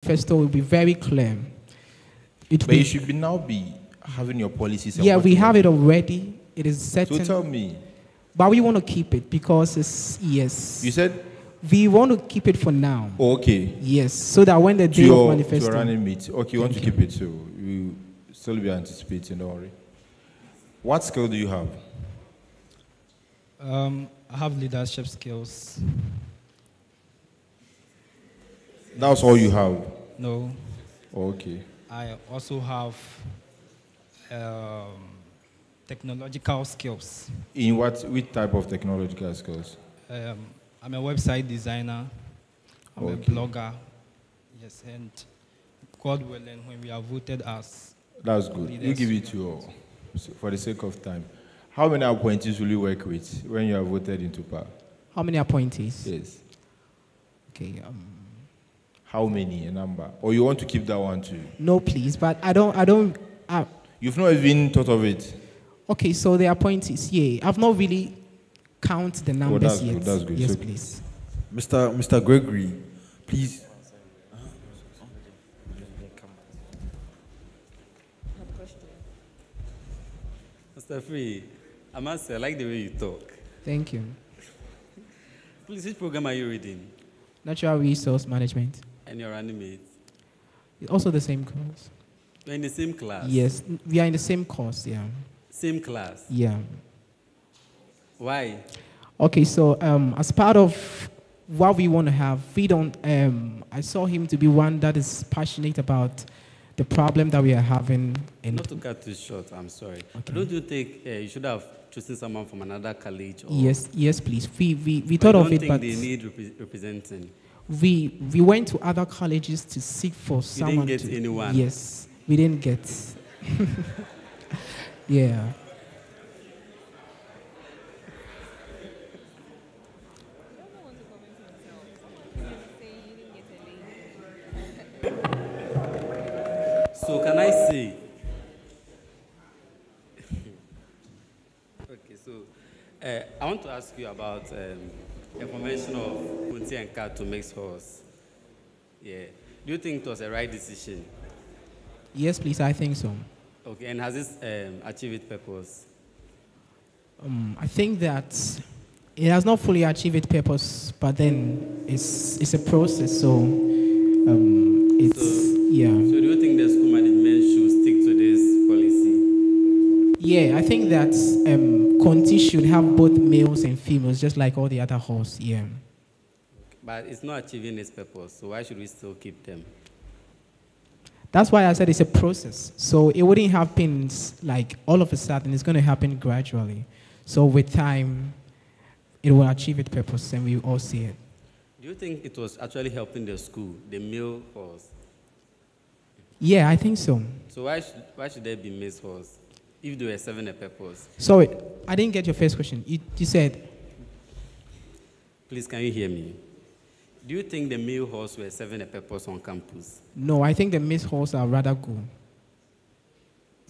manifesto will be very clear. But you should now be having your policies. Yeah, we have it already. It is certain. So tell me. But we want to keep it because it's, yes. You said? We want to keep it for now. Oh, okay. Yes, so that when the day of manifesto. To running meet. Okay, you want to keep it, so you still be anticipating, don't worry. What skill do you have? I have leadership skills. That's all you have? No. Oh, okay. I also have technological skills. In which type of technological skills? I'm a website designer. I'm a blogger. Yes, and God willing, when we are voted as that's good. You give it to all, for the sake of time. How many appointees will you work with when you are voted into power? How many appointees? Yes. Okay. How many? A number? Or you want to keep that one too? No, please. But I don't. You've not even thought of it. Okay, so the appointees. Yeah, I've not really counted the numbers yet. Good, that's good. Yes, so, please. Mr. Gregory, please. Mr. Free, I must say, I like the way you talk. Thank you. Please, which program are you reading? Natural Resource Management. And your running mate? Also the same course. You're in the same class? Yes, we are in the same course, yeah. Same class? Yeah. Why? Okay, so as part of what we want to have, we don't, I saw him to be one that is passionate about the problem that we are having. Not to cut too short, I'm sorry. Okay. Don't you think you should have chosen someone from another college? Or yes, please. We thought of it, but they need representing. We went to other colleges to seek for someone. You didn't get anyone? Yes, we didn't get. Yeah. So can I say? Okay, so I want to ask you about the convention of Kunti and Kat to mix horse. Yeah. Do you think it was a right decision? Yes, please, I think so. Okay, and has this achieved its purpose? I think that it has not fully achieved its purpose, but then it's a process, so yeah. So do you think the school management should stick to this policy? Yeah, I think that Conti should have both males and females, just like all the other horses, yeah. But it's not achieving its purpose, so why should we still keep them? That's why I said it's a process. So it wouldn't happen like all of a sudden, it's going to happen gradually. So with time, it will achieve its purpose, and we all see it. Do you think it was actually helping the school, the male horse? Yeah, I think so. So why should there be male horse if they were serving a purpose? Sorry, I didn't get your first question. You said? Please, can you hear me? Do you think the male horse were serving a purpose on campus? No, I think the male horse are rather good.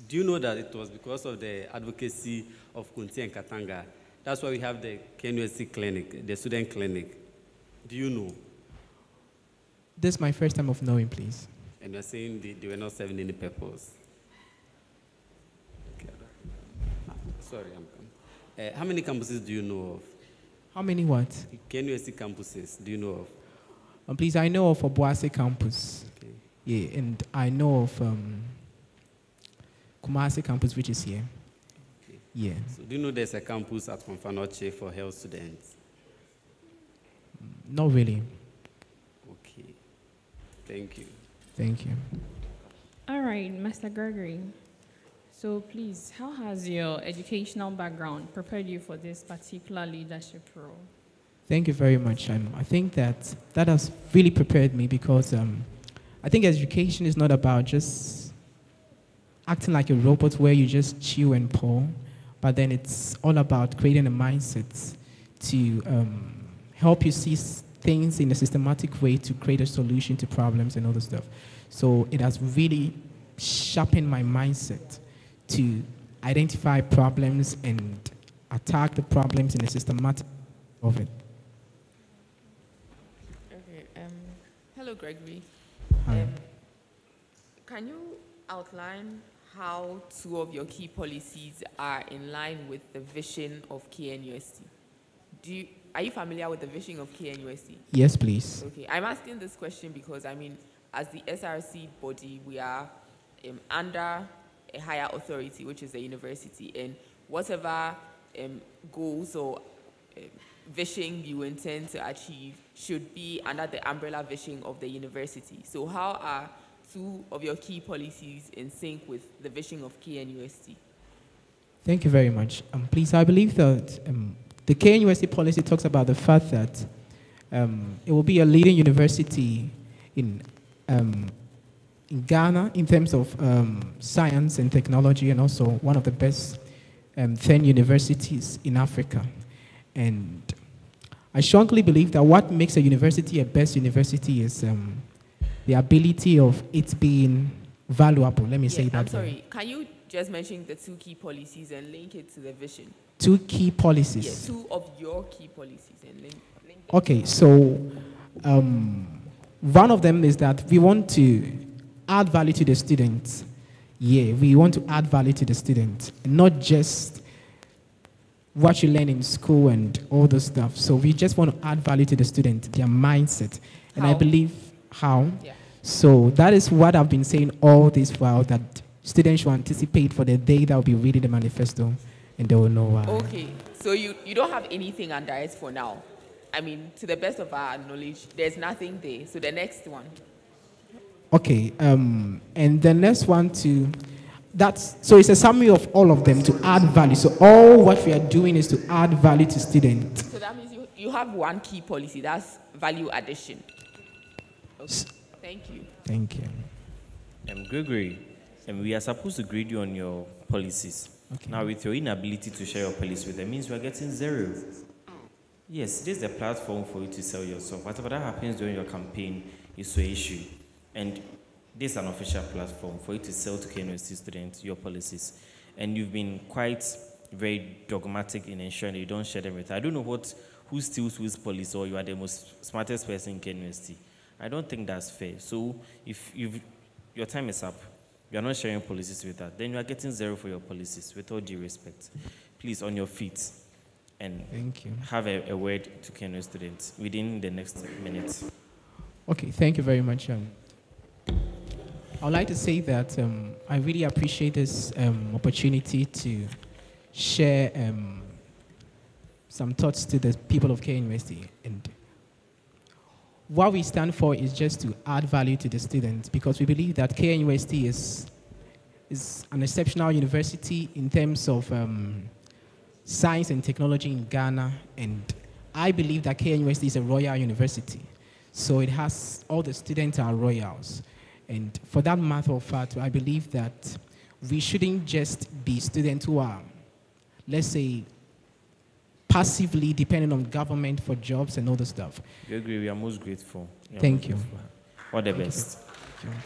Do you know that it was because of the advocacy of Kunti and Katanga? That's why we have the KNUST clinic, the student clinic. Do you know? This is my first time of knowing, please. And you're saying they were not serving any purpose. Okay. Sorry, I'm coming. How many campuses do you know of? How many what? KNUST campuses do you know of? Please, I know of Obuasi campus. Okay. Yeah, and I know of Kumasi campus, which is here. Okay. Yeah. So do you know there's a campus at Konfanoche for health students? Not really. Okay. Thank you. Thank you. All right, Mr. Gregory. So please, how has your educational background prepared you for this particular leadership role? Thank you very much. I think that has really prepared me because I think education is not about just acting like a robot where you just chew and pull, but then it's all about creating a mindset to help you see things in a systematic way to create a solution to problems and all this stuff. So it has really sharpened my mindset to identify problems and attack the problems in a systematic of it. Okay. Hello, Gregory. Hi. can you outline how two of your key policies are in line with the vision of KNUST? Are you familiar with the vision of KNUST? Yes, please. Okay, I'm asking this question because, I mean, as the SRC body, we are under a higher authority, which is the university, and whatever goals or vision you intend to achieve should be under the umbrella vision of the university. So how are two of your key policies in sync with the vision of KNUST? Thank you very much. Please, I believe that the KNUST policy talks about the fact that it will be a leading university in Ghana in terms of science and technology, and also one of the best 10 universities in Africa. And I strongly believe that what makes a university a best university is the ability of it being valuable. Let me say that. I'm sorry, can you just mention the two key policies and link it to the vision? Two key policies? Yes, two of your key policies and link okay, so one of them is that we want to add value to the students. Yeah, we want to add value to the students, not just what you learn in school and all the stuff. So we just want to add value to the student, their mindset. And I believe how. Yeah. So that is what I've been saying all this while, that students should anticipate for the day that will be reading the manifesto and they will know why. Okay, so you don't have anything under it for now. I mean, to the best of our knowledge, there's nothing there. So the next one. Okay, and the next one too. So it's a summary of all of them to add value. So all what we are doing is to add value to students. So that means you have one key policy, that's value addition. Okay. Thank you. Thank you. Gregory, we are supposed to grade you on your policies. Okay. Now, with your inability to share your policy with them, means we are getting 0. Yes, this is the platform for you to sell yourself. Whatever that happens during your campaign is your issue. And this is an official platform for you to sell to KNUST students your policies. And you've been quite very dogmatic in ensuring that you don't share them with. I don't know who steals whose policy, or you are the most smartest person in KNUST. I don't think that's fair. So if your time is up, you are not sharing policies with that, then you are getting 0 for your policies, with all due respect. Please, on your feet, and thank you. Have a word to KNUST students within the next minute. Okay, thank you very much. I would like to say that I really appreciate this opportunity to share some thoughts to the people of KNUST. And what we stand for is just to add value to the students, because we believe that KNUST is an exceptional university in terms of science and technology in Ghana. And I believe that KNUST is a royal university. So it has, all the students are royals. And for that matter of fact, I believe that we shouldn't just be students who are, let's say, passively dependent on government for jobs and all the stuff. You agree? We are most grateful. Thank you. All the best. Thank you.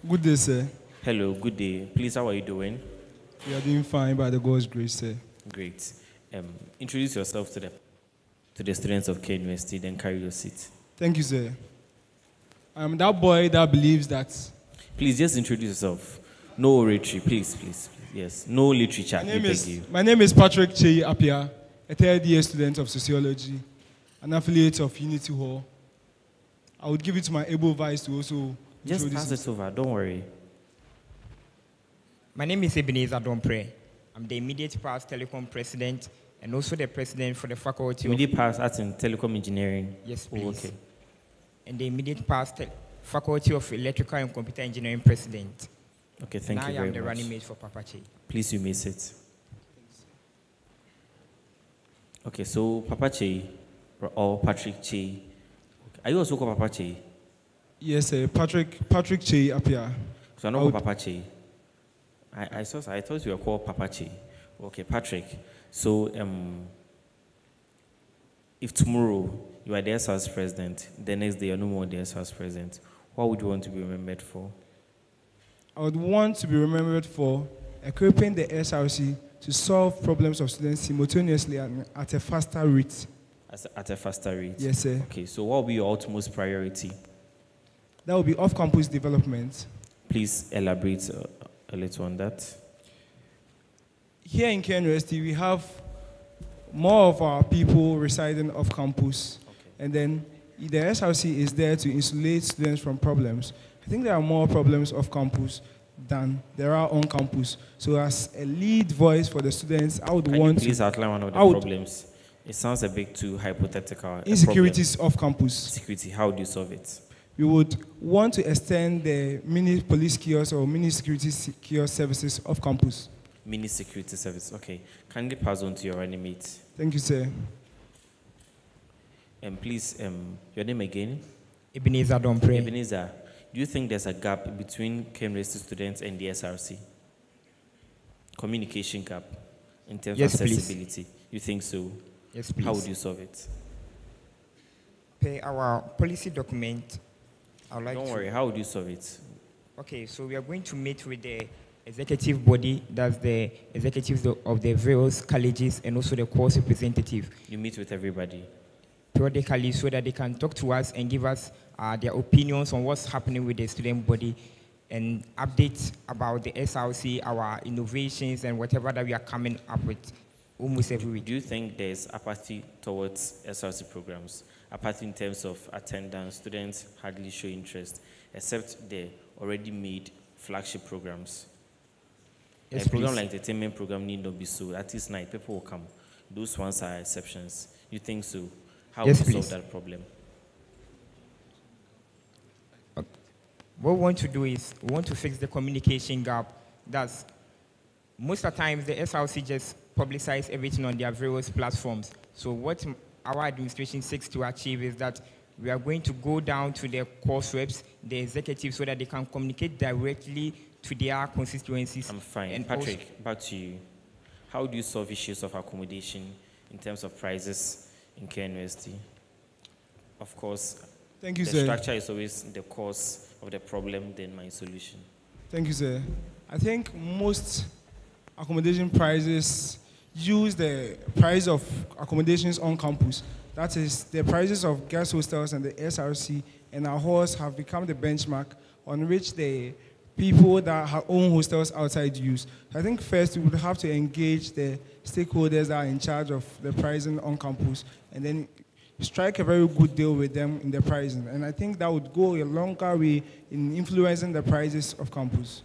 Good day, sir. Hello, good day. Please, how are you doing? We are doing fine by the God's grace, sir. Great. Introduce yourself to the students of KNUST, then carry your seat. Thank you, sir. I'm that boy that believes that... Please, just introduce yourself. No oratory, please. Yes, no literature. My name is Patrick Chei Apia, a third-year student of sociology, an affiliate of Unity Hall. I would give it to my able vice to also just pass it over, don't worry. My name is Ebenezer Dompre. I'm the immediate past telecom president and also the president for the faculty immediate past arts in telecom engineering? Yes, please. Oh, okay. And the immediate past faculty of electrical and computer engineering president. Okay, thank you very much. I am the running mate for Papa Che. Please, you may sit. Okay, so Papa Che or Patrick Che. Are you also called Papa Che? Yes, sir. Patrick Che up here. So I know Papa Che. I thought you were called Papa Che. Okay, Patrick. So if tomorrow you are the SRC president, the next day you're no more the SRC president, what would you want to be remembered for? I would want to be remembered for equipping the SRC to solve problems of students simultaneously and at a faster rate. At a faster rate? Yes, sir. Okay, so what will be your utmost priority? That will be off-campus development. Please elaborate a little on that. Here in KNUST, we have more of our people residing off campus. Okay. And then the SRC is there to insulate students from problems. I think there are more problems off campus than there are on campus. So as a lead voice for the students, I would want to... Please outline one of the problems. It sounds a bit too hypothetical. Insecurities off campus. Security, how do you solve it? We would want to extend the mini police kiosk or mini security kiosk services off campus. Mini security service, okay. Kindly pass on to your running mate. Thank you, sir. And please, your name again? Ebenezer Dompre. Ebenezer, do you think there's a gap between KMRC students and the SRC? Communication gap in terms of accessibility. Please. You think so? Yes, please. How would you solve it? Per our policy document, I would like Don't worry, how would you solve it? Okay, so we are going to meet with the executive body, that's the executives of the various colleges and also the course representative. You meet with everybody? Periodically, so that they can talk to us and give us their opinions on what's happening with the student body and updates about the SRC, our innovations and whatever that we are coming up with almost every week. Do you think there's apathy towards SRC programs? Apathy in terms of attendance, students hardly show interest, except the already made flagship programs? Yes, a program like the entertainment program need not be so. At least night, people will come. Those ones are exceptions. You think so? How yes, will you solve that problem? What we want to do is we want to fix the communication gap. That's most of the times the SRC just publicize everything on their various platforms. So what our administration seeks to achieve is that we are going to go down to the course reps, the executives, so that they can communicate directly to their constituencies. I'm fine. And Patrick, back to you. How do you solve issues of accommodation in terms of prices in KNUST? Of course, thank you, the sir. Structure is always the cause of the problem, then my solution. Thank you, sir. I think most accommodation prices use the price of accommodations on campus. That is, the prices of guest hostels and the SRC and our halls have become the benchmark on which the people that own hostels outside use. I think first we would have to engage the stakeholders that are in charge of the pricing on campus and then strike a very good deal with them in the pricing. And I think that would go a longer way in influencing the prices of campus.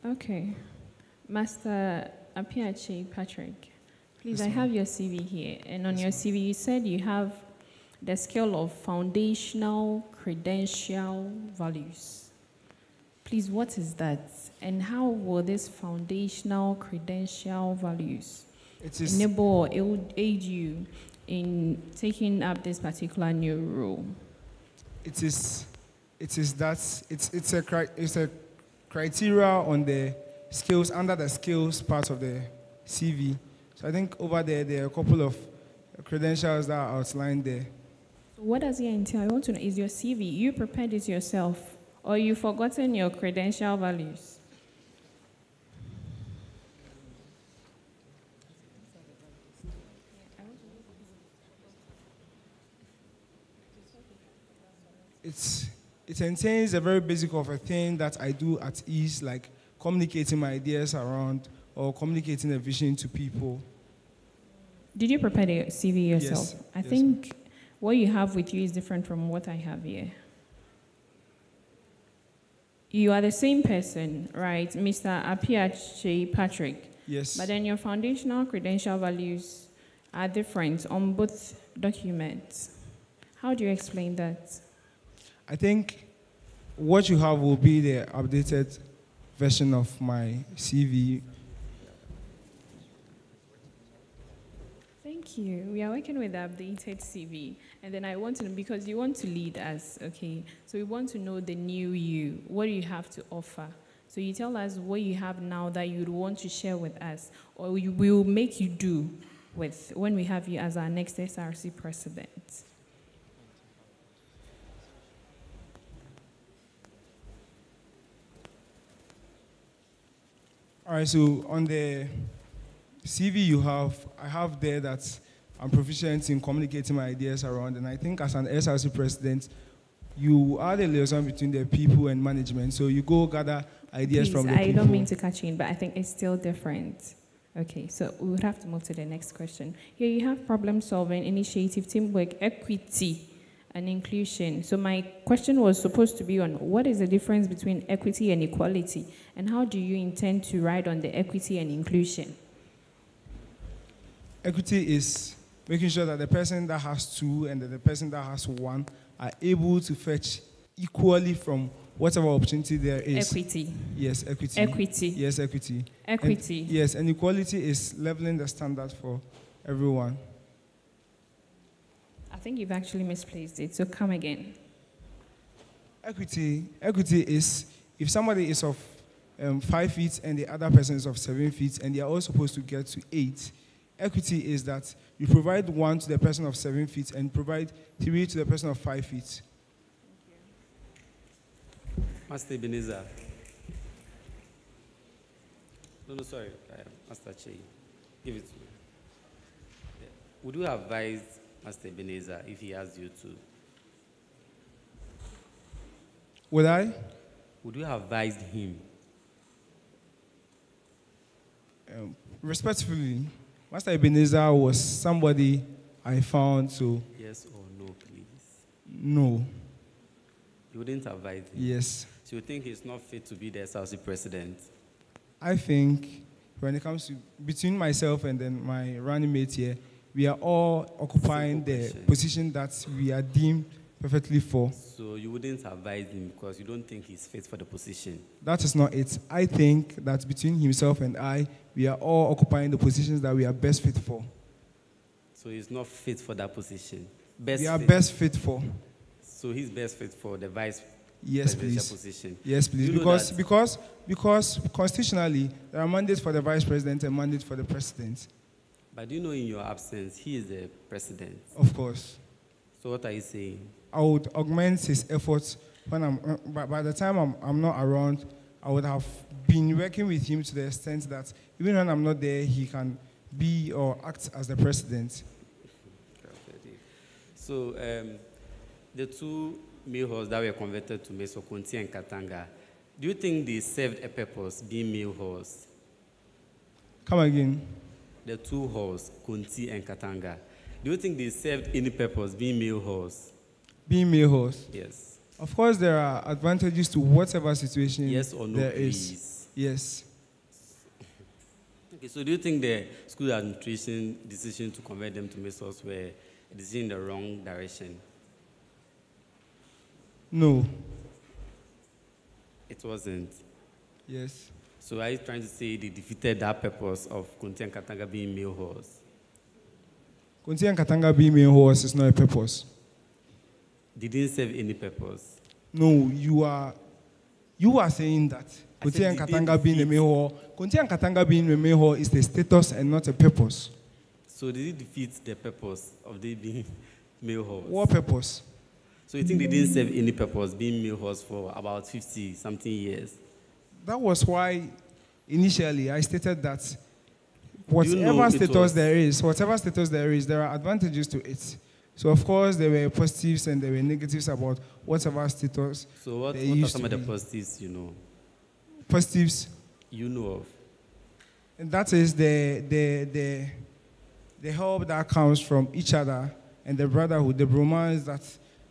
Okay. Master Apiachi Patrick, please, yes, I have your CV here. And on your CV, you said you have the scale of foundational credential values. Please, what is that? And how will these foundational credential values enable or aid you in taking up this particular new role? It's a criteria on the skills, under the skills part of the CV. So I think over there are a couple of credentials that are outlined there. So what does it entail? I want to know, is your CV, you prepared it yourself, or you've forgotten your credential values? It entails a very basic of a thing that I do at ease, like communicating my ideas around or communicating a vision to people. Did you prepare the CV yourself? Yes. I think what you have with you is different from what I have here. You are the same person, right, Mr. Apiache Patrick? Yes. But then your foundational credential values are different on both documents. How do you explain that? I think what you have will be the updated version of my CV. Thank you. We are working with the updated CV. And then I want to know, because you want to lead us, okay? So we want to know the new you. What do you have to offer? So you tell us what you have now that you'd want to share with us, or we will make you do with when we have you as our next SRC president. All right, so on the CV you have, I have there that I'm proficient in communicating my ideas around, and I think as an SRC president, you are the liaison between the people and management, so you go gather ideas from the people. I don't mean to catch you in, but I think it's still different. Okay, so we would have to move to the next question. Here you have problem solving, initiative, teamwork, equity, and inclusion. So my question was supposed to be on what is the difference between equity and equality, and how do you intend to ride on the equity and inclusion? Equity is making sure that the person that has two and the person that has one are able to fetch equally from whatever opportunity there is. Equity. Yes, equity. Equity. Yes, equity. Equity. And, yes, and equality is leveling the standard for everyone. I think you've actually misplaced it, so come again. Equity is if somebody is of 5 feet and the other person is of 7 feet and they are all supposed to get to 8. Equity is that you provide 1 to the person of 7 feet and provide 3 to the person of 5 feet. Master Ebenezer. No, sorry, Master Che. Give it to me. Yeah. Would you advise Master Ebenezer if he asked you to? Would I? Would you have advised him? Respectfully, Master Ebenezer was somebody I found, so... Yes or no, please? No. You wouldn't advise him? Yes. So you think he's not fit to be the SRC president? I think when it comes to between myself and then my running mate here, we are all occupying the position that we are deemed perfectly for. So you wouldn't advise him because you don't think he's fit for the position? That is not it. I think that between himself and I, we are all occupying the positions that we are best fit for. So he's not fit for that position? We are best fit for. So he's best fit for the vice Yes, presidential please. position? Yes, please. Because constitutionally, there are mandates for the vice president and mandates for the president. But do you know in your absence, he is the president? Of course. So what are you saying? I would augment his efforts when by the time I'm not around. I would have been working with him to the extent that even when I'm not there, he can be or act as the president. So the two male halls that were converted to Meso Kunti and Katanga, do you think they served a purpose being male halls? Come again. The two halls, Kunti and Katanga, do you think they served any purpose being male halls? Being male halls? Yes. Of course, there are advantages to whatever situation yes or no, there please? is. Yes. Okay, so do you think the school administration decision to convert them to Mesos were a decision in the wrong direction? No. It wasn't? Yes. So are you trying to say they defeated that purpose of Kunti and Katanga being male halls? Kunti and Katanga being male halls is not a purpose. They didn't serve any purpose? No, you are saying that. Kunti and Katanga being a male hall. Kunti and Katanga being a male hall is the status and not a purpose. So did it defeat the purpose of they being male halls? What purpose? So you think they didn't serve any purpose being male halls for about 50-something years? That was why initially I stated that whatever status there is, there are advantages to it. So of course there were positives and there were negatives about whatever status. So what are some of the positives you know? Positives? You know of? And that is the the help that comes from each other and the brotherhood, the romance that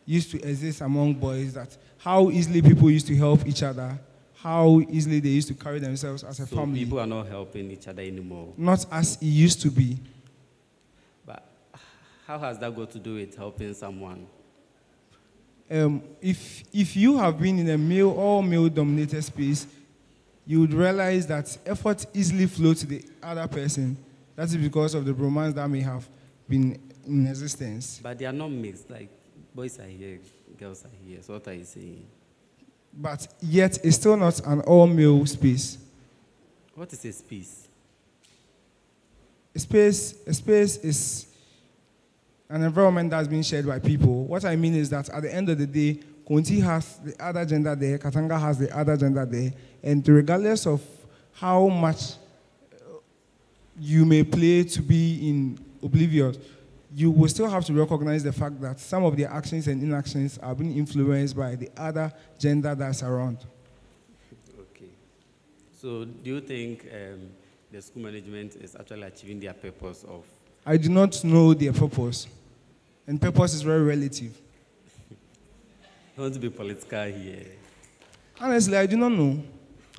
used to exist among boys, that how easily people used to help each other, how easily they used to carry themselves as a So family. people are not helping each other anymore. Not as it used to be. But how has that got to do with helping someone? If you have been in a male or male-dominated space, you would realize that effort easily flows to the other person. That is because of the romance that may have been in existence. But they are not mixed. Like, boys are here, girls are here. So what are you saying? But yet, it's still not an all-male space. What is a space? A space is an environment that's being shared by people. What I mean is that at the end of the day, Konti has the other gender there, Katanga has the other gender there, and regardless of how much you may play to be in oblivious, you will still have to recognize the fact that some of their actions and inactions are being influenced by the other gender that's around. Okay. So do you think the school management is actually achieving their purpose of? I do not know their purpose. And purpose is very relative. I want to be political here. Honestly, I do not know.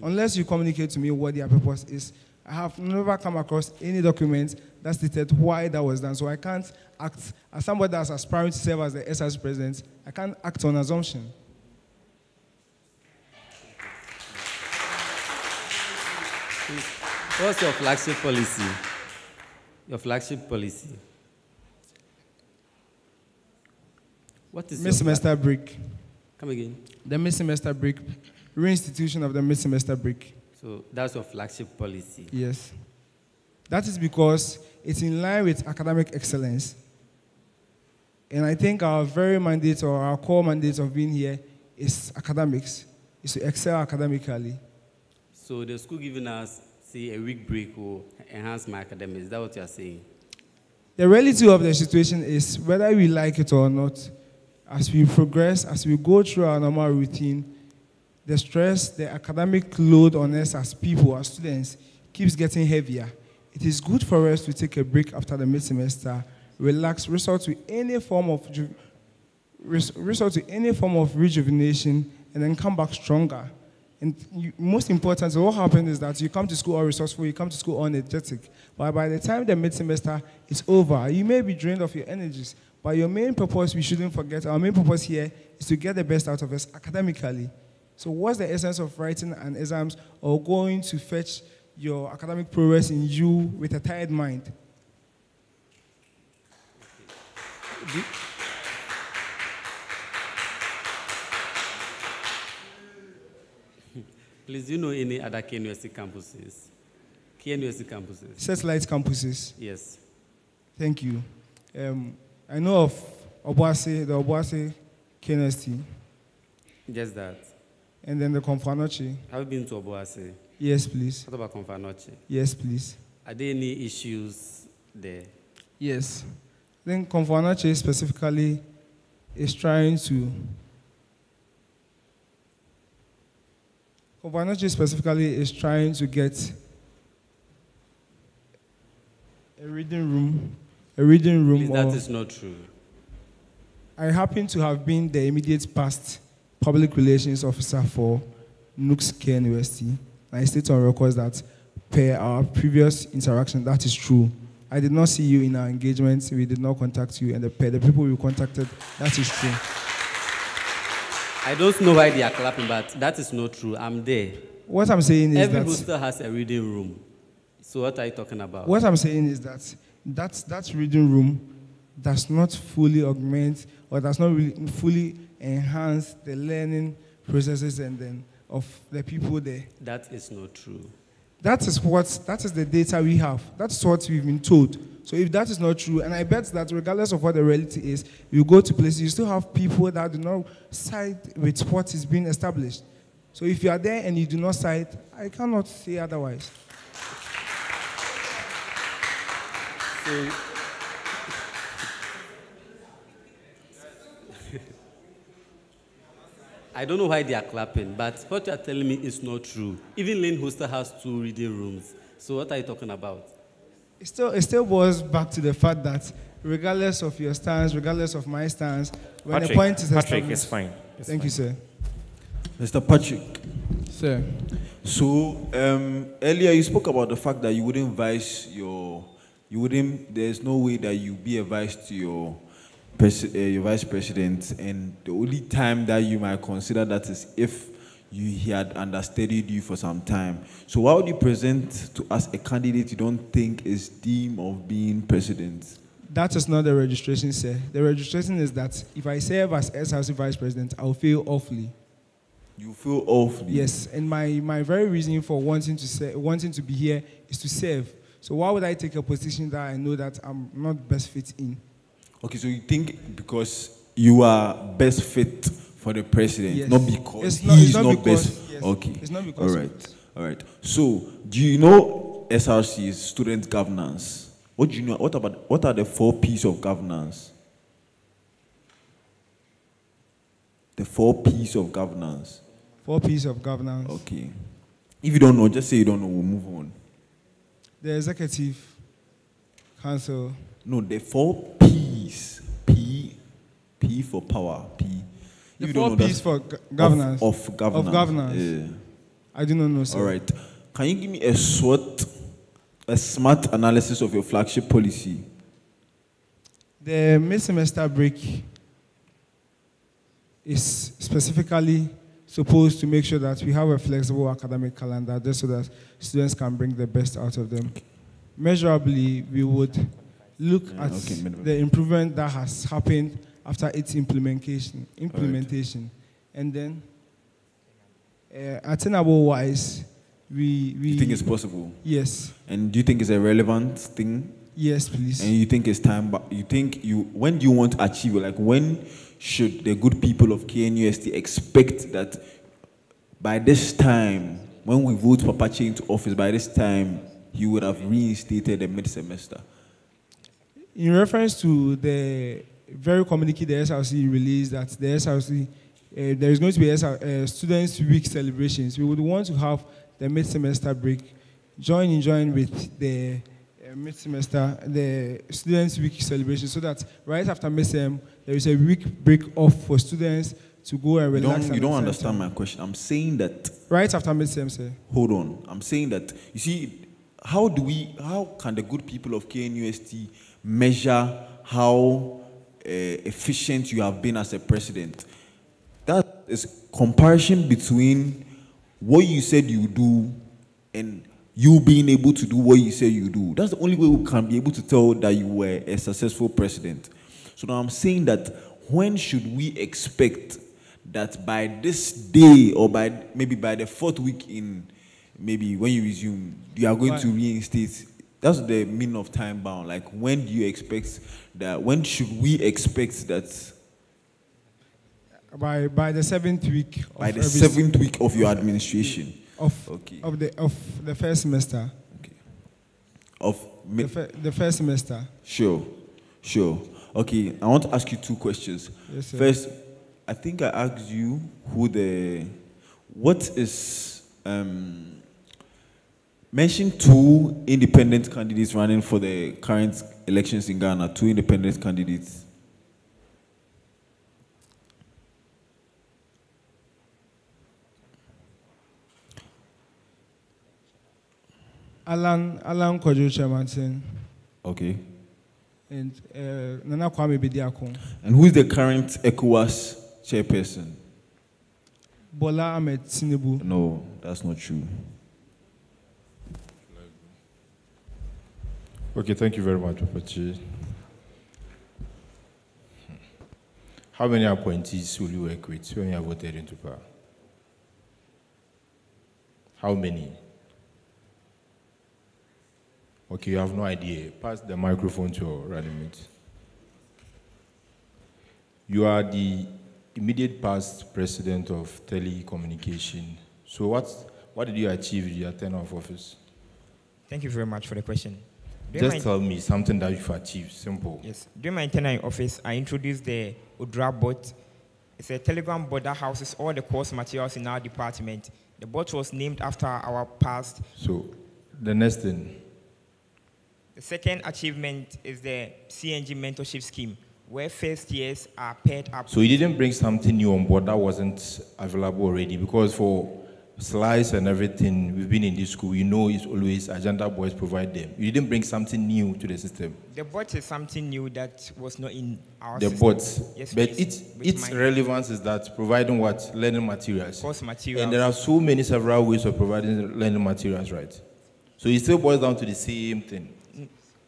Unless you communicate to me what their purpose is. I have never come across any document that stated why that was done. So I can't act, as somebody that's aspiring to serve as the SRC president, I can't act on assumption. What's your flagship policy? Your flagship policy? What is mid-semester break. Come again. The mid-semester break. Reinstitution of the mid-semester break. So that's your flagship policy? Yes. That is because it's in line with academic excellence. And I think our very mandate or our core mandate of being here is academics, is to excel academically. So the school giving us, say, a week break will enhance my academics. Is that what you are saying? The reality of the situation is, whether we like it or not, as we progress, as we go through our normal routine, the stress, the academic load on us as people, as students, keeps getting heavier. It is good for us to take a break after the mid-semester, relax, resort to any form of rejuvenation, and then come back stronger. And most important, what happens is that you come to school all resourceful, you come to school all energetic. But by the time the mid-semester is over, you may be drained of your energies. But your main purpose, we shouldn't forget, our main purpose here is to get the best out of us academically. So what's the essence of writing an exams or going to fetch your academic progress in you with a tired mind? Please, do you know any other KNUST campuses? KNUST campuses? Satellite campuses? Yes. Thank you. I know of Obuasi, the Obuasi KNUST. Just that. And then the Konfanochi. Have you been to Obuasi? Yes, please. What about Konfanochi? Yes, please. Are there any issues there? Yes. I think Konfanochi specifically is trying to get a reading room. Please, that is not true. I happen to have been the immediate past public relations officer for Knust Src. I state on record that per our previous interaction, that is true. I did not see you in our engagements. We did not contact you, and the people we contacted, that is true. I don't know why they are clapping, but that is not true. I'm there. What I'm saying is every hostel has a reading room. So what are you talking about? What I'm saying is that reading room does not fully augment or does not really fully enhance the learning processes and then of the people there. That is not true. That is the data we have. That's what we've been told. So if that is not true, and I bet that regardless of what the reality is, you go to places, you still have people that do not side with what is being established. So if you are there and you do not side, I cannot say otherwise. So, I don't know why they are clapping, but what you are telling me is not true. Even Lane Hostel has 2 reading rooms. So what are you talking about? It still boils back to the fact that regardless of your stance, regardless of my stance, when the point is Patrick, established... it's fine. Thank you, sir. Mr. Patrick. Sir. So earlier you spoke about the fact that you wouldn't there's no way that you be a vice to your vice president, and the only time that you might consider that is if he had understudied you for some time. So why would you present to us a candidate you don't think is deemed of being president? That is not the registration, sir. The registration is that if I serve as SRC vice president, I'll feel awfully. You feel awfully? Yes, and my very reason for wanting to be here is to serve. So why would I take a position that I know that I'm not best fit in? Okay, so you think because you are best fit for the president, yes. not because he's not because, best. Yes. Okay, it's not because. All right. So, do you know SRC's student governance? What do you know? What are the 4 P's of governance? The 4 P's of governance. 4 P's of governance. Okay. If you don't know, just say you don't know. We'll move on. The executive council. No, the 4 P's. P for power. P. The 4 P's for governance. Of governance. Of governance. Yeah. I do not know, sir. All right. Can you give me a smart analysis of your flagship policy? The mid-semester break is specifically supposed to make sure that we have a flexible academic calendar just so that students can bring the best out of them. Measurably, we would look at the improvement that has happened after its implementation. Right. And then, attainable-wise, you think it's possible? Yes. And do you think it's a relevant thing? Yes, please. And you think it's time, but when do you want to achieve it? Like, when should the good people of KNUST expect that by this time, when we vote Papa Che into office, by this time, he would have reinstated the mid-semester? In reference to the very communique the SRC released, that the SRC, there is going to be Students' Week celebrations. We would want to have the mid-semester break join with the mid-semester, the Students' Week celebration, so that right after mid-sem, there is a week break off for students to go and relax. You don't understand my question. I'm saying that... Right after mid-sem, sir. Hold on. I'm saying that, you see, how can the good people of KNUST measure how efficient you have been as a president? That is comparison between what you said you do and you being able to do what you say you do. That's the only way we can be able to tell that you were a successful president. So now I'm saying that when should we expect that by this day or maybe by the 4th week in maybe when you resume, you are going to reinstate? That's the meaning of time bound. Like, when do you expect that? When should we expect that? By the 7th week. By the 7th week of your administration. Of the first semester. Okay. The first semester. Sure. Okay, I want to ask you 2 questions. Yes, sir. First, I think I asked you what is mention 2 independent candidates running for the current elections in Ghana. 2 independent candidates. Alan Kojo Chairman. Okay. And Nana Kwame Bediako. And who is the current ECOWAS chairperson? Bola Ahmed Tinubu. No, that's not true. Okay, thank you very much, Papa Che. How many appointees will you work with when you are voted into power? How many? Okay, you have no idea. Pass the microphone to your running mate. You are the immediate past president of telecommunication. So what did you achieve in your tenure of office? Thank you very much for the question. Just tell me something that you've achieved. Simple. Yes. During my tenure in office, I introduced the Udra bot. It's a telegram bot that houses all the course materials in our department. The bot was named after our past. So, the next thing. The second achievement is the CNG mentorship scheme, where first years are paired up. So you didn't bring something new on board that wasn't available already, because for slides and everything, we've been in this school, you know it's always agenda boys provide them. You didn't bring something new to the system. The bot is something new that was not in our the system. bots. Yes, But please, its relevance is that providing what? Learning materials. Course materials. And there are so many several ways of providing learning materials, right? So it still boils down to the same thing.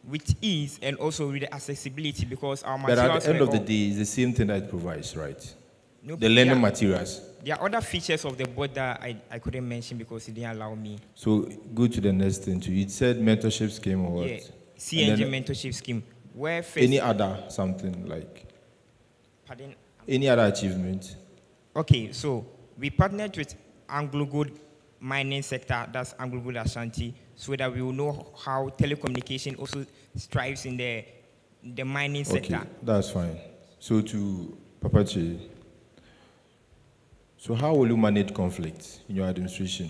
With ease and also with the accessibility, because our But materials. at the end of the all- day, it's the same thing that it provides, right? No, The learning yeah. materials. There are other features of the board that I couldn't mention because it didn't allow me. So go to the next thing too. It said mentorship scheme or what? Yeah, And CNG then mentorship scheme. Where first, any other something like pardon? any other achievement? Okay, so we partnered with Anglo Gold mining sector, that's Anglo Gold Ashanti, so that we will know how telecommunication also strives in the mining sector. Okay, that's fine. So to Papachi, so how will you manage conflict in your administration?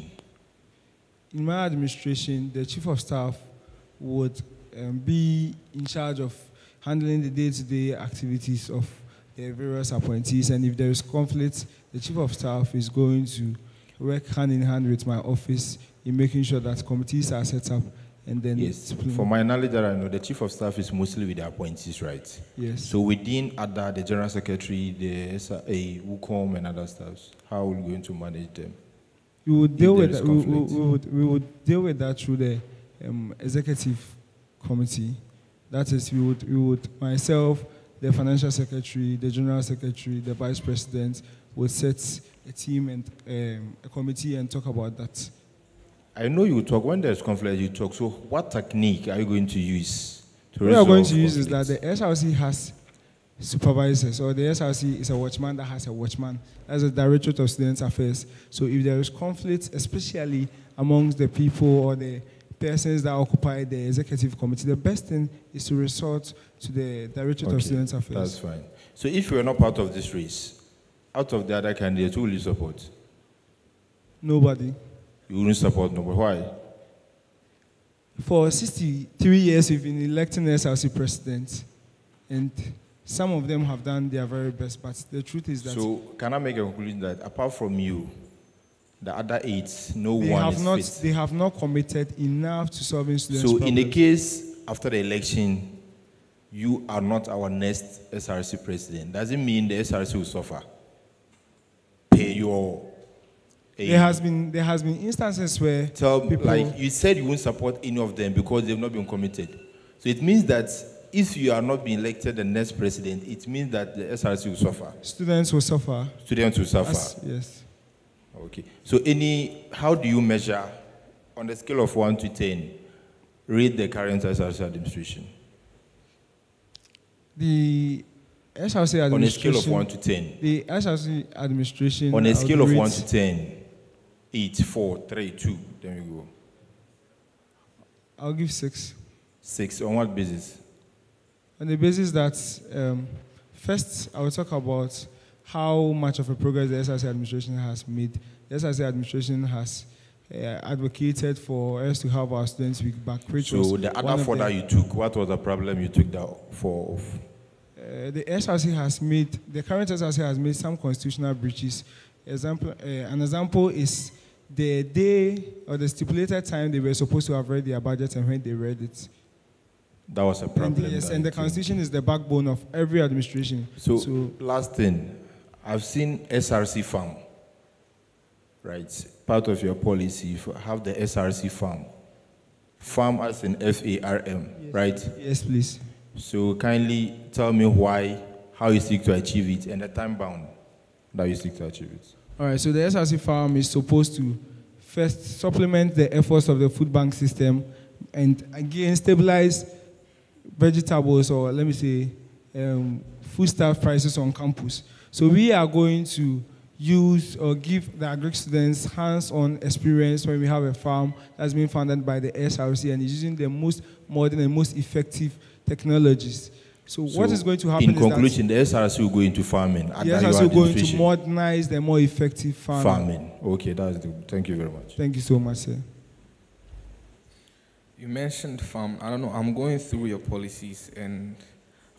In my administration, the chief of staff would be in charge of handling the day-to-day activities of the various appointees, and if there is conflict, the chief of staff is going to work hand in hand with my office in making sure that committees are set up. And then Yes, for my knowledge that I know, the chief of staff is mostly with the appointees, right? Yes. So within other, the general secretary, the SRA, WUCOM, and other staffs, how are we going to manage them? We would deal If with there that. is conflict? We would deal with that through the executive committee. That is, we would myself, the financial secretary, the general secretary, the vice president would set a team and a committee and talk about that. I know you talk, when there's conflict, you talk. So what technique are you going to use to What we are going to resolve use is that conflict? the SRC has supervisors, or the SRC is a watchman that has a watchman. That's the Directorate of Student Affairs. So if there is conflict, especially amongst the people or the persons that occupy the executive committee, the best thing is to resort to the Directorate of Student Affairs. That's fine. So if you are not part of this race, out of the other candidates, who will you support? Nobody. You wouldn't support nobody. Why? For 63 years, we've been electing SRC president, and some of them have done their very best, but the truth is that So can I make a conclusion that apart from you, the other 8, no they one have is not fit? they have not committed enough to solving students' So problems. in the case after the election, you are not our next SRC president. Does it mean the SRC will suffer? Pay your... There has been instances where people, like you said, you won't support any of them because they've not been committed. So it means that if you are not being elected the next president, it means that the SRC will suffer. students will suffer. Students will suffer. Yes. Okay. So how do you measure, on the scale of 1 to 10, rate the current SRC administration? The SRC administration. On a scale of 1 to 10. The SRC administration. On a scale of 1 to rate 10, 8, 4, 3, 2, then we go. I'll give 6. 6, on what basis? On the basis that, first, I will talk about how much of a progress the SRC administration has made. The SRC administration has advocated for us to have our students week back. So the other 4 that you took, what was the problem you took that 4 of? The SRC has made, the current SRC has made some constitutional breaches. An example is the day or the stipulated time they were supposed to have read their budget and when they read it. That was a problem. And the Constitution is the backbone of every administration. So last thing, I've seen SRC farm, right? Part of your policy, have the SRC farm. Farm as in FARM, yes, right? Yes, please. So kindly tell me how you seek to achieve it and the time bound that you seek to achieve it. All right, so the SRC farm is supposed to first supplement the efforts of the food bank system and again stabilize vegetables, or let me say foodstuff prices on campus. So we are going to use or give the agric students hands-on experience when we have a farm that's being funded by the SRC and is using the most modern and most effective technologies. So what is going to happen in conclusion, the SRC will go into farming. The SRC will go into modernize the more effective farming. Okay, that's good. Thank you very much. Thank you so much, sir. You mentioned farm. I don't know. I'm going through your policies, and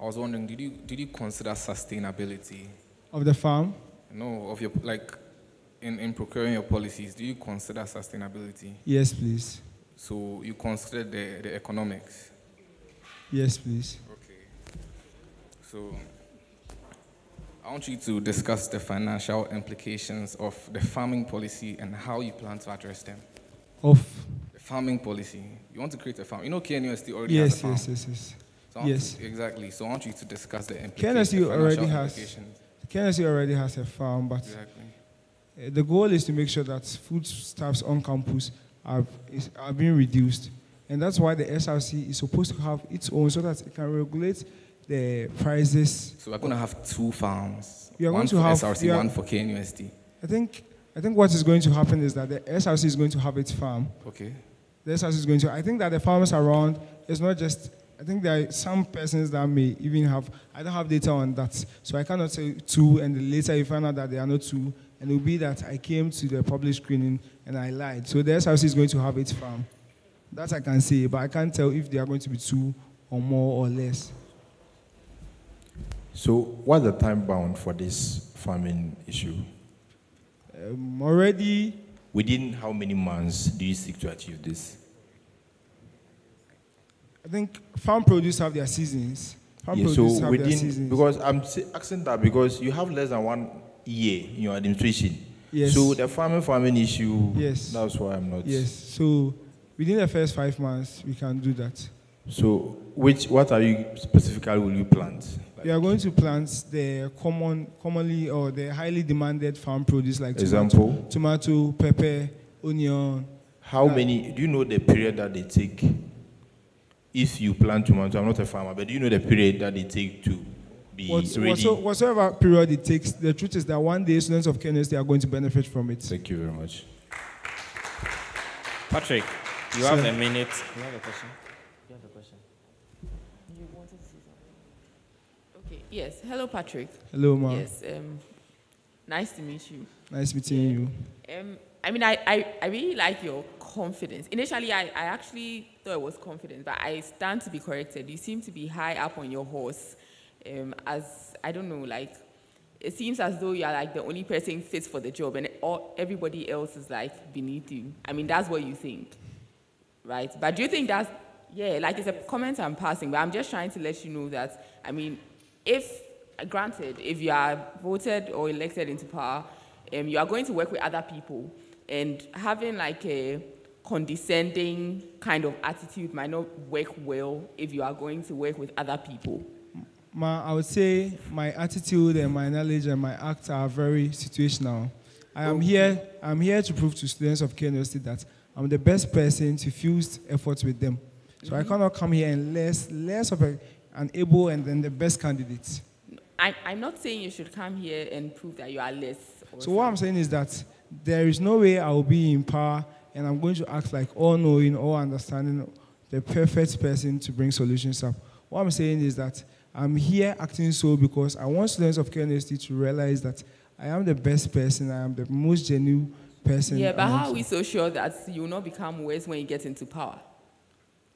I was wondering, did you consider sustainability Of the farm? No, of your like in procuring your policies. Do you consider sustainability? Yes, please. So you consider the economics? Yes, please. Okay. So I want you to discuss the financial implications of the farming policy and how you plan to address them. Of? The farming policy. You want to create a farm. You know KNUST already has a farm. Yes. So Yes. Exactly. So I want you to discuss the implications. KNSU already implications. has a farm, but Exactly. The goal is to make sure that foodstuffs on campus are being reduced. And that's why the SRC is supposed to have its own so that it can regulate the prices. So we're going to have two farms. We are one going to for have SRC, one for KNUST. I think what is going to happen is that the SRC is going to have its farm. Okay. The SRC is going to. I think that the farmers around is not just. I think there are some persons that may even have. I don't have data on that, so I cannot say two. And later you find out that they are not two, and it will be that I came to the public screening and I lied. So the SRC is going to have its farm. That I can say, but I can't tell if they are going to be two or more or less. So, what's the time bound for this farming issue? Already. Within how many months do you seek to achieve this? I think farm produce have their seasons. Because I'm asking that because you have less than 1 year in your administration. Yes. So the farming issue. Yes. That's why I'm not. Yes. So within the first 5 months, we can do that. So what are you specifically will you plant? We are going to plant the commonly or the highly demanded farm produce like tomato, pepper, onion. How many? Do you know the period that they take? If you plant tomato, I'm not a farmer, but do you know the period that they take to be ready? Whatsoever period it takes, the truth is that one day students of KNUST are going to benefit from it. Thank you very much. Patrick, you have a minute. You have a question? Okay, yes. Hello, Patrick. Hello, Ma. Yes, nice to meet you. Nice meeting you. I mean, I really like your confidence. Initially, I actually thought it was confidence, but I stand to be corrected. You seem to be high up on your horse. As, I don't know, like, it seems as though you are like the only person fit for the job and everybody else is like beneath you. I mean, that's what you think, right? But do you think that's, yeah, like it's a comment I'm passing, but I'm just trying to let you know that, I mean, granted, if you are voted or elected into power, you are going to work with other people, and having like a condescending kind of attitude might not work well if you are going to work with other people. Ma, I would say my attitude and my knowledge and my act are very situational. I'm here to prove to students of KNUST that I'm the best person to fuse efforts with them. So I cannot come here and less of an able and then the best candidate. I'm not saying you should come here and prove that you are less. So what I'm saying is that there is no way I will be in power and I'm going to act like all-knowing, all-understanding, the perfect person to bring solutions up. What I'm saying is that I'm here acting so because I want students of KNUST to realize that I am the best person, I am the most genuine person. Yeah, but how are we so sure that you will not become worse when you get into power?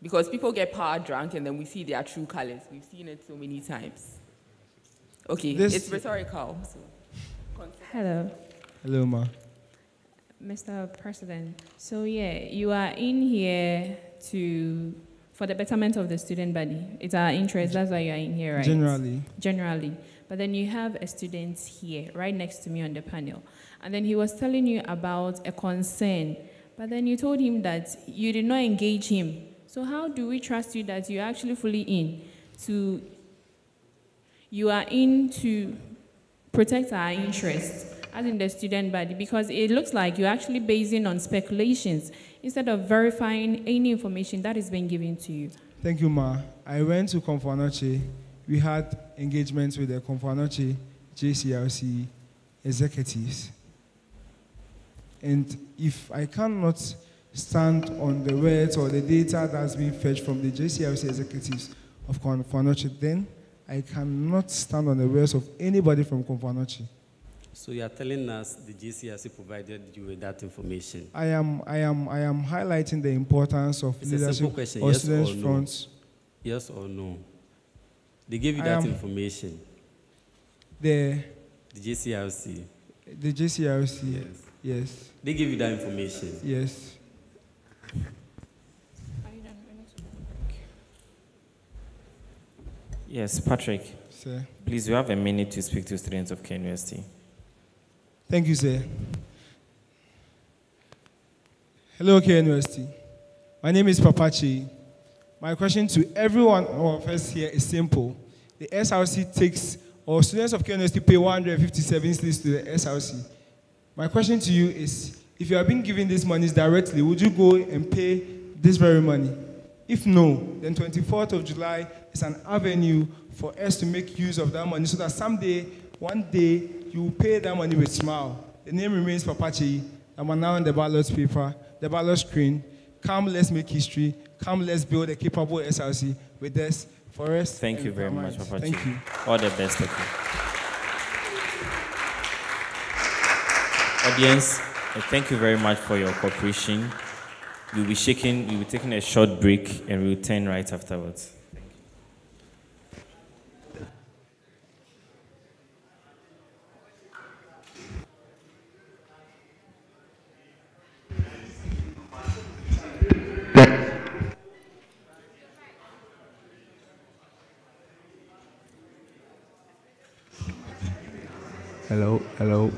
Because people get power drunk and then we see their true colors. We've seen it so many times. Okay, it's rhetorical. So. Hello. Hello, Ma. Mr. President, so yeah, you are in here for the betterment of the student body. It's our interest, that's why you are in here, right? Generally. But then you have a student here, right next to me on the panel. And then he was telling you about a concern, but then you told him that you did not engage him. So how do we trust you that you're actually fully you are in to protect our interests as in the student body? Because it looks like you're actually basing on speculations instead of verifying any information that is being given to you. Thank you, Ma. I went to Komfo-Anokye. We had engagements with the Komfo-Anokye JCRC executives. And if I cannot stand on the words or the data that's being fetched from the JCRC executives of Komfo-Anokye, then I cannot stand on the words of anybody from Komfo-Anokye. So you are telling us the GCRC provided you with that information? I am highlighting the importance of It's a simple leadership question, or yes students' or no? fronts. Yes or no? They gave you that information? The GCRC? The GCRC, yes. Yes. They gave you that information? Yes. Yes, Patrick. Sir. Please, you have a minute to speak to students of KNUST. Thank you, sir. Hello, KNUST. My name is Papachi. My question to everyone of us here is simple. The SRC takes, or students of KNUST pay 157 cedis to the SRC. My question to you is, if you have been given these monies directly, would you go and pay this very money? If no, then 24th of July is an avenue for us to make use of that money so that someday, one day, you will pay that money with smile. The name remains Papachi. I'm now on the ballot paper, the ballot screen. Come, let's make history. Come, let's build a capable SRC with us, for us. Thank you very much, Papachi. Thank you. All the best of you. Audience, thank you very much for your cooperation. We'll be taking a short break and we'll return right afterwards. Hello.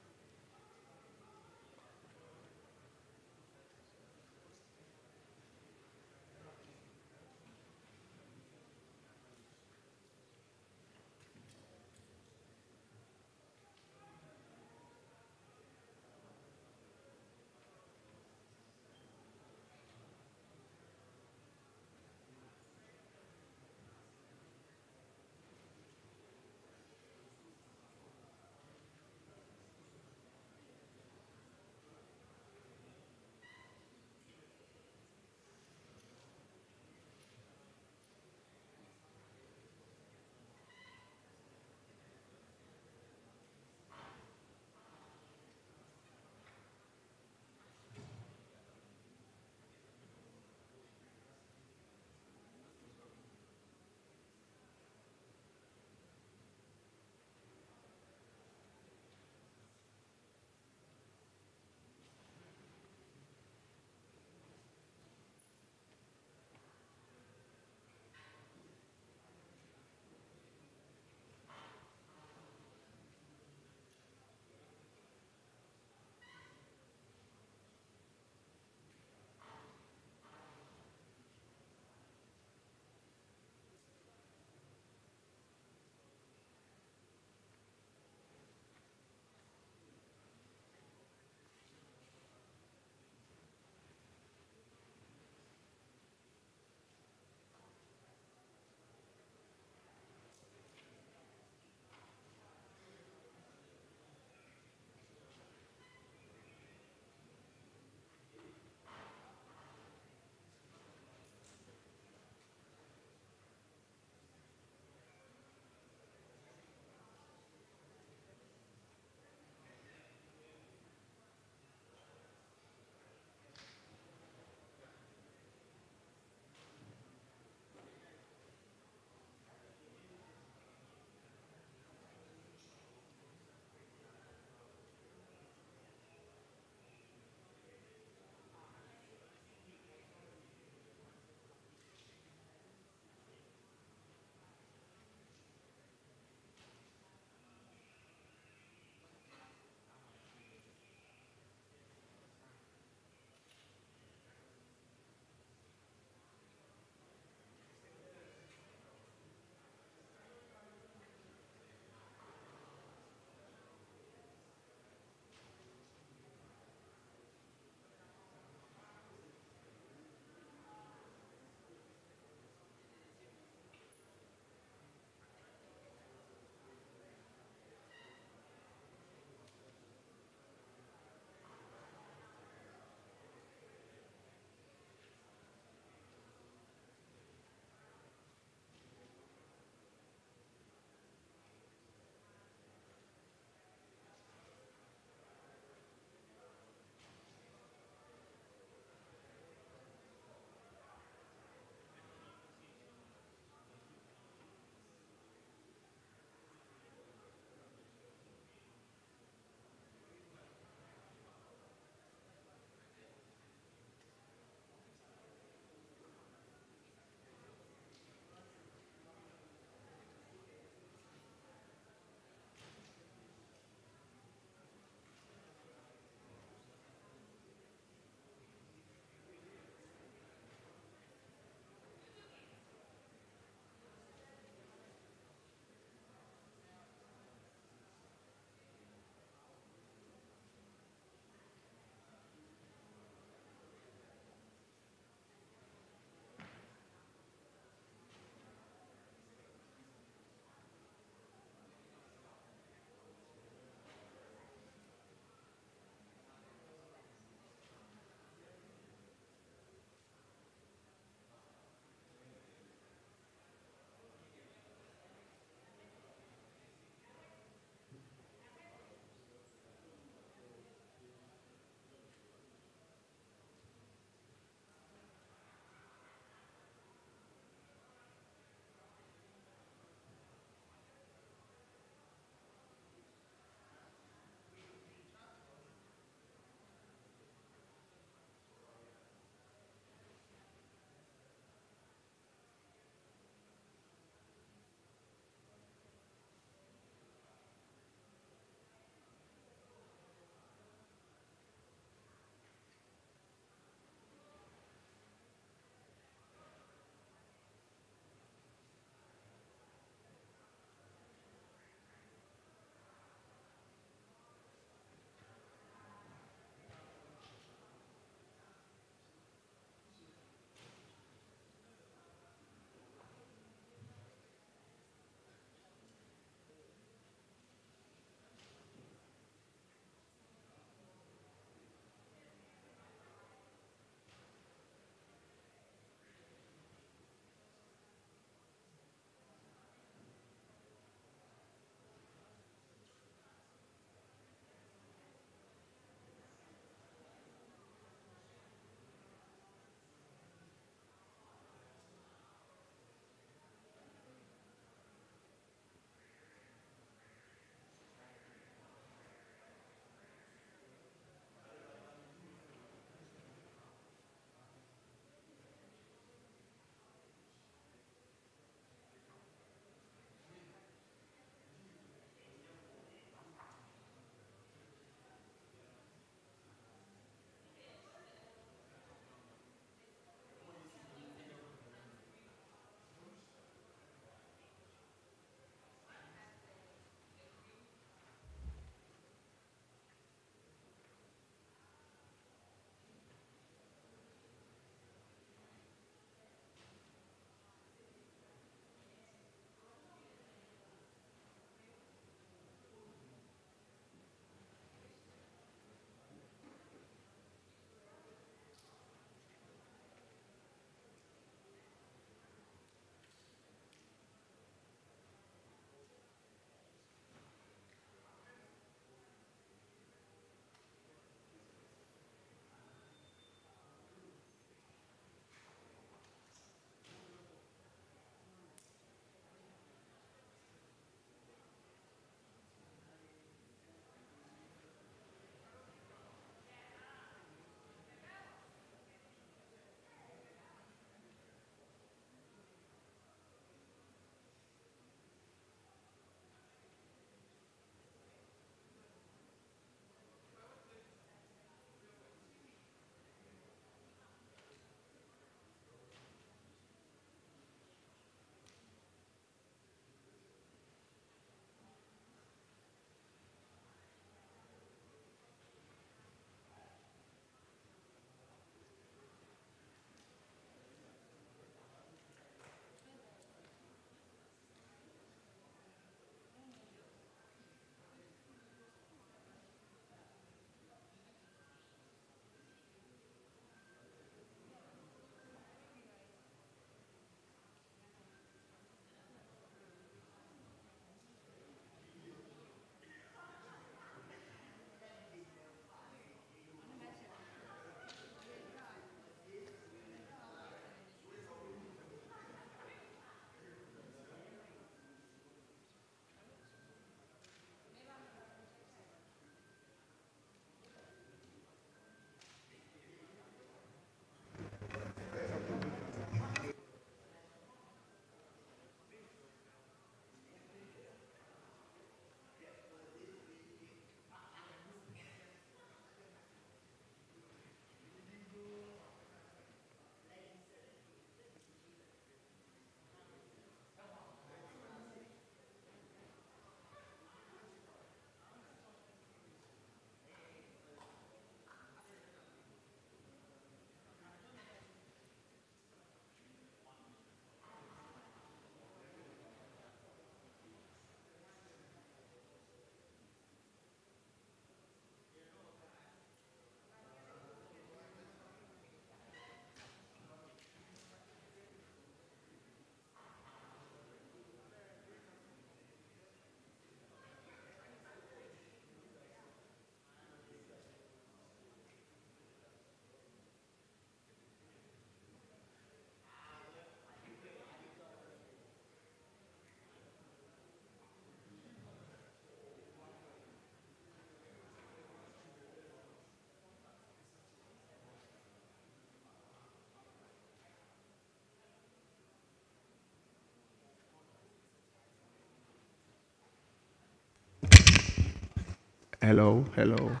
Hello, hello.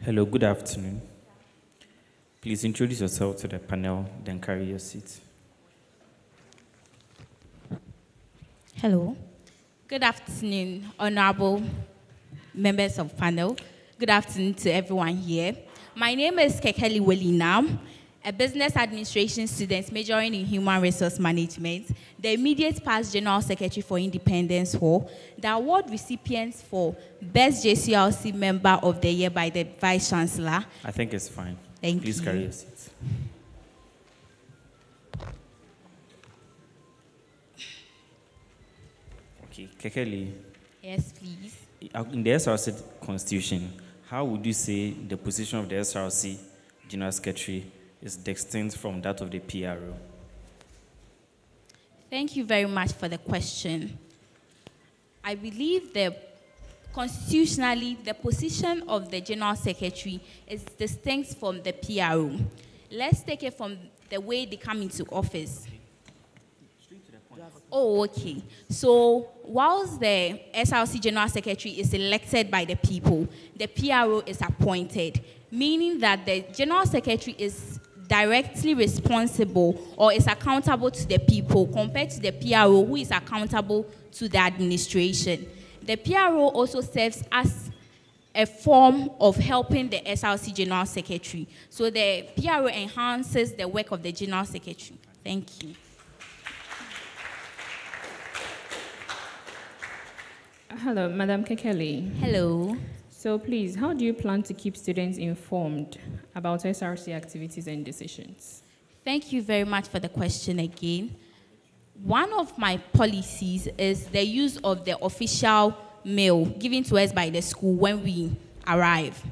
Hello, good afternoon. Please introduce yourself to the panel, then carry your seat. Hello. Good afternoon, honorable members of panel. Good afternoon to everyone here. My name is Kekeli Welina, a business administration student majoring in human resource management, the immediate past general secretary for Independence Hall, the award recipients for Best JCLC Member of the Year by the Vice Chancellor. I think it's fine. Thank you. Please carry your seat. Okay, Kekeli. Yes, please. In the SRC constitution, how would you say the position of the SRC General Secretary is distinct from that of the PRO? Thank you very much for the question. I believe that constitutionally, the position of the General Secretary is distinct from the PRO. Let's take it from the way they come into office. Oh, okay. So, whilst the SRC General Secretary is elected by the people, the PRO is appointed, meaning that the General Secretary is directly responsible or is accountable to the people compared to the PRO, who is accountable to the administration. The PRO also serves as a form of helping the SRC General Secretary. So the PRO enhances the work of the General Secretary. Thank you. Hello, Madam Kekeli. Hello. So please, how do you plan to keep students informed about SRC activities and decisions? Thank you very much for the question again. One of my policies is the use of the official mail given to us by the school when we arrive.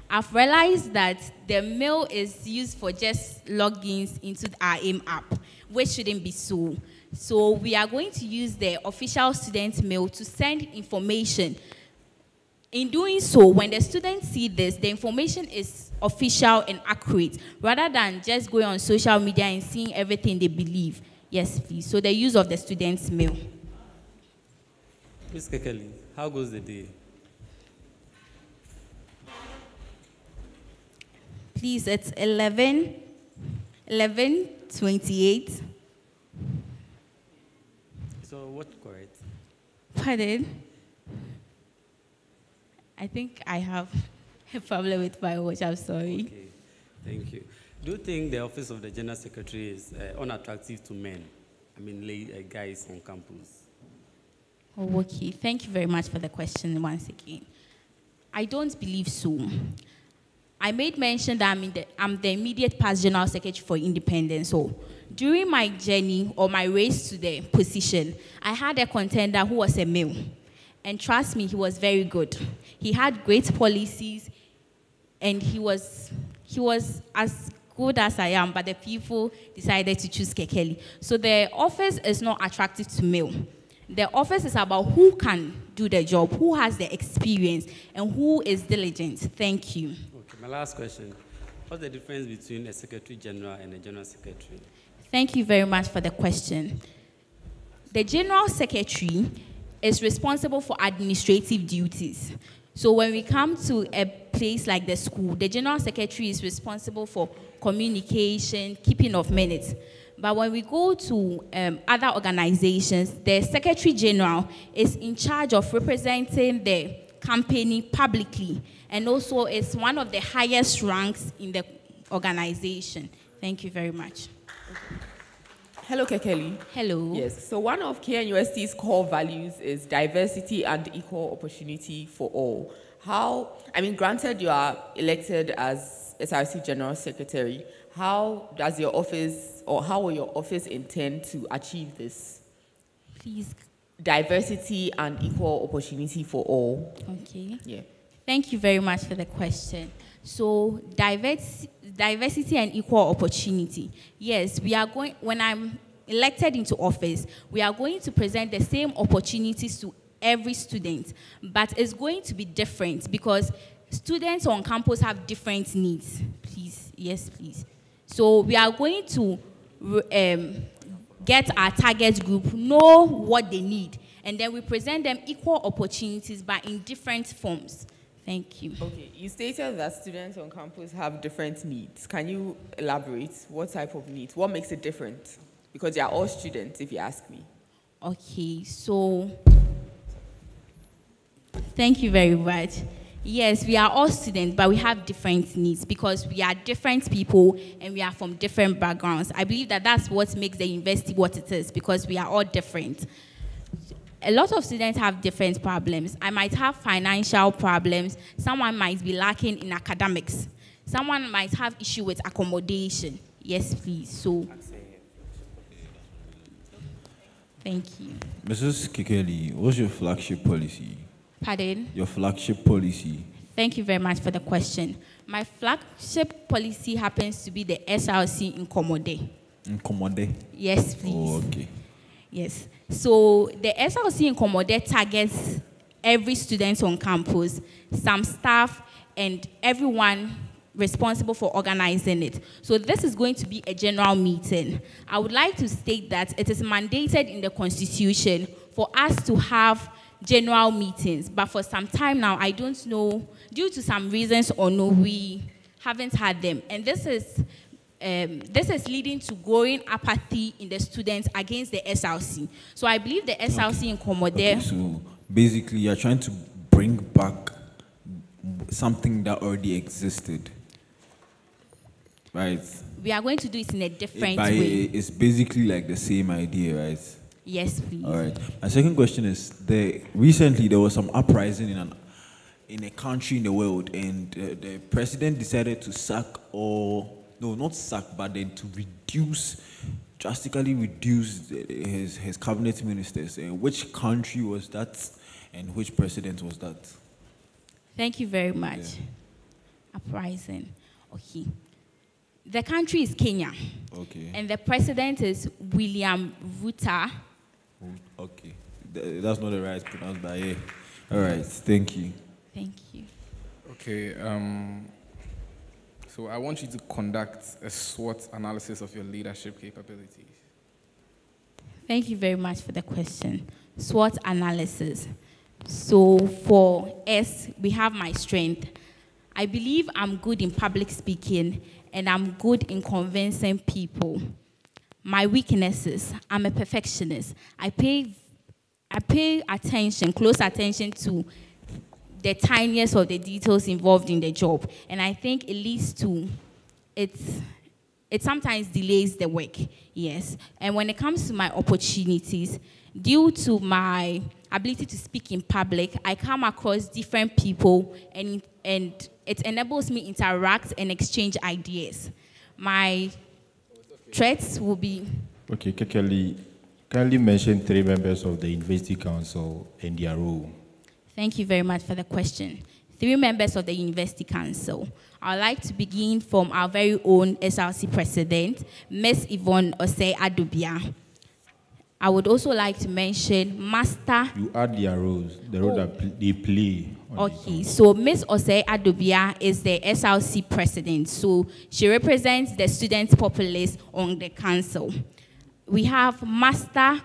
I've realized that the mail is used for just logins into our AIM app, which shouldn't be so. So we are going to use the official student mail to send information. In doing so, when the students see this, the information is official and accurate, rather than just going on social media and seeing everything they believe. Yes, please. So the use of the student's mail. Ms. Kekeli, how goes the day? Please, it's 11:28. So what correct? Pardon? I think I have a problem with my watch. I'm sorry. Okay, thank you. Do you think the office of the General Secretary is unattractive to men? I mean, guys on campus. Oh, okay. Thank you very much for the question once again. I don't believe so. I made mention that I'm the immediate past General Secretary for Independence. So during my journey or my race to the position, I had a contender who was a male. And trust me, he was very good. He had great policies, and he was as good as I am, but the people decided to choose Kekeli. So the office is not attractive to male. The office is about who can do the job, who has the experience, and who is diligent. Thank you. Okay, my last question. What's the difference between a Secretary General and a General Secretary? Thank you very much for the question. The General Secretary is responsible for administrative duties. So when we come to a place like the school, the General Secretary is responsible for communication, keeping of minutes. But when we go to other organizations, the Secretary General is in charge of representing the company publicly, and also is one of the highest ranks in the organization. Thank you very much. Hello, Kekeli. Hello. Yes, so one of KNUST's core values is diversity and equal opportunity for all. Granted you are elected as SRC General Secretary, how does your office, or how will your office intend to achieve this? Please. Diversity and equal opportunity for all. Okay. Yeah. Thank you very much for the question. So diversity and equal opportunity. Yes, we are going, when I'm elected into office, we are going to present the same opportunities to every student, but it's going to be different because students on campus have different needs. Please, yes, please. So we are going to get our target group, know what they need, and then we present them equal opportunities, but in different forms. Thank you. Okay, you stated that students on campus have different needs. Can you elaborate? What type of needs? What makes it different? Because they are all students, if you ask me. Okay, so thank you very much. Yes, we are all students, but we have different needs because we are different people and we are from different backgrounds. I believe that that's what makes the university what it is, because we are all different. A lot of students have different problems. I might have financial problems. Someone might be lacking in academics. Someone might have issue with accommodation. Yes, please. So, thank you. Mrs. Kikeli, what's your flagship policy? Pardon? Your flagship policy. Thank you very much for the question. My flagship policy happens to be the SRC in Commode. In Commode? Yes, please. Oh, okay. Yes. So the SRC in Commode targets every student on campus, some staff, and everyone responsible for organizing it. So this is going to be a general meeting. I would like to state that it is mandated in the Constitution for us to have general meetings, but for some time now, I don't know, due to some reasons or no, we haven't had them. And this is leading to growing apathy in the students against the SRC. So I believe the SRC in Commode. Okay, so basically, you're trying to bring back something that already existed, right? We are going to do it in a different way. It's basically like the same idea, right? Yes, please. All right. My second question is: recently there was some uprising in a country in the world, and the president decided to sack, or no, not sack, but then to drastically reduce his cabinet ministers. And which country was that, and which president was that? Thank you very much. Yeah. Uprising. Okay. The country is Kenya. Okay. And the president is William Ruto. Okay. That's not the right pronounce, but yeah. All right. Thank you. Thank you. Okay. So I want you to conduct a SWOT analysis of your leadership capabilities. Thank you very much for the question. SWOT analysis. So for us, we have my strength. I believe I'm good in public speaking and I'm good in convincing people. My weaknesses, I'm a perfectionist. I pay attention, close attention to the tiniest of the details involved in the job. And I think it leads to, it sometimes delays the work, yes. And when it comes to my opportunities, due to my ability to speak in public, I come across different people and it enables me to interact and exchange ideas. My threats will be... Okay, Kekeli, kindly mention 3 members of the University Council and their role. Thank you very much for the question. 3 members of the University Council. I'd like to begin from our very own SRC President, Ms. Yvonne Osei-Adubia. I would also like to mention Master... You add their roles, the role that they play. Okay, so Ms. Osei-Adubia is the SRC President. So she represents the student populace on the council. We have Master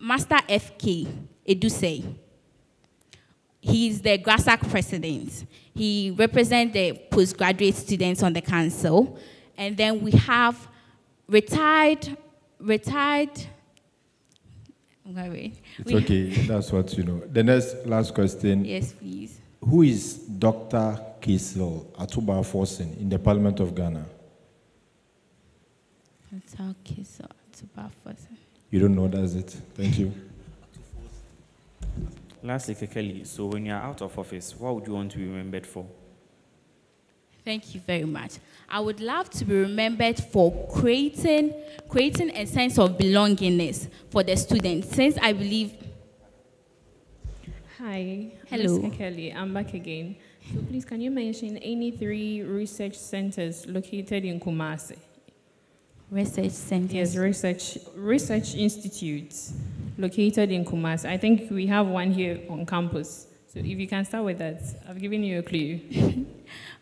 FK Edusei. He is the GRASAC President. He represents the postgraduate students on the council. And then we have retired. It's okay, that's what you know. The last question. Yes, please. Who is Dr. Kisel Atuba Forsen in the Parliament of Ghana? Dr. Kisel Atuba Forsen. You don't know, that's it. Thank you. Lastly, Kekeli, so when you're out of office, what would you want to be remembered for? Thank you very much. I would love to be remembered for creating a sense of belongingness for the students, since I believe... Hi. Hello. Ms. Kekeli, I'm back again. So please, can you mention any 3 research centers located in Kumasi? Research centers? Yes, research institutes located in Kumasi. I think we have one here on campus. So if you can start with that, I've given you a clue.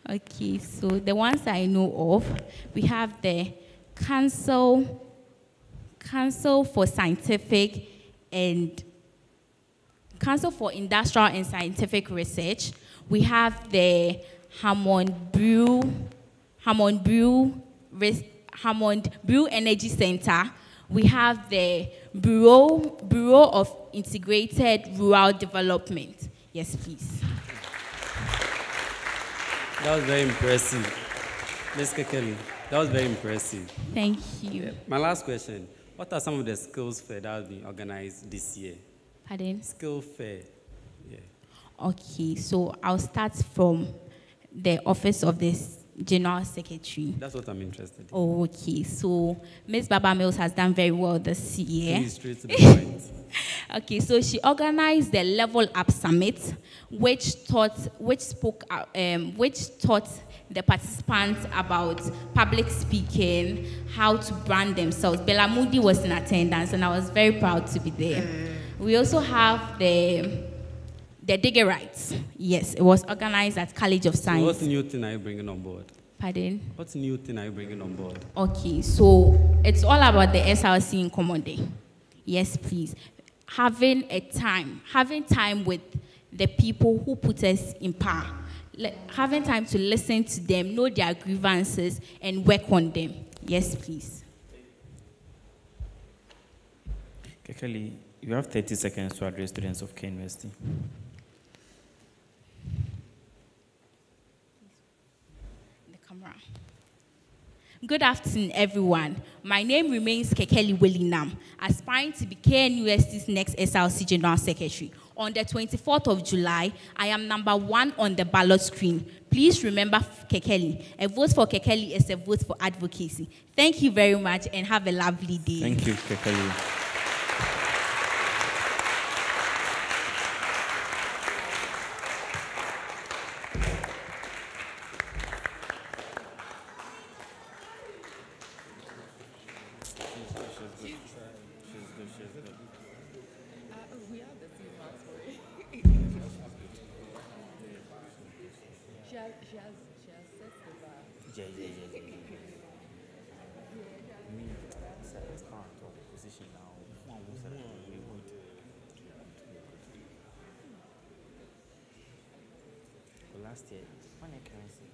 Okay, so the ones I know of, we have the Council for Industrial and Scientific Research. We have the Hammond Brew Energy Center. We have the Bureau of Integrated Rural Development. Yes, please. That was very impressive. Ms. Kekeli, that was very impressive. Thank you. My last question. What are some of the skills fair that have been organized this year? Pardon? Skill fair. Yeah. Okay, so I'll start from the office of the General Secretary. That's what I'm interested in. Oh, okay, so Ms. Baba Mills has done very well this year. Please, straight to the point. Okay, so she organized the Level Up Summit, which taught the participants about public speaking, how to brand themselves. Bella Moody was in attendance, and I was very proud to be there. We also have the Diggerites. Yes, it was organized at College of Science. So what new thing are you bringing on board? Pardon? What new thing are you bringing on board? Okay, so it's all about the SRC in Common Day. Yes, please. Having time with the people who put us in power. Having time to listen to them, know their grievances, and work on them. Yes, please. Kekeli, you have 30 seconds to address students of K University. The camera. Good afternoon, everyone. My name remains Kekeli Willingham, aspiring to be KNUST's next SLC General Secretary. On the 24th of July, I am #1 on the ballot screen. Please remember Kekeli. A vote for Kekeli is a vote for advocacy. Thank you very much and have a lovely day. Thank you, Kekeli. Last year, when I can see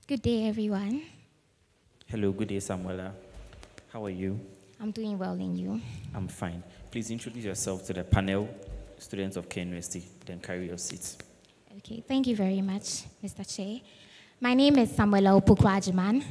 Good day, everyone. Hello, good day, Samuela. How are you? I'm doing well, and you? I'm fine. Please introduce yourself to the panel, students of K University, then carry your seats. Okay, thank you very much, Mr. Chair. My name is Samuela Opukwajiman.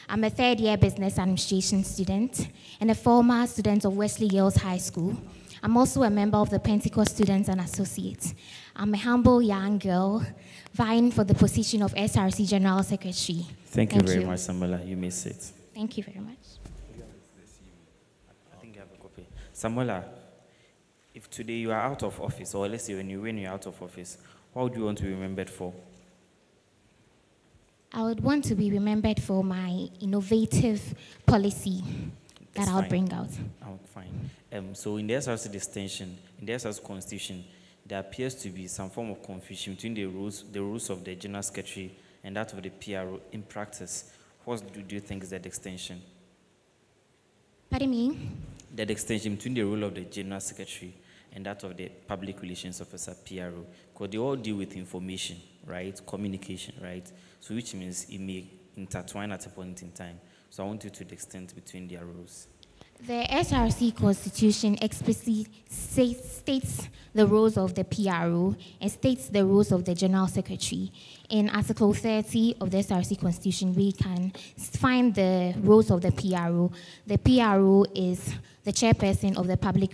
I'm a third-year business administration student and a former student of Wesley Girls High School. I'm also a member of the Pentecost Students and Associates. I'm a humble young girl vying for the position of SRC General Secretary. Thank you very much, Samuela. You may sit. Thank you very much. I think you have a copy. Samuela, if today you are out of office, or let's say when you're out of office, what would you want to be remembered for? I would want to be remembered for my innovative policy that I'll bring out. Oh, fine. So in the SRC extension, in the SRC constitution, there appears to be some form of confusion between the rules of the General Secretary and that of the PRO in practice. What do you think is that extension? Pardon me? That extension between the role of the General Secretary and that of the Public Relations Officer, PRO, because they all deal with information, right? Communication, right? So which means it may intertwine at a point in time. So I want you to the extent between their roles. The SRC Constitution explicitly states the roles of the PRO and states the roles of the General Secretary. In Article 30 of the SRC Constitution, we can find the roles of the PRO. The PRO is the chairperson of the Public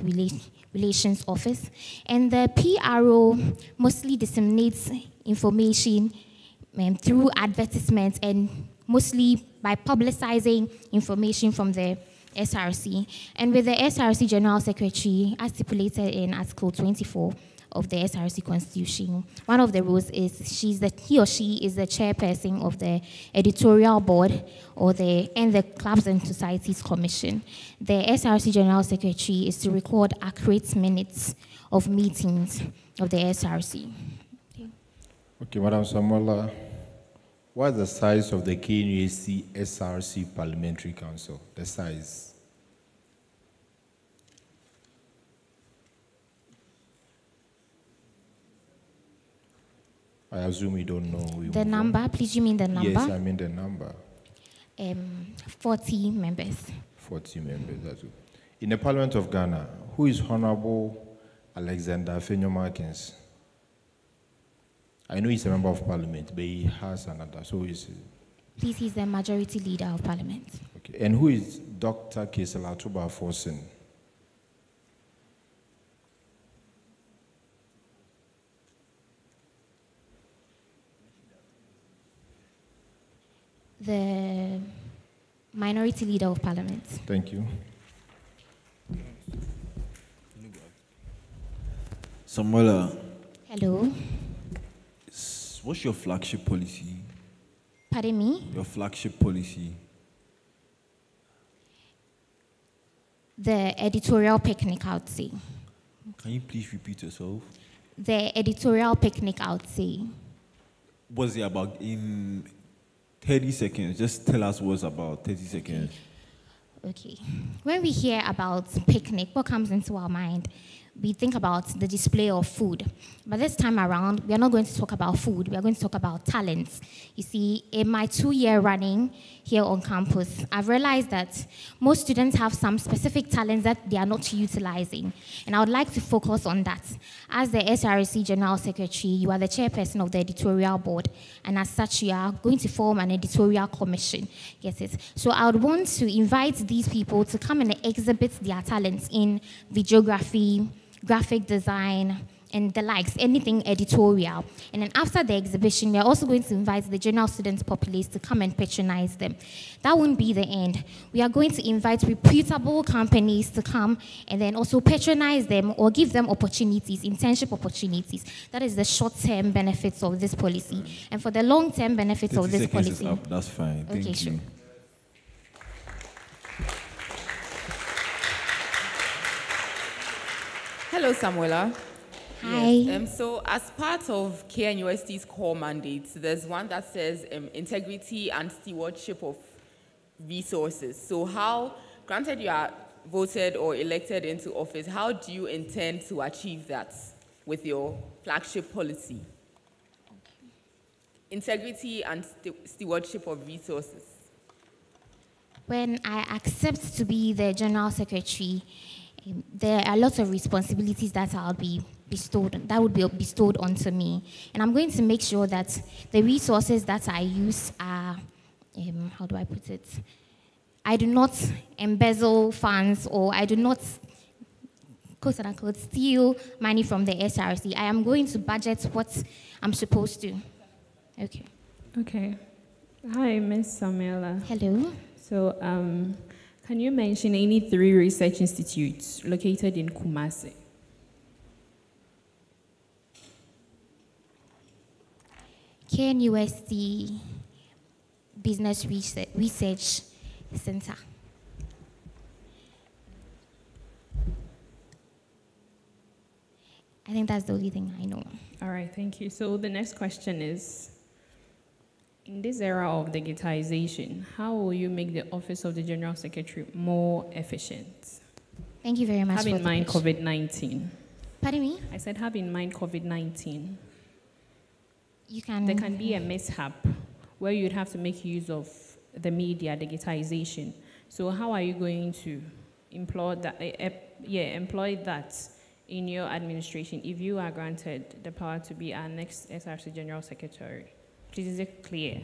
Relations Office, and the PRO mostly disseminates information through advertisements and mostly by publicizing information from the SRC. And with the SRC General Secretary, as stipulated in Article 24 of the SRC Constitution, one of the rules is he or she is the chairperson of the editorial board and the Clubs and Societies Commission. The SRC General Secretary is to record accurate minutes of meetings of the SRC. Okay, Madam Samuela, What's the size of the KNUST SRC Parliamentary Council? The size? I assume you don't know. The number, please, you mean the number? Yes, I mean the number. 40 members. 40 members, that's good. In the Parliament of Ghana, who is Honorable Alexander Afenyo-Markins? I know he's a member of Parliament, but he has another, so he's... Please, he's the majority leader of Parliament. Okay, and who is Dr. Kesela Tuba Forsen? The minority leader of Parliament. Thank you. Samuela. Hello. What's your flagship policy? Pardon me? Your flagship policy. The editorial picnic, I would say. Can you please repeat yourself? The editorial picnic, I would say. What's it about in 30 seconds? Just tell us what's about 30 seconds. Okay. When we hear about picnic, what comes into our mind? We think about the display of food. But this time around, we are not going to talk about food. We are going to talk about talents. You see, in my 2-year running here on campus, I've realized that most students have some specific talents that they are not utilizing. And I would like to focus on that. As the SRC General Secretary, you are the chairperson of the editorial board. And as such, you are going to form an editorial commission. Get it? So I would want to invite these people to come and exhibit their talents in videography, graphic design, and the likes, anything editorial. And then after the exhibition, we're also going to invite the general student populace to come and patronize them. That won't be the end. We are going to invite reputable companies to come and then also patronize them or give them opportunities, internship opportunities. That is the short-term benefits of this policy. And for the long-term benefits of this policy... Up. That's fine. Thank you. Sure. Hello, Samuela. Hi. Yes. So as part of KNUST's core mandates, there's one that says integrity and stewardship of resources. So how, granted you are voted or elected into office, how do you intend to achieve that with your flagship policy? Integrity and stewardship of resources. When I accept to be the General Secretary, there are lots of responsibilities that would be bestowed onto me. And I'm going to make sure that the resources that I use are, how do I put it? I do not embezzle funds, or I do not, quote unquote, steal money from the SRC. I am going to budget what I'm supposed to. Okay. Okay. Hi, Ms. Samuela. Hello. So, can you mention any 3 research institutes located in Kumasi? KNUST Business Research Center. I think that's the only thing I know. All right, thank you. So the next question is, in this era of digitization, how will you make the Office of the General Secretary more efficient? Thank you very much. Have in mind COVID-19. Pardon me? I said have in mind COVID-19. There can be a mishap where you'd have to make use of the media, digitization. So how are you going to employ that in your administration if you are granted the power to be our next SRC General Secretary? Please, is it clear?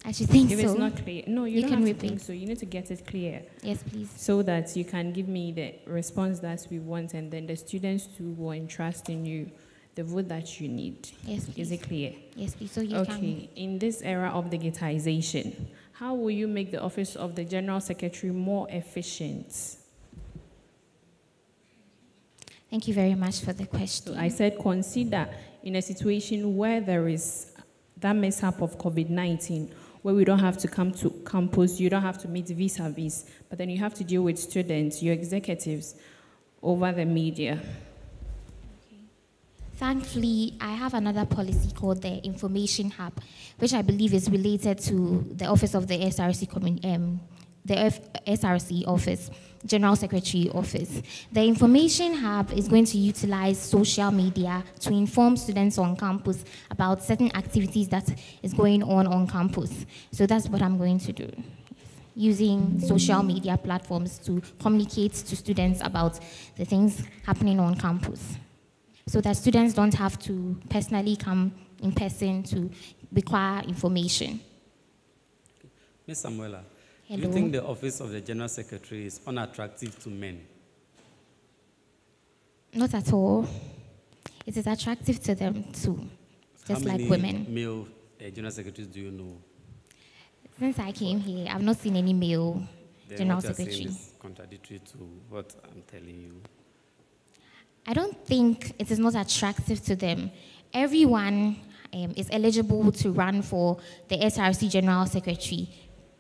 I should think if so. If it's not clear, no, you don't can have repeat. to think so. You need to get it clear. Yes, please. So that you can give me the response that we want, and then the students too will entrust in you the vote that you need. Yes, please. Is it clear? Yes, please. So you Okay. In this era of digitization, how will you make the Office of the General Secretary more efficient? Thank you very much for the question. So I said consider in a situation where there is that mishap of COVID-19, where we don't have to come to campus, you don't have to meet vis-a-vis, but then you have to deal with students, your executives, over the media. Thankfully, I have another policy called the Information Hub, which I believe is related to the office of the SRC, SRC office, General Secretary office. The Information Hub is going to utilize social media to inform students on campus about certain activities that is going on campus. So that's what I'm going to do, using social media platforms to communicate to students about the things happening on campus, so that students don't have to personally come in person to require information. Ms. Samuela, Hello. do you think the office of the General Secretary is unattractive to men? Not at all. It is attractive to them too, just like women. How many male General Secretaries do you know? Since I came here, I've not seen any male Then General what you're Secretary. saying is contradictory to what I'm telling you. I don't think it is not attractive to them. Everyone is eligible to run for the SRC General Secretary,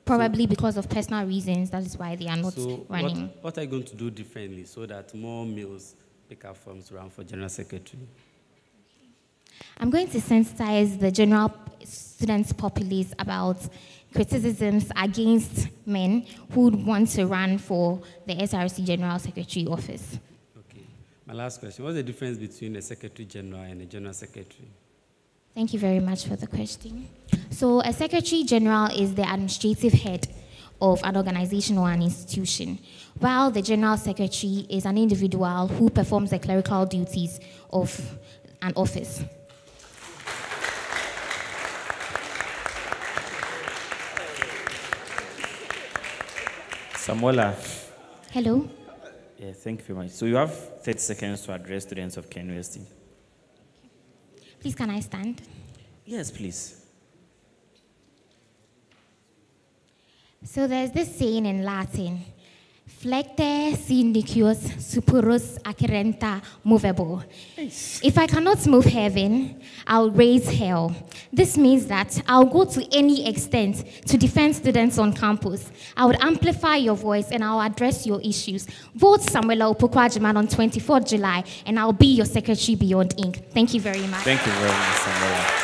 probably because of personal reasons. That is why they are not running. What are you going to do differently so that more males pick up forms to run for General Secretary? I'm going to sensitize the general students' populace about criticisms against men who want to run for the SRC General Secretary office. My last question, what's the difference between a Secretary General and a General Secretary? Thank you very much for the question. So a Secretary General is the administrative head of an organization or an institution, while the General Secretary is an individual who performs the clerical duties of an office. Samuela. Hello. Yeah, thank you very much. So you have 30 seconds to address students of Ken University. Please, can I stand? Yes, please. So there's this saying in Latin, flecte sindicius superus accerenta movebo. If I cannot move heaven, I'll raise hell. This means that I'll go to any extent to defend students on campus. I would amplify your voice and I'll address your issues. Vote Samuela Opoku-Agyeman on 24th July and I'll be your secretary beyond ink. Thank you very much. Thank you very much, Samuela.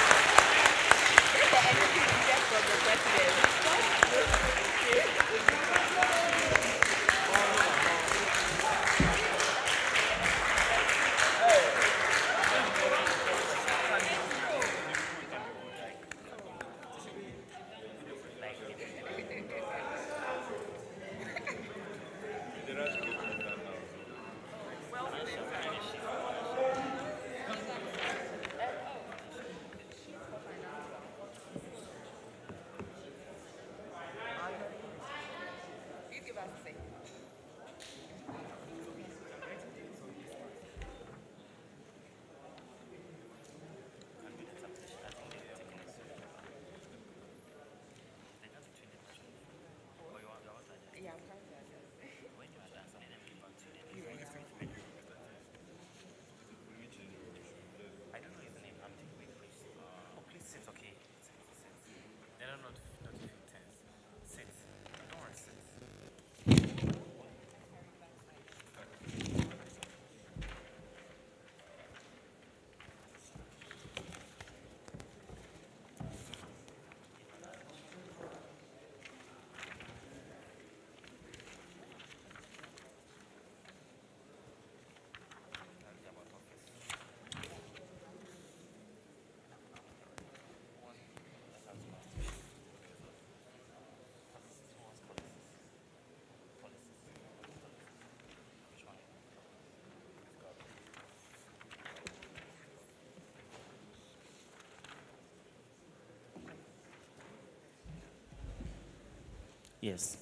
Yes.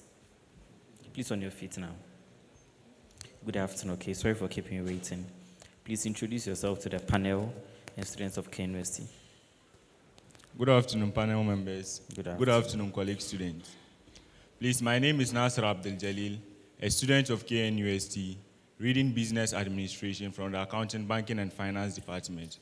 Please on your feet now. Good afternoon. Okay, sorry for keeping you waiting. Please introduce yourself to the panel and students of K University. Good afternoon, panel members. Good afternoon, colleague students. Please, my name is Knust Src, a student of KNUST, reading Business Administration from the Accounting, Banking and Finance Department.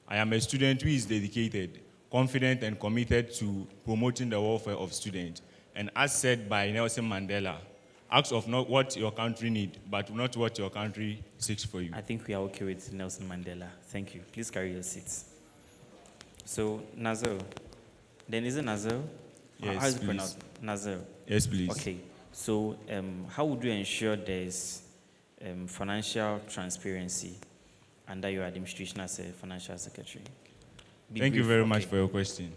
I am a student who is dedicated, confident and committed to promoting the welfare of students. And as said by Nelson Mandela, ask of not what your country needs, but not what your country seeks for you. I think we are okay with Nelson Mandela. Thank you. Please carry your seats. So, Nazel. Then is it Nazel? Yes, how is it please. pronounced? Nazel. Yes, please. Okay. So, how would you ensure there's financial transparency under your administration as a financial secretary? Thank you very much for your question.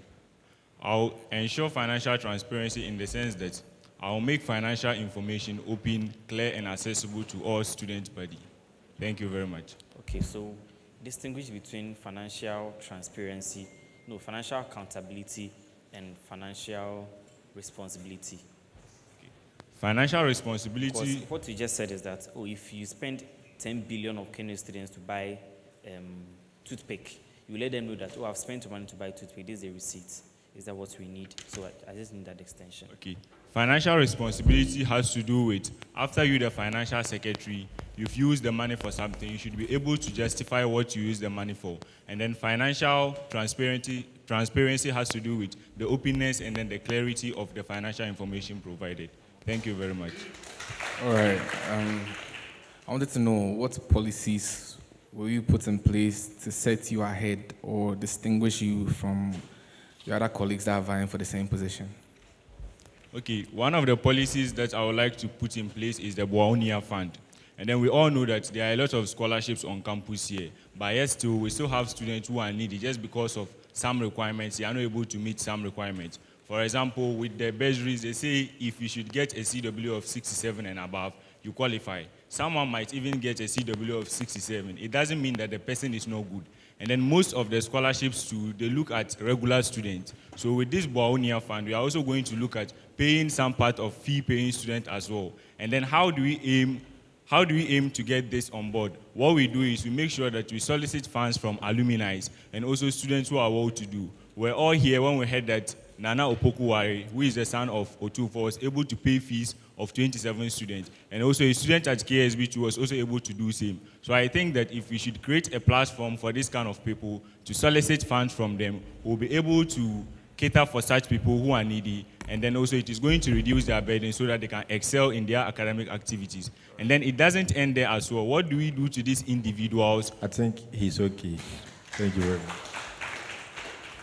I'll ensure financial transparency in the sense that I'll make financial information open, clear, and accessible to all student body. Thank you very much. Okay, so distinguish between financial transparency, financial accountability and financial responsibility. Okay. Financial responsibility. Because what you just said is that, if you spend 10 billion of Kenyan students to buy toothpick, you let them know that, I've spent money to buy toothpick, this is a receipt. Is that what we need? So I just need that extension. Okay. Financial responsibility has to do with, after you're the financial secretary, you've used the money for something, you should be able to justify what you use the money for. And then financial transparency has to do with the openness and then the clarity of the financial information provided. Thank you very much. All right. I wanted to know what policies will you put in place to set you ahead or distinguish you from your other colleagues that are vying for the same position? Okay, one of the policies that I would like to put in place is the Bwaunia Fund. And then we all know that there are a lot of scholarships on campus here, but yet still, we still have students who are needy just because of some requirements. They are not able to meet some requirements. For example, with the bursaries, they say if you should get a CW of 67 and above, you qualify. Someone might even get a CW of 67. It doesn't mean that the person is no good. And then most of the scholarships too, they look at regular students. So with this Bwaunia Fund, we are also going to look at paying some part of fee-paying students as well. And then how do we aim to get this on board? What we do is we make sure that we solicit funds from alumni and also students who are well-to-do. We're all here when we heard that Nana Opokuwari, who is the son of Otufo, was able to pay fees of 27 students. And also a student at KSB was also able to do the same. So I think that if we should create a platform for this kind of people to solicit funds from them, we'll be able to cater for such people who are needy. And then also it is going to reduce their burden so that they can excel in their academic activities. And then it doesn't end there as well. What do we do to these individuals? I think he's okay. Thank you very much.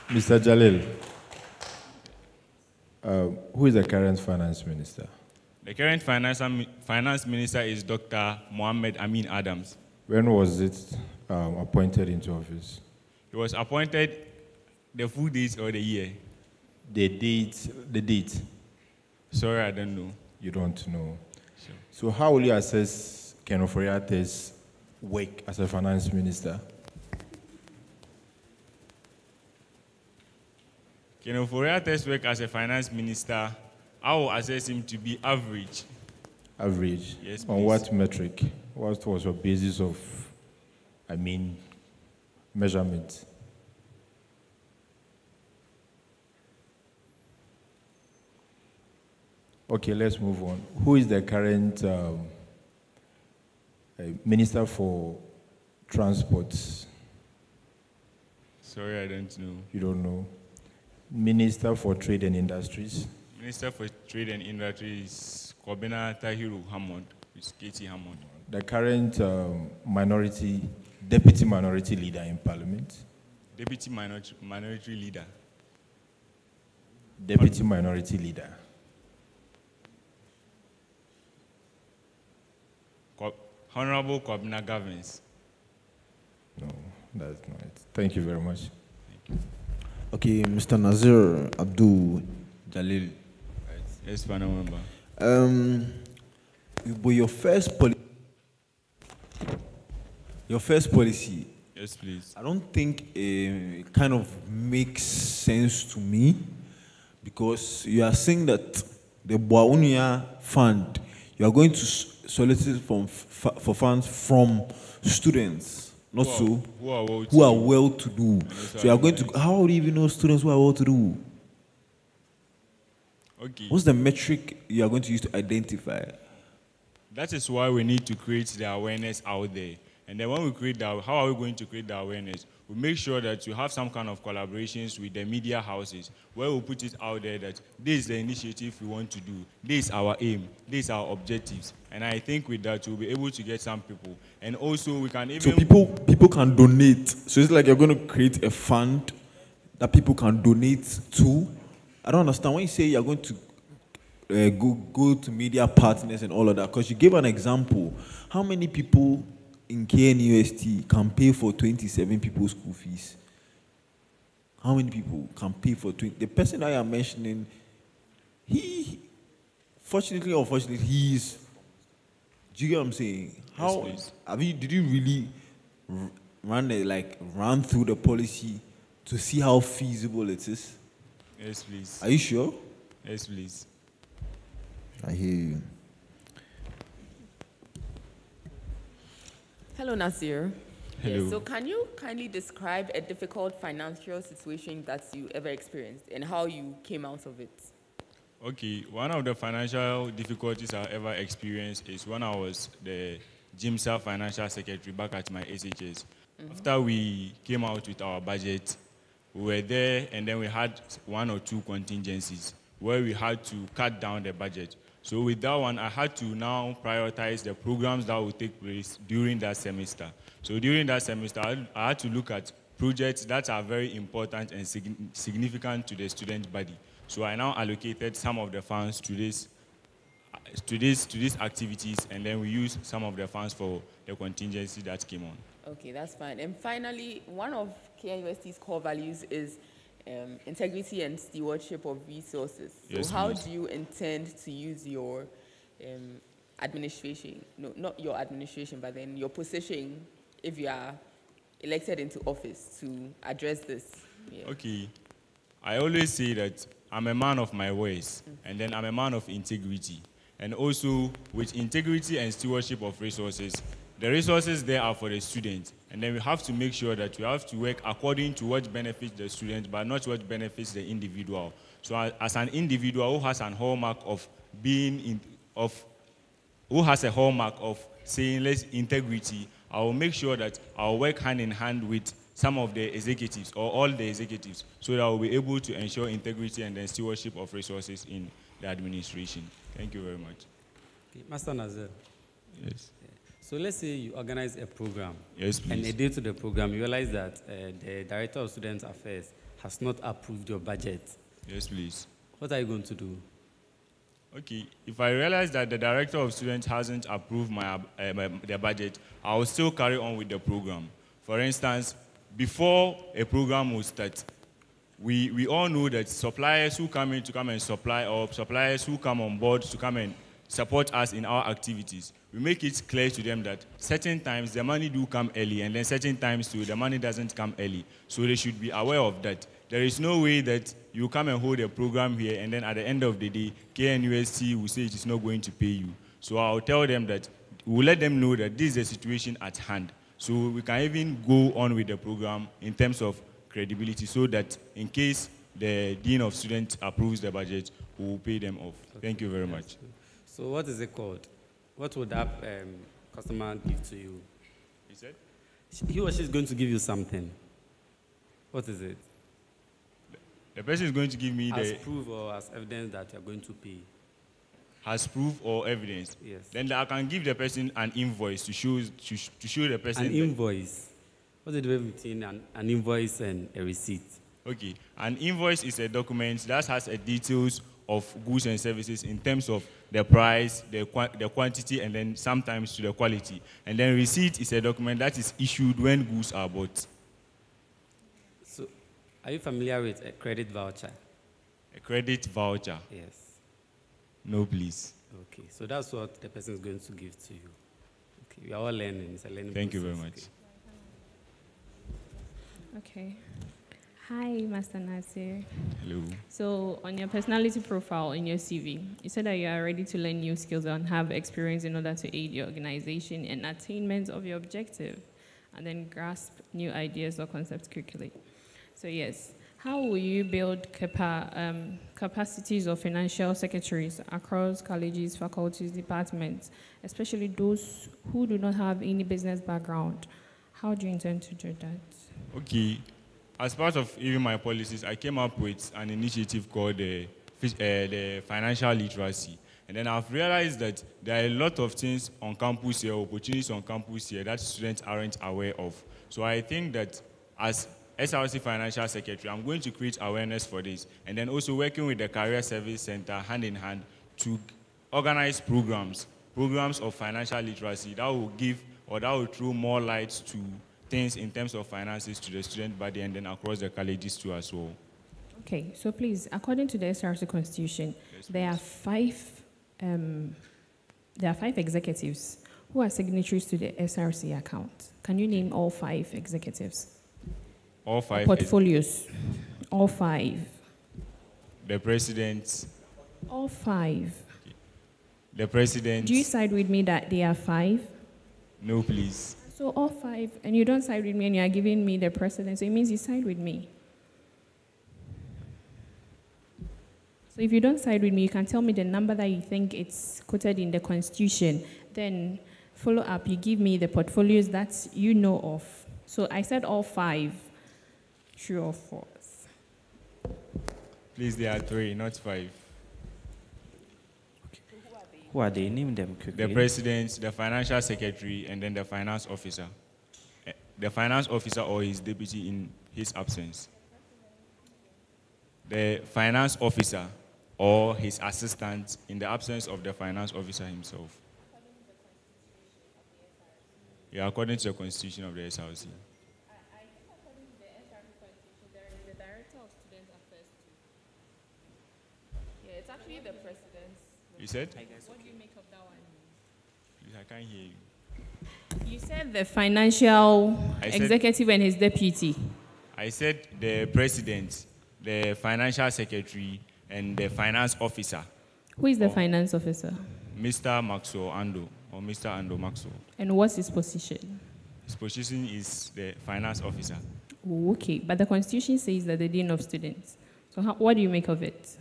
Mr. Jalil. Who is the current finance minister? The current finance minister is Dr. Mohammed Amin Adams. When was it appointed into office? He was appointed the full date or the year? The date. Sorry, I don't know. You don't know. Sure. So how will you assess Ken Ofori-Attah's work as a finance minister? Ken Ofori-Attah's work as a finance minister, I will assess him to be average. Average? Yes, please. On what metric? What was your basis of, measurement? Okay, let's move on. Who is the current Minister for Transport? Sorry, I don't know. You don't know. Minister for Trade and Industries? Minister for Trade and Industry is Kwabena Tahiru Hammond, it's Katie Hammond. The current deputy minority leader in Parliament? Deputy minority leader. Deputy minority leader. Honorable Kwabena Gavins. No, that's not it. Thank you very much. Thank you. Okay, Mr. Nazir Abdul Jalil. Yes, panel member. But your first policy. Yes, please. I don't think it kind of makes sense to me because you are saying that the Bwaunia Fund, you are going to solicit for funds from students, not who are well-to-do. So you are going to. How do you even know students who are well-to-do? Okay. What's the metric you are going to use to identify? That is why we need to create the awareness out there. And then when we create that, how are we going to create the awareness? we make sure that we have some kind of collaborations with the media houses where we put it out there that this is the initiative we want to do, this is our aim, this is our objectives. And I think with that, we'll be able to get some people. And also, we can even... So people can donate. So it's like you're going to create a fund that people can donate to. I don't understand. When you say you're going to go to media partners and all of that, because you gave an example. How many people in KNUST can pay for 27 people's school fees? How many people can pay for 20? The person I am mentioning, he, fortunately or unfortunately, he is. Do you get what I'm saying? How did you really run through the policy to see how feasible it is? Yes, please. Are you sure? Yes, please. I hear you. Hello, Nasir. Hello. Yes, so can you kindly describe a difficult financial situation that you ever experienced and how you came out of it? Okay, one of the financial difficulties I ever experienced is when I was the GIMSA financial secretary back at my SHS. After we came out with our budget, we were there and then we had 1 or 2 contingencies where we had to cut down the budget. So with that one, I had to now prioritize the programs that would take place during that semester. So during that semester, I had to look at projects that are very important and significant to the student body. So I now allocated some of the funds to these activities, and then we used some of the funds for the contingency that came on. Okay, that's fine. And finally, one of KNUST's core values is integrity and stewardship of resources. So Yes, how please. do you intend to use your administration, no, not your administration, but then your position, if you are elected into office, to address this? Yeah. Okay, I always say that I'm a man of my words, and then I'm a man of integrity. And also, with integrity and stewardship of resources, the resources there are for the student, and then we have to make sure that we have to work according to what benefits the student, but not what benefits the individual. So as an individual who has a hallmark of saying less integrity, I will make sure that I'll work hand in hand with some of the executives or all the executives so that we'll be able to ensure integrity and then stewardship of resources in the administration. Thank you very much. Okay, Master Nazir. Yes. So let's say you organize a program. Yes, please. And a day to the program, you realize that the Director of Student Affairs has not approved your budget. Yes, please. What are you going to do? Okay, if I realize that the Director of Students hasn't approved the budget, I will still carry on with the program. For instance, before a program will start, we all know that suppliers who come in to come and supply, or suppliers who come on board to come and support us in our activities, we make it clear to them that certain times the money do come early, and then certain times too the money doesn't come early. So they should be aware of that. There is no way that you come and hold a program here, and then at the end of the day, KNUST will say it is not going to pay you. So I'll tell them that, we'll let them know that this is the situation at hand. So we can even go on with the program in terms of credibility, so that in case the Dean of Students approves the budget, we will pay them off. Okay. Thank you very much. So what is it called? What would that customer give to you? He said? He or she is going to give you something. What is it? The person is going to give me as proof or as evidence that you are going to pay. As proof or evidence? Yes. Then I can give the person an invoice to show the person. An invoice? What's the difference between an invoice and a receipt? Okay. An invoice is a document that has a details of goods and services in terms of the price, the quantity, and then sometimes to the quality. And then receipt is a document that is issued when goods are bought. So, are you familiar with a credit voucher? A credit voucher? Yes. No, please. Okay, so that's what the person is going to give to you. Okay, we are all learning. It's a learning Thank you process. very much. Okay. Hi, Master Nasir. Hello. So, on your personality profile in your CV, you said that you are ready to learn new skills and have experience in order to aid your organization in attainment of your objective, and then grasp new ideas or concepts quickly. So, yes, how will you build capacities of financial secretaries across colleges, faculties, departments, especially those who do not have any business background? How do you intend to do that? Okay. As part of even my policies, I came up with an initiative called the financial literacy. And then I've realized that there are a lot of things on campus here, opportunities on campus here that students aren't aware of. So I think that as SRC Financial Secretary, I'm going to create awareness for this. And then also working with the Career Service Center hand in hand to organize programs of financial literacy that will give or that will throw more light to things in terms of finances to the student body and then across the colleges too as well. Okay, so please, according to the SRC Constitution, Yes, there are five executives who are signatories to the SRC account. Can you name all 5 executives? All 5 portfolios. All 5. The president. All 5. The president. Do you side with me that they are 5? No, please. So all 5, and you don't side with me and you are giving me the president, so it means you side with me. So if you don't side with me, you can tell me the number that you think it's quoted in the Constitution. Then follow up, you give me the portfolios that you know of. So I said all 5. True or false? Please, there are 3, not 5. Who are they? Name them quickly. The president, the financial secretary, and then the finance officer. The finance officer or his deputy in his absence. The finance officer or his assistant in the absence of the finance officer himself. Yeah, according to the constitution of the SRC. I think according to the SRC Constitution, there is the director of student affairs too. Yeah, it's actually the president. You said? What do you make of that one? Please, I can't hear you. You said the financial executive and his deputy. I said the president, the financial secretary, and the finance officer. Who is the finance officer? Mr. Maxwell Ando, or Mr. Ando Maxwell. And what's his position? His position is the finance officer. Oh, okay, but the Constitution says that the dean of students. So what do you make of it?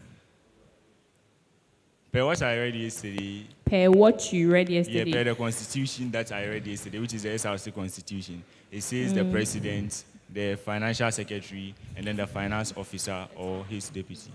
Per what I read yesterday. Per what you read yesterday? Yeah, per the Constitution that I read yesterday, which is the SRC Constitution. It says the president, the financial secretary, and then the finance officer or his deputy.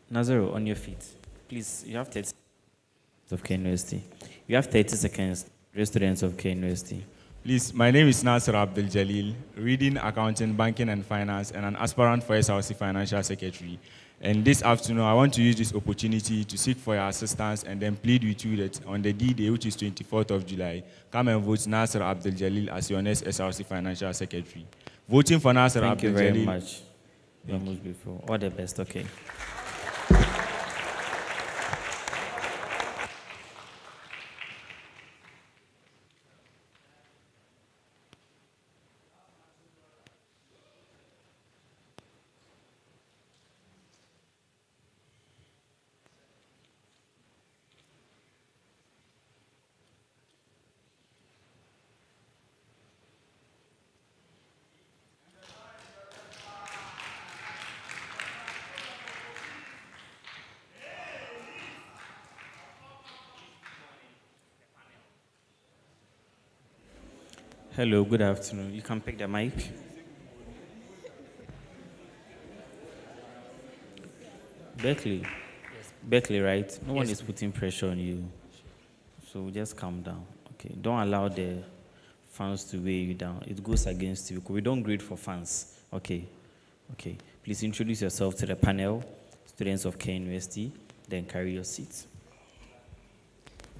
Nazaro, on your feet. Please, you have 30 seconds of KNUST. You have 30 seconds, students of KNUST. Please, my name is Knust Src, reading accounting, banking and finance, and an aspirant for SRC Financial Secretary. And this afternoon, I want to use this opportunity to seek for your assistance and then plead with you that on the D-Day, which is 24th of July, come and vote Knust Src as your next SRC Financial Secretary. Voting for Knust Src. Thank you very much. You're most beautiful. All the best, okay. Hello, good afternoon. You can pick the mic. Berkeley. Yes. Berkeley, right? No one is putting pressure on you. So just calm down. Okay. Don't allow the fans to weigh you down. It goes against you. We don't grade for fans. Okay. Okay. Please introduce yourself to the panel, students of KNUST, then carry your seats.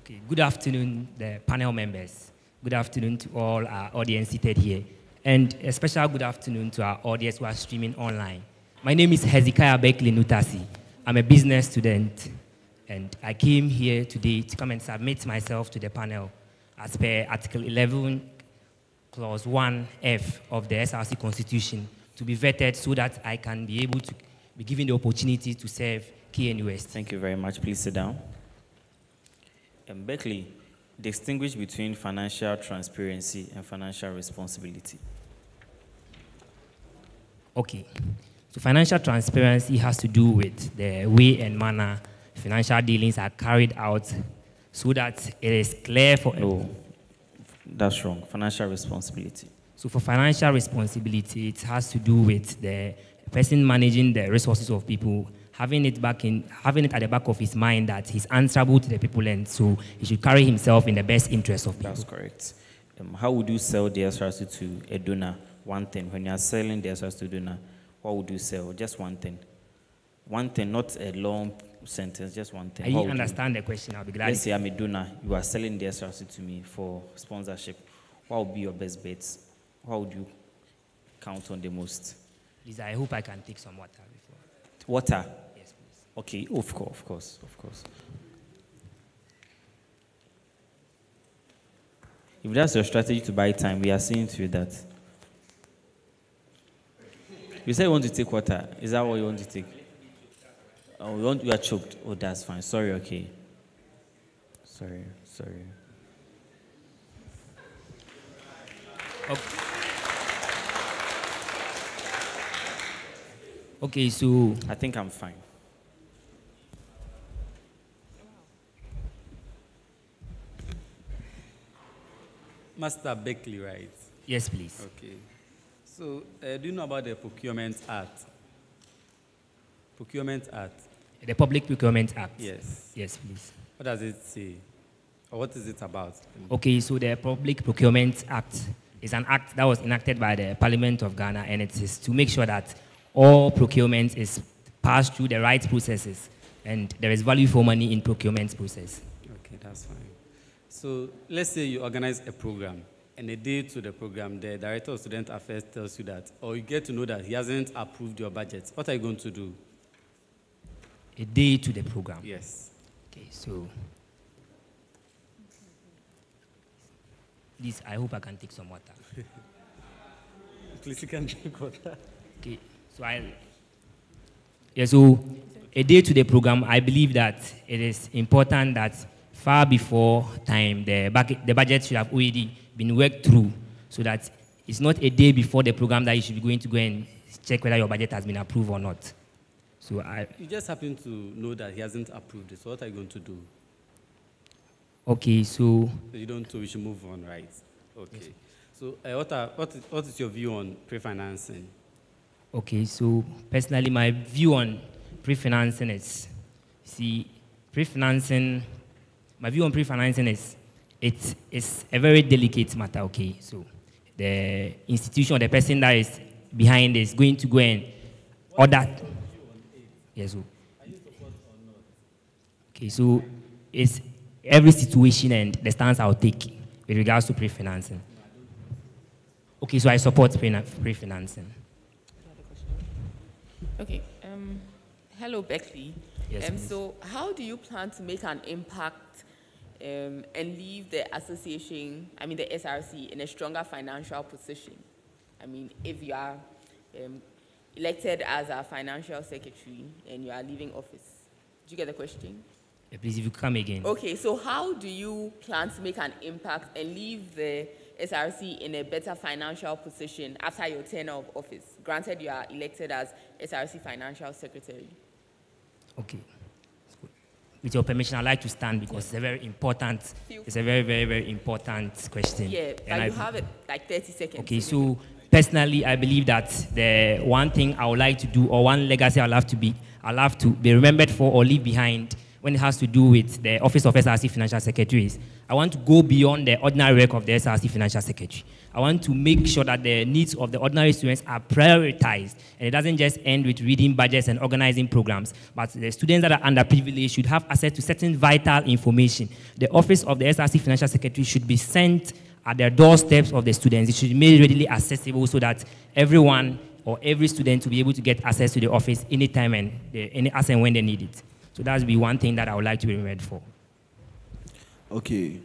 Okay. Good afternoon, the panel members. Good afternoon to all our audience seated here. And a special good afternoon to our audience who are streaming online. My name is Hezekiah Berkeley Nutasi. I'm a business student, and I came here today to come and submit myself to the panel as per Article 11, Clause 1F of the SRC Constitution to be vetted so that I can be able to be given the opportunity to serve KNUST. Thank you very much. Please sit down. Berkeley, distinguish between financial transparency and financial responsibility. Okay. So financial transparency has to do with the way and manner financial dealings are carried out so that it is clear for No, that's wrong. Financial responsibility. So for financial responsibility, it has to do with the person managing the resources of people, having it at the back of his mind that he's answerable to the people, and so he should carry himself in the best interest of people. That's correct. How would you sell the SRC to a donor? One thing. When you are selling the SRC to a donor, what would you sell? Just one thing. One thing, not a long sentence, just one thing. I understand the question. I'll be glad. Let's say I'm a donor. You are selling the SRC to me for sponsorship. What would be your best bets? What would you count on the most? Please, I hope I can take some water before. Water? Yes, please. Okay, of course. If that's your strategy to buy time, we are seeing to you that. You said you want to take water. Is that what you want to take? Oh, you are choked. Oh, that's fine. Sorry, okay. Sorry. Okay, so I think I'm fine. Master Beckley, right? Yes, please. Okay. So, do you know about the Procurement Act? Procurement Act. The Public Procurement Act? Yes. Yes, please. What does it say? Or what is it about? Okay, so the Public Procurement Act is an act that was enacted by the Parliament of Ghana, and it is to make sure that all procurement is passed through the right processes, and there is value for money in procurement process. Okay, that's fine. So let's say you organize a program, and a day to the program, the Director of Student Affairs tells you that, or you get to know that he hasn't approved your budget. What are you going to do? A day to the program? Yes. Okay, so please, I hope I can take some water. Please, you can drink water. Okay, so a day to the program, I believe that it is important that far before time, the budget should have already been worked through, so that it's not a day before the program that you should be going to go and check whether your budget has been approved or not. So You just happen to know that he hasn't approved it, so what are you going to do? Okay, so You don't know, we should move on, right? Okay. Yes. So what is your view on pre-financing? Okay, so personally, my view on pre-financing is, my view on pre-financing is, it's a very delicate matter, okay? So the institution or the person that is behind is going to go and order. Yes, so. Okay, so it's every situation and the stance I'll take with regards to pre-financing. Okay, so I support pre-financing. Okay. Hello, Beckley. Yes, so how do you plan to make an impact and leave the association, the SRC, in a stronger financial position? If you are elected as a financial secretary and you are leaving office. Did you get the question? Please, if you come again. Okay, so how do you plan to make an impact and leave the SRC in a better financial position after your tenure of office? Granted, you are elected as SRC Financial Secretary. Okay. With your permission, I'd like to stand because it's a very important, very, very important question. Yeah, but you have it like 30 seconds. Okay, so personally, I believe that the one thing I would like to do, or one legacy I'll have to be remembered for or leave behind when it has to do with the Office of SRC Financial Secretaries. I want to go beyond the ordinary work of the SRC Financial Secretary. I want to make sure that the needs of the ordinary students are prioritized, and it doesn't just end with reading budgets and organizing programs, but the students that are underprivileged should have access to certain vital information. The Office of the SRC Financial Secretary should be sent at the doorsteps of the students. It should be made readily accessible so that everyone or every student will be able to get access to the office anytime and as and when they need it. So that's be one thing that I would like to be remembered for. Okay.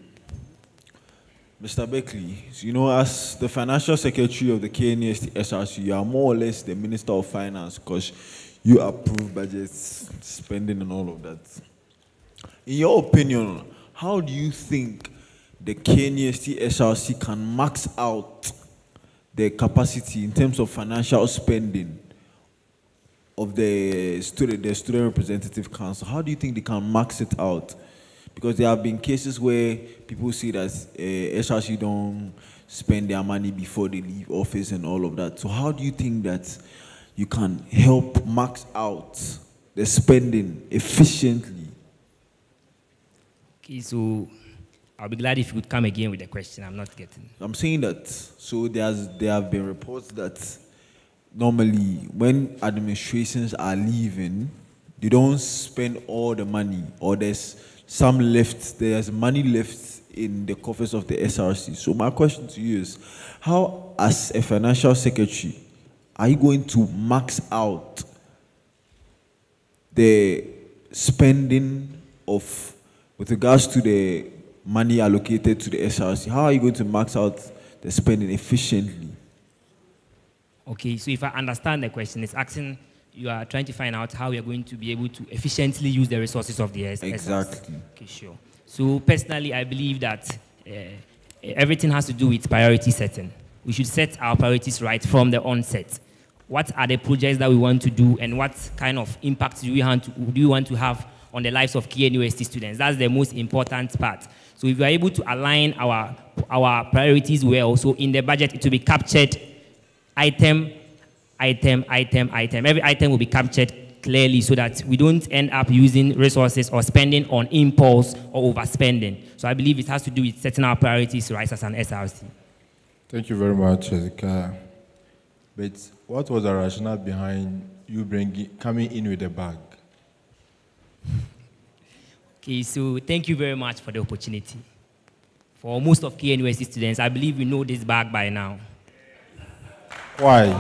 Mr. Beckley, as the Financial Secretary of the KNUST SRC, you are more or less the Minister of Finance because you approve budgets, spending and all of that. In your opinion, how do you think the KNUST SRC can max out the capacity in terms of financial spending of the student representative council? How do you think they can max it out? Because there have been cases where people say that SRC don't spend their money before they leave office and all of that. So how do you think that you can help max out the spending efficiently? Okay, so I'll be glad if you could come again with the question. I'm not getting. I'm saying that, so there have been reports that normally when administrations are leaving, they don't spend all the money, or there's money left in the coffers of the SRC. So my question to you is, how, as a financial secretary, are you going to max out the spending with regards to the money allocated to the SRC? How are you going to max out the spending efficiently? Okay, so if I understand the question, it's asking, you are trying to find out how we are going to be able to efficiently use the resources of the SRC. Exactly. Okay, sure. So personally, I believe that everything has to do with priority setting. We should set our priorities right from the onset. What are the projects that we want to do, and what kind of impact do we want to have on the lives of KNUST students? That's the most important part. So if we are able to align our priorities well, so in the budget it will be captured item. Every item will be captured clearly so that we don't end up using resources or spending on impulse or overspending. So I believe it has to do with setting our priorities right as an SRC. Thank you very much, Ezeka. But what was the rationale behind you coming in with a bag? Okay, so thank you very much for the opportunity. For most of KNUST students, I believe we know this bag by now. Why?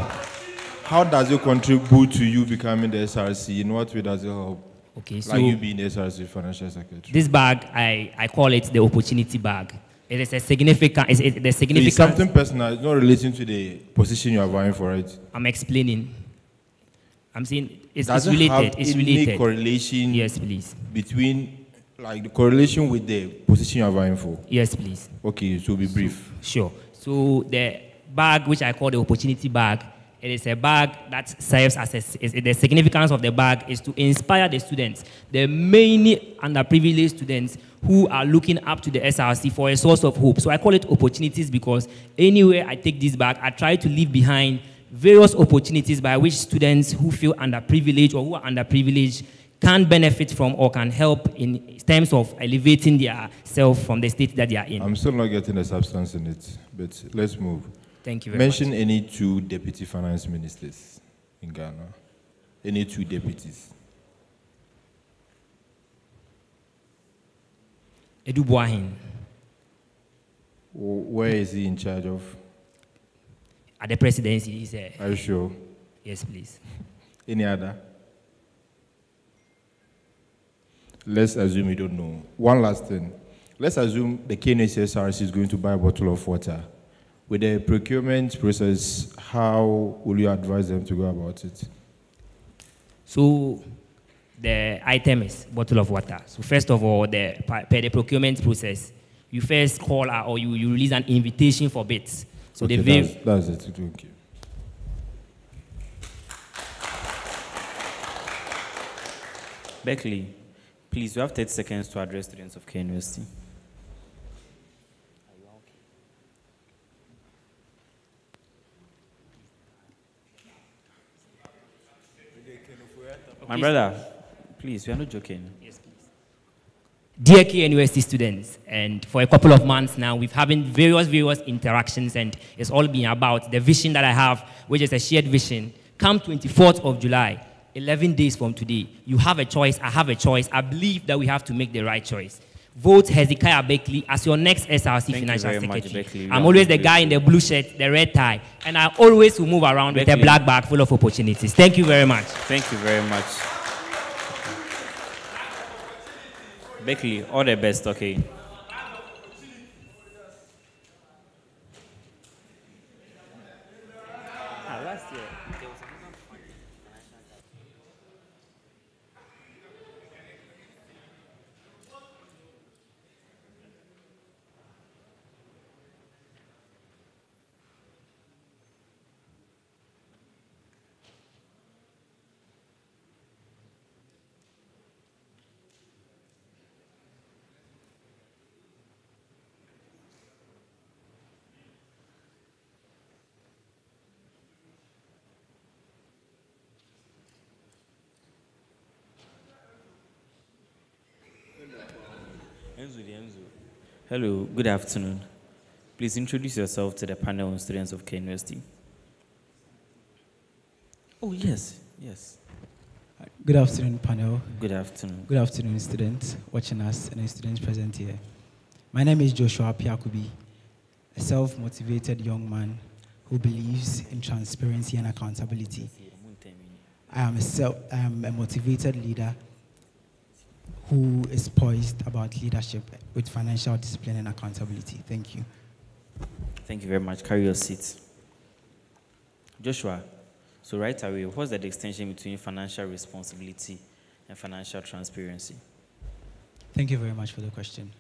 How does it contribute to you becoming the SRC? In what way does it help? Okay, so like you being the SRC financial secretary. This bag, I call it the opportunity bag. It is a significant. The significant. So it's something personal. It's not relating to the position you are vying for, right? I'm explaining. I'm saying it's Does related. It have it's any related. Correlation? Yes, please. Between, like, the correlation with the position you are vying for? Yes, please. Okay, so be brief. Sure. So the bag, which I call the opportunity bag, it is a bag that serves as the significance of the bag is to inspire the students, the many underprivileged students who are looking up to the SRC for a source of hope. So I call it opportunities because anywhere I take this bag, I try to leave behind various opportunities by which students who feel underprivileged or who are underprivileged can benefit from or can help in terms of elevating their self from the state that they are in. I'm still not getting the substance in it, but let's move. Thank you very much. Mention any two deputy finance ministers in Ghana. Any two deputies. Edu Boahin. Where is he in charge of? At the presidency, he's a... Are you sure? Yes, please. Any other? Let's assume you don't know. One last thing. Let's assume the KNUST is going to buy a bottle of water. With the procurement process, how will you advise them to go about it? So the item is bottle of water. So first of all, per the procurement process, you first call out or you release an invitation for bids. So okay, that's it. Thank you. Beckley, please, you have 30 seconds to address students of KNUST. My brother, please, we are not joking. Yes, please. Dear KNUST students, and for a couple of months now, we've having various interactions, and it's all been about the vision that I have, which is a shared vision. Come 24th of July, 11 days from today, you have a choice, I have a choice. I believe that we have to make the right choice. Vote Hezekiah Beckley as your next SRC financial secretary. I'm always the guy in the blue shirt, the red tie, and I always will move around with a black bag full of opportunities. Thank you very much. Thank you very much. Beckley, all the best, okay? Last year, there was Hello, good afternoon. Please introduce yourself to the panel on students of KNUST. Oh, yes, yes. Good afternoon, panel. Good afternoon. Good afternoon, students watching us and students present here. My name is Joshua Piakubi, a self-motivated young man who believes in transparency and accountability. I am a motivated leader who is poised about leadership with financial discipline and accountability. Thank you. Thank you very much. Carry your seat. Joshua, so right away, what's the distinction between financial responsibility and financial transparency? Thank you very much for the question.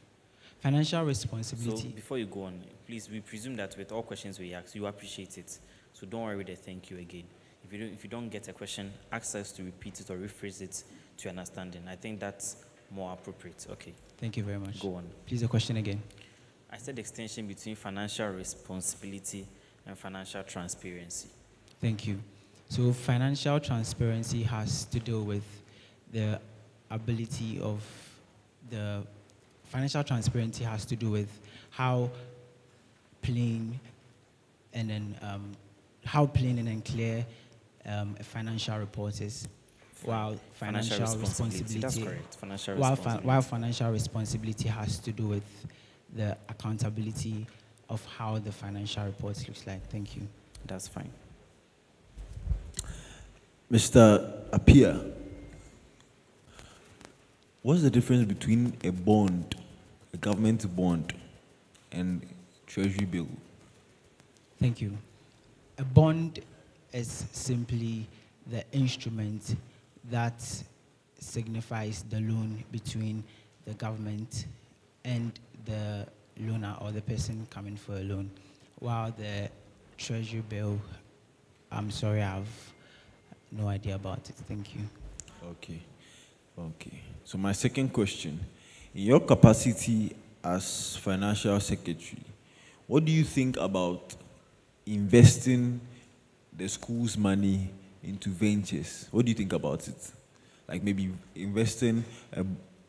Financial responsibility. So before you go on, please, we presume that with all questions we ask, you appreciate it. So don't worry with the thank you again. If you don't get a question, ask us to repeat it or rephrase it to your understanding. I think that's more appropriate. Okay. Thank you very much. Go on. Please, the question again. I said extension between financial responsibility and financial transparency. Thank you. So financial transparency has to do with the ability of the financial transparency has to do with how plain and then clear a financial report is, while financial responsibility. That's correct. While financial responsibility has to do with the accountability of how the financial report looks like. Thank you. That's fine. Mr. Apia, what's the difference between a bond, a government bond, and treasury bill? Thank you. A bond is simply the instrument that signifies the loan between the government and the loaner or the person coming for a loan. While the treasury bill, I'm sorry, I have no idea about it. Thank you. Okay. So my second question, in your capacity as financial secretary, what do you think about investing the school's money into ventures? What do you think about it? Like maybe investing a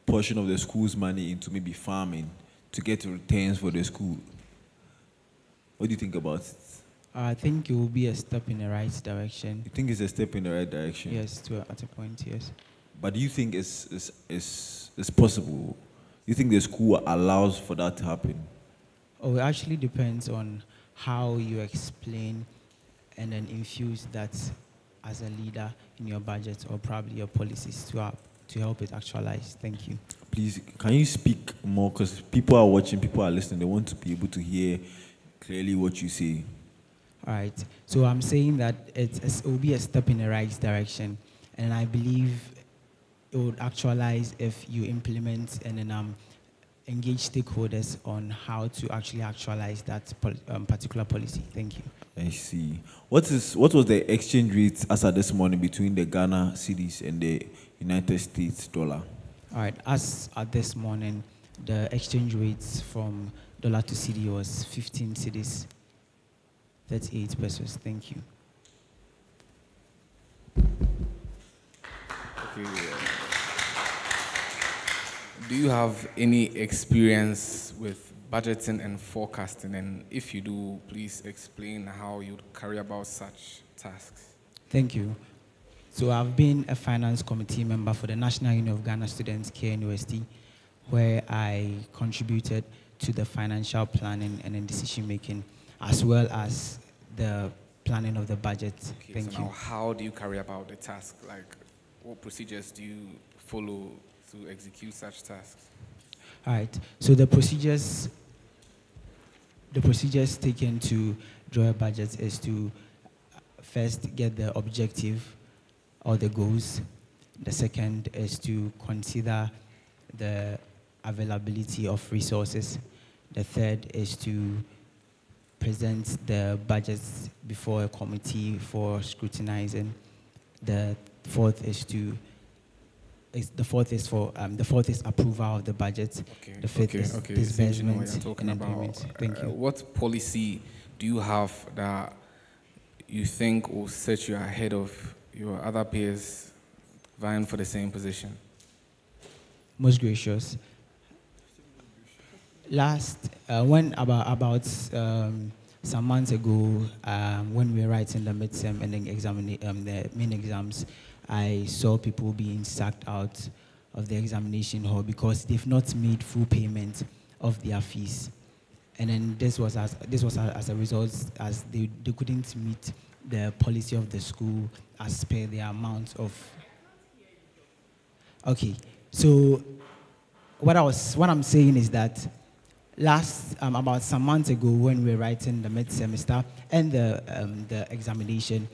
portion of the school's money into maybe farming to get returns for the school. What do you think about it? I think it will be a step in the right direction. You think it's a step in the right direction? Yes, at a point, yes. But do you think it's possible? Do you think the school allows for that to happen? Oh, it actually depends on how you explain and then infuse that as a leader in your budget or probably your policies to help it actualize. Thank you. Please, can you speak more? Because people are watching, people are listening. They want to be able to hear clearly what you say. All right. So I'm saying that it will be a step in the right direction. And I believe it would actualize if you implement and then engage stakeholders on how to actually actualize that particular policy. Thank you. I see. What was the exchange rate as at this morning between the Ghana cedis and the United States dollar? All right. As at this morning, the exchange rates from dollar to cedi was 15 cedis, 38 pesos. Thank you. Okay. Do you have any experience with budgeting and forecasting? And if you do, please explain how you carry about such tasks. Thank you. So I've been a finance committee member for the National Union of Ghana Students, KNUST, where I contributed to the financial planning and then decision making, as well as the planning of the budget. Okay, Thank so you. now how do you carry about the task? Like, what procedures do you follow to execute such tasks? All right. So the procedures taken to draw a budget is to first get the objective or the goals. The second is to consider the availability of resources. The third is to present the budgets before a committee for scrutinizing. The fourth is approval of the budget. Okay. The fifth is disbursement and agreement. Thank you. What policy do you have that you think will set you ahead of your other peers vying for the same position? Most gracious. About some months ago, when we were writing the midterm and then the main exams, I saw people being sacked out of the examination hall because they've not made full payment of their fees. And then this was as a result, as they couldn't meet the policy of the school as per the amount of. Okay, so what I'm saying is that about some months ago, when we were writing the mid-semester and the examination,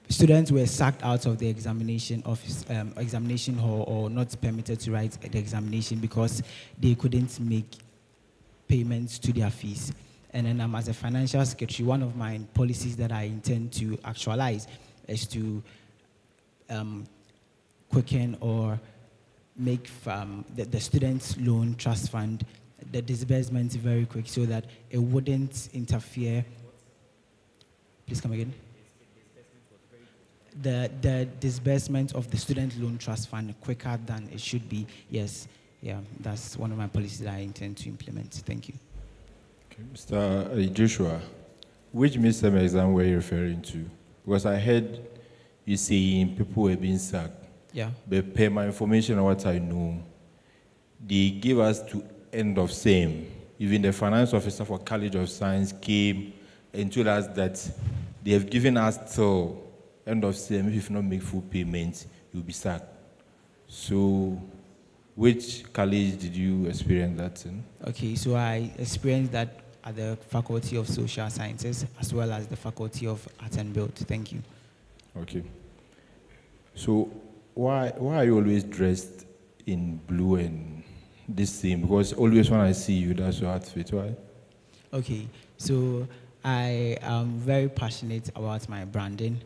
students were sacked out of the examination hall or not permitted to write the examination because they couldn't make payments to their fees. And then as a financial secretary, one of my policies that I intend to actualize is to quicken or make the students' loan trust fund the disbursement very quick so that it wouldn't interfere. Please come again. The disbursement of the student loan trust fund quicker than it should be. Yes, yeah, that's one of my policies that I intend to implement. Thank you. Okay, Mr. Joshua, which midterm exam were you referring to? Because I heard you saying people were being sacked. Yeah. But per my information and what I know, they gave us to end of same. Even the finance officer for College of Science came and told us that they have given us till end of same. If you not make full payment, you'll be sacked. So, which college did you experience that in? Okay, so I experienced that at the Faculty of Social Sciences as well as the Faculty of Art and Build. Thank you. Okay. So, why are you always dressed in blue and this same? Because always when I see you, that's your outfit. Why? Okay, so I am very passionate about my branding,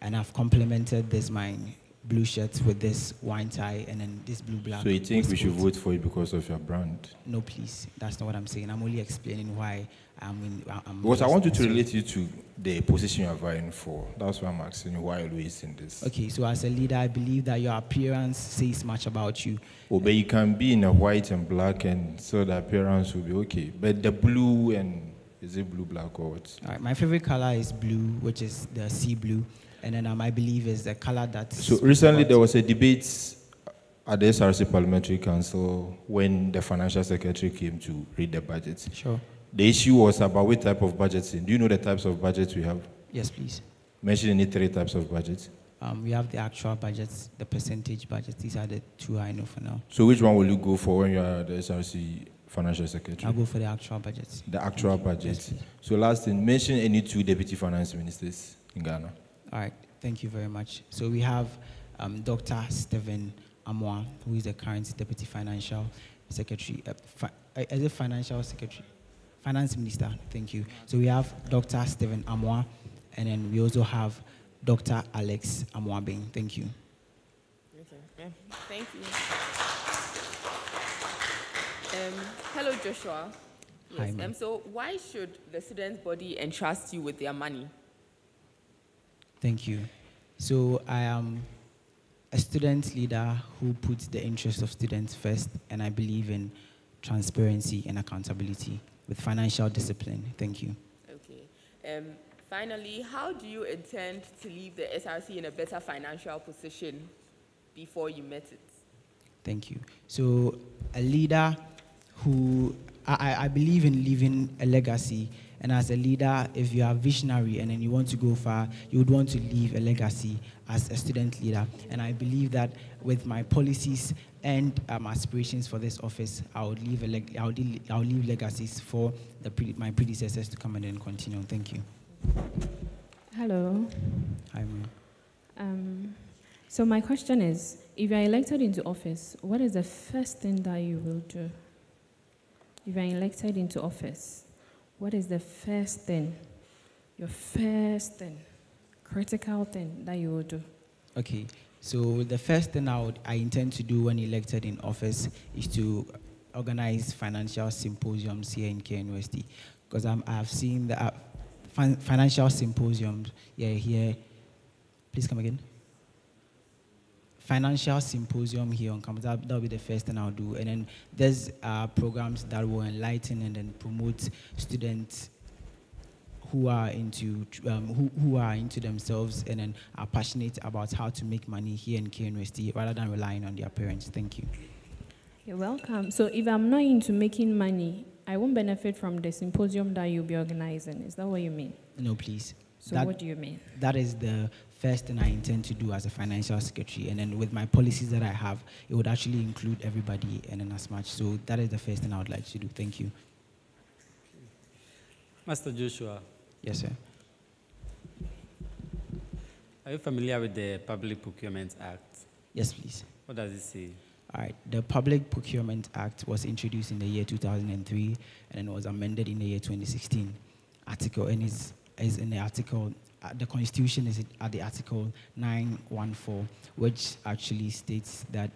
and I've complemented this my blue shirt with this wine tie and then this blue black. So you think we should vote for you because of your brand? No, please. That's not what I'm saying. I'm only explaining why I'm because I want you to relate you to the position you're vying for. That's why I'm asking you why you're always in this. Okay, so as a leader, I believe that your appearance says much about you. Oh, but you can be in a white and black, and so the appearance will be okay. But the blue and is it blue, black, or what? All right, my favorite color is blue, which is the sea blue, and then I believe is the color that. So recently there was a debate at the SRC Parliamentary Council when the Financial Secretary came to read the budget. Sure. The issue was about what type of budgets. Do you know the types of budgets we have? Yes, please. Mention any 3 types of budgets. We have the actual budgets, the percentage budgets. These are the 2 I know for now. So which one will you go for when you are the SRC Financial Secretary? I'll go for the actual budgets. The actual budget. Yes, so last thing, mention any 2 deputy finance ministers in Ghana. All right, thank you very much. So we have Dr. Stephen Amoah, who is the current deputy financial secretary. As a financial secretary, finance minister. Thank you. So we have Dr. Stephen Amoah, and then we also have Dr. Alex Amoah-Beng. Thank you. Okay. Thank you. Hello, Joshua. Yes. Hi, so why should the students' body entrust you with their money? Thank you. So I am a student leader who puts the interest of students first, and I believe in transparency and accountability with financial discipline. Thank you. Okay. Finally, how do you intend to leave the SRC in a better financial position before you met it? Thank you. So a leader who, I believe in leaving a legacy, and as a leader, if you are visionary and then you want to go far, you would want to leave a legacy as a student leader. And I believe that with my policies and aspirations for this office, I would leave legacies for my predecessors to come and then continue. Thank you. Hello. Hi, ma'am. So my question is, if you are elected into office, what is the first thing that you will do? If you are elected into office, what is the first thing, your first thing, critical thing that you will do? Okay, so the first thing I intend to do when elected in office is to organize financial symposiums here in KNUST, because I have seen the financial symposiums here. Please come again. financial symposium here on campus. That'll be the first thing I'll do. And then there's programs that will enlighten and then promote students who are into who are into themselves and then are passionate about how to make money here in KNUST rather than relying on their parents. Thank you. You're welcome. So if I'm not into making money, I won't benefit from the symposium that you'll be organizing. Is that what you mean? No, please. So what do you mean? That is the first thing I intend to do as a financial secretary. And then with my policies that I have, it would actually include everybody and then as much. So that is the first thing I would like to do. Thank you. Master Joshua. Yes, sir. Are you familiar with the Public Procurement Act? Yes, please. What does it say? All right. The Public Procurement Act was introduced in the year 2003 and then was amended in the year 2016. Article, and is in the article, the Constitution is at the Article 914, which actually states that,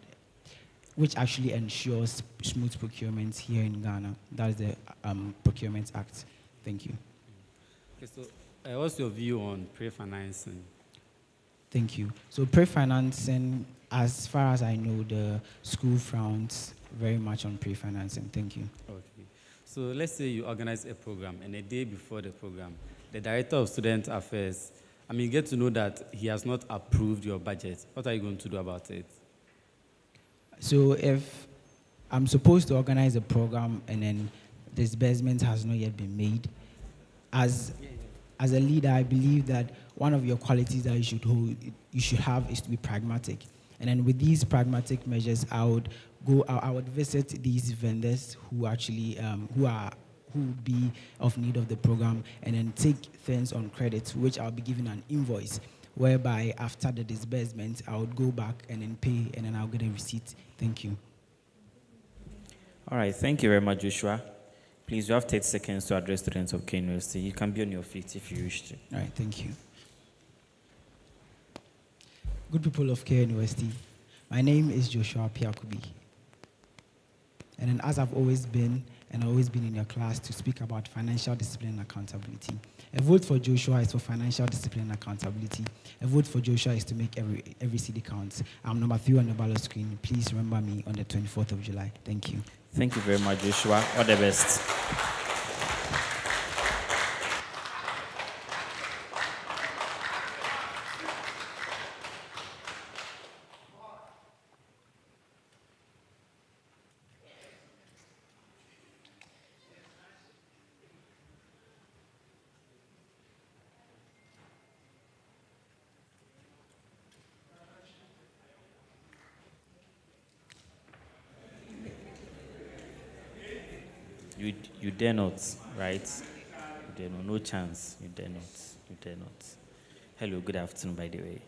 which actually ensures smooth procurement here in Ghana. That is the Procurement Act. Thank you. Okay, so what's your view on pre-financing? Thank you. So pre-financing, as far as I know, the school frowns very much on pre-financing. Thank you. Okay. So let's say you organize a program, and a day before the program, the Director of Student Affairs, you get to know that he has not approved your budget. What are you going to do about it? So if I'm supposed to organize a program and then disbursement has not yet been made, as a leader, I believe that one of your qualities that you should have is to be pragmatic. And then with these pragmatic measures, I would visit these vendors who actually who would be of need of the program, and then take things on credit, which I'll be given an invoice, whereby after the disbursement, I would go back and then pay, and then I'll get a receipt. Thank you. All right, thank you very much, Joshua. Please, you have 30 seconds to address students of KNUST. You can be on your feet if you wish to. All right, thank you. Good people of KNUST, my name is Joshua Piakubi. And then as I've always been in your class to speak about financial discipline and accountability. A vote for Joshua is for financial discipline and accountability. A vote for Joshua is to make every city count. I'm number 3 on the ballot screen. Please remember me on the 24th of July. Thank you. Thank you very much, Joshua. All the best. You dare not, right? You dare not, no chance. You dare not. You dare not. Hello, good afternoon, by the way.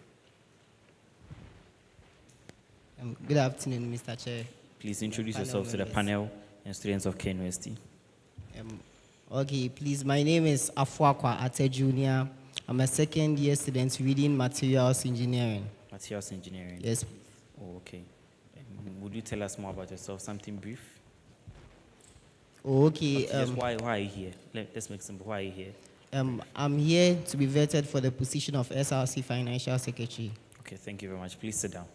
Good afternoon, Mr. Chair. Please introduce yourself to the panel and students of KNUST. Okay, please, my name is Afuakwa Ate Jr. I'm a second-year student reading Materials Engineering. Materials Engineering? Yes, please. Oh, okay. Would you tell us more about yourself, something brief? Oh, okay. Just why are you here? Let's make simple. Why are you here? I'm here to be vetted for the position of SRC Financial Secretary. Okay, thank you very much. Please sit down.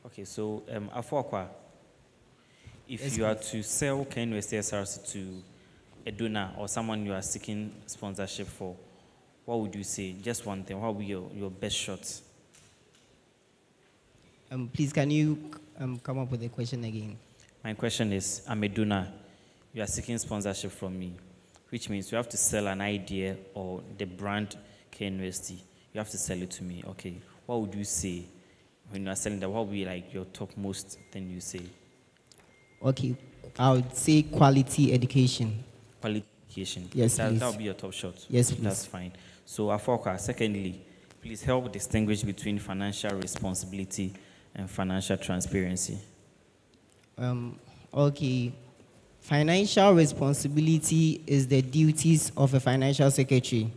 Okay, so Afuakwa, if yes, you are to sell KNUST SRC to a donor or someone you are seeking sponsorship for, what would you say? Just one thing. What would be your best shot? Please, can you come up with a question again? My question is, I'm a donor. You are seeking sponsorship from me, which means you have to sell an idea or the brand KNUST. You have to sell it to me. Okay, what would you say when you are selling that? What would be like your topmost thing you say? Okay, I would say quality education. Quality education. Yes, please. That would be your top shot. Yes, please. That's fine. So, Afoka, secondly, please help distinguish between financial responsibility and financial transparency. Okay. Financial responsibility is the duties of a financial secretary.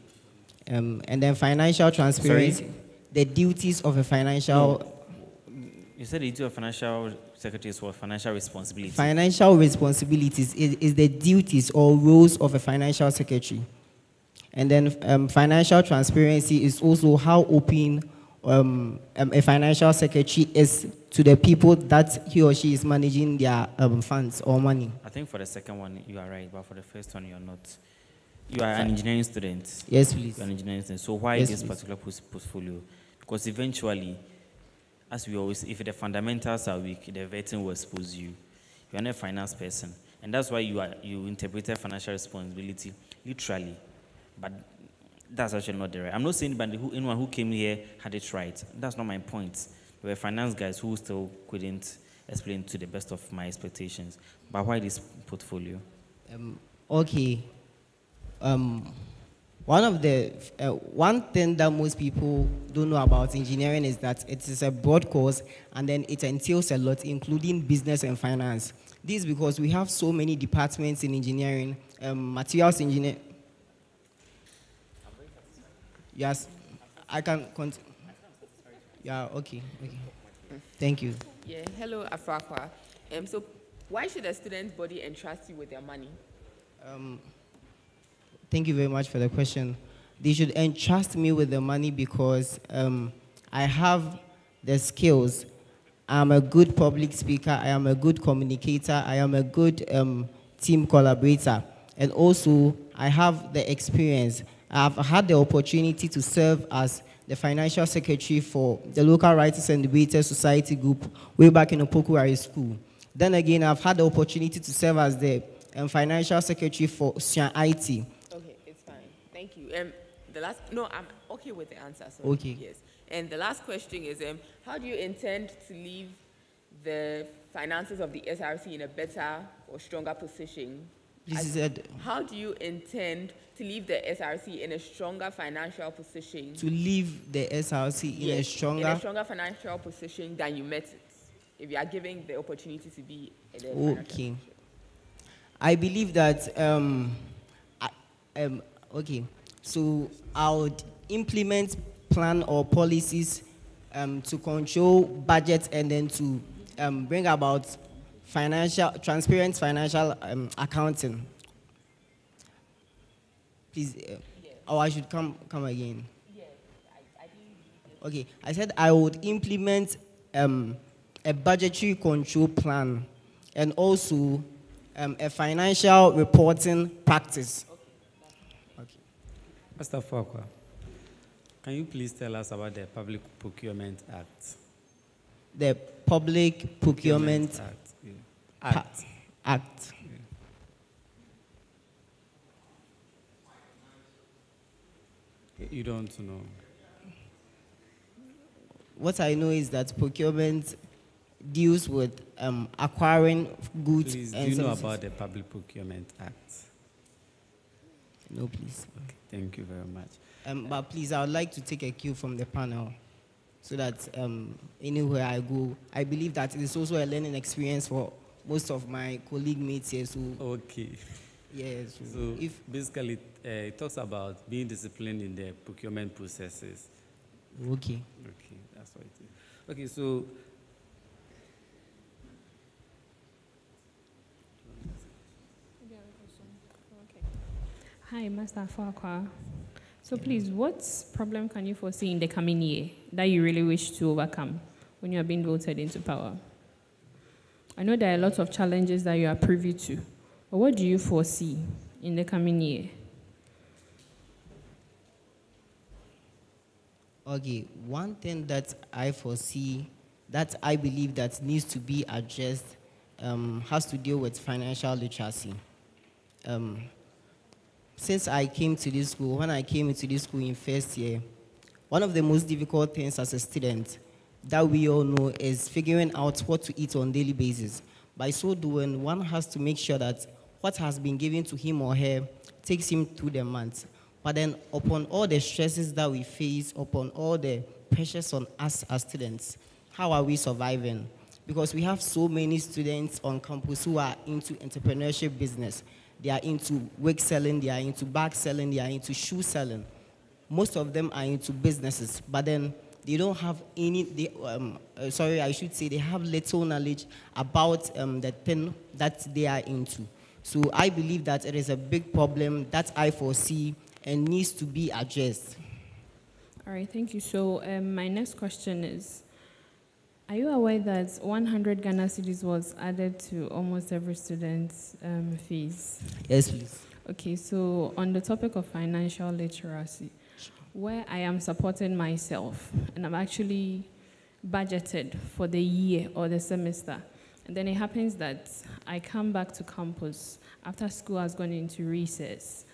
And then financial transparency, Sorry? the duties of a financial... No. You said the duty of financial secretary is what? Financial responsibility. Financial responsibilities is the duties or roles of a financial secretary. And then financial transparency is also how open a financial secretary is to the people that he or she is managing their funds or money? I think for the second one, you are right, but for the first one, you're not. You are an engineering student. Yes, please. You're an engineering student. So why Yes, this please. particular portfolio? Because eventually, as we always, if the fundamentals are weak, the vetting will expose you. You are not a finance person. And that's why you interpreted financial responsibility literally. But that's actually not the right. I'm not saying anyone who came here had it right. That's not my point. There were finance guys who still couldn't explain to the best of my expectations. But why this portfolio? Okay. One thing that most people don't know about engineering is that it is a broad course and then it entails a lot, including business and finance. This is because we have so many departments in engineering, materials engineer. Yes, I can continue. Yeah, okay. Thank you. Yeah, hello, Afrakwa. So why should a student body entrust you with their money? Thank you very much for the question. They should entrust me with the money because I have the skills. I'm a good public speaker. I am a good communicator. I am a good team collaborator. And also, I have the experience. I've had the opportunity to serve as the financial secretary for the local writers and debaters society group way back in Opoku High School. Then again, I've had the opportunity to serve as the financial secretary for Sian IT. Okay, it's fine. Thank you. I'm okay with the answer. Sorry. Okay. Yes. And the last question is, how do you intend to leave the finances of the SRC in a better or stronger position? How do you intend to leave the SRC in a stronger financial position? To leave the SRC in a stronger financial position than you met it, if you are given the opportunity to be in a financial Okay. I believe that, okay, so I would implement plan or policies to control budget and then to bring about transparent financial accounting. Please, or I should come again. Okay, I said I would implement a budgetary control plan and also a financial reporting practice. Okay. Mr. Fokwa, can you please tell us about the Public Procurement Act? The Public Procurement Act. Act. You don't know. What I know is that procurement deals with acquiring goods Please, and do you know services. about the Public Procurement Act? No, please. Okay, thank you very much. But please, I would like to take a cue from the panel so that anywhere I go, I believe that it is also a learning experience for most of my colleague mates here. So okay. Yes. So basically, it talks about being disciplined in the procurement processes. Okay. Okay, that's what it is. Okay, so Hi, Master Fakwa. So please, what problem can you foresee in the coming year that you really wish to overcome when you are being voted into power? I know there are lots of challenges that you are privy to, but what do you foresee in the coming year? Okay, one thing that I foresee, that I believe that needs to be addressed, has to deal with financial literacy. Since I came to this school, when I came into this school in first year, one of the most difficult things as a student that we all know is figuring out what to eat on a daily basis. By so doing, one has to make sure that what has been given to him or her takes him through the month. But then upon all the stresses that we face, upon all the pressures on us as students, how are we surviving? Because we have so many students on campus who are into entrepreneurship business. They are into wig selling, they are into bag selling, they are into shoe selling. Most of them are into businesses, but then they don't have any, they have little knowledge about the thing that they are into. So I believe that it is a big problem that I foresee and needs to be addressed. All right, thank you. So my next question is, are you aware that 100 Ghana cedis was added to almost every student's fees? Yes, please. Okay, so on the topic of financial literacy, where I am supporting myself, and I'm actually budgeted for the year or the semester, and then it happens that I come back to campus after school has gone into recess,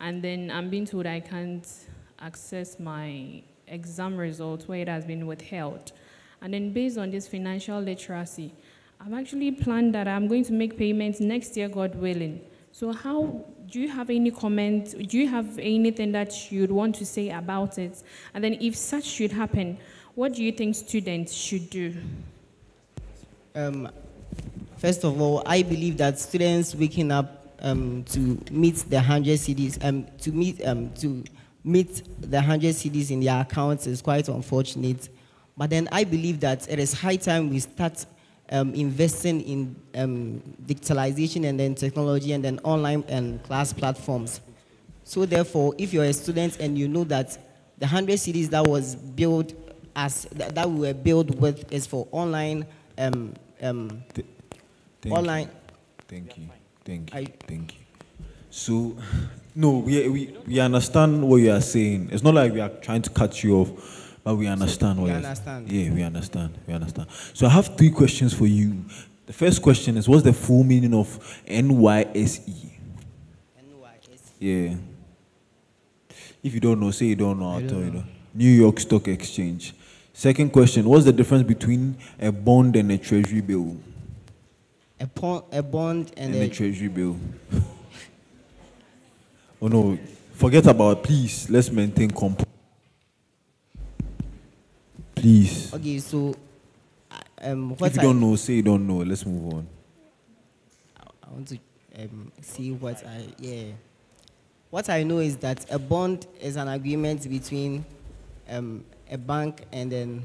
and then I'm being told I can't access my exam result where it has been withheld. And then based on this financial literacy, I've actually planned that I'm going to make payments next year, God willing. So how, do you have any comment? Do you have anything that you'd want to say about it? And then if such should happen, what do you think students should do? First of all, I believe that students waking up to meet the 100 CDs, to meet the 100 CDs in their accounts is quite unfortunate. But then I believe that it is high time we start investing in digitalization and then technology and then online and class platforms. So therefore, if you're a student and you know that the 100 CDs that was built as that we were built with is for online online. Thank you. So, no, we understand what you are saying. It's not like we are trying to cut you off, but we understand what you're saying. Yeah, we understand. So I have 3 questions for you. The first question is, what's the full meaning of NYSE? Yeah. If you don't know, say you don't know, I'll tell you. Know. New York Stock Exchange. Second question, what's the difference between a bond and a treasury bill? A bond and a treasury bill. Oh no, forget about it, please. Let's maintain composure. Please. Okay, so if you don't know, say you don't know. Let's move on. I want to see what What I know is that a bond is an agreement between a bank and then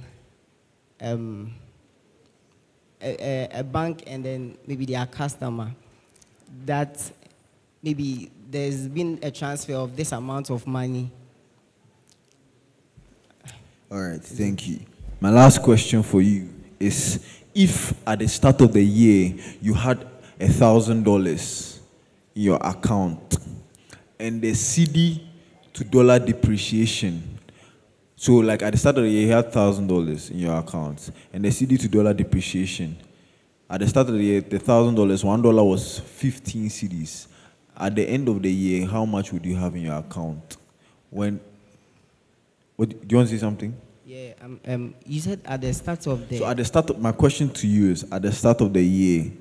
a bank and then maybe their customer, that maybe there's been a transfer of this amount of money. All right, thank you. My last question for you is, if at the start of the year you had $1,000 in your account and the CD to dollar depreciation, so like at the start of the year you had $1,000 in your account and the CD to dollar depreciation, at the start of the year the $1,000, $1 was 15 CDs. At the end of the year, how much would you have in your account? Do you want to say something? Yeah, you said at the start of the... So at the start of, my question to you is, at the start of the year,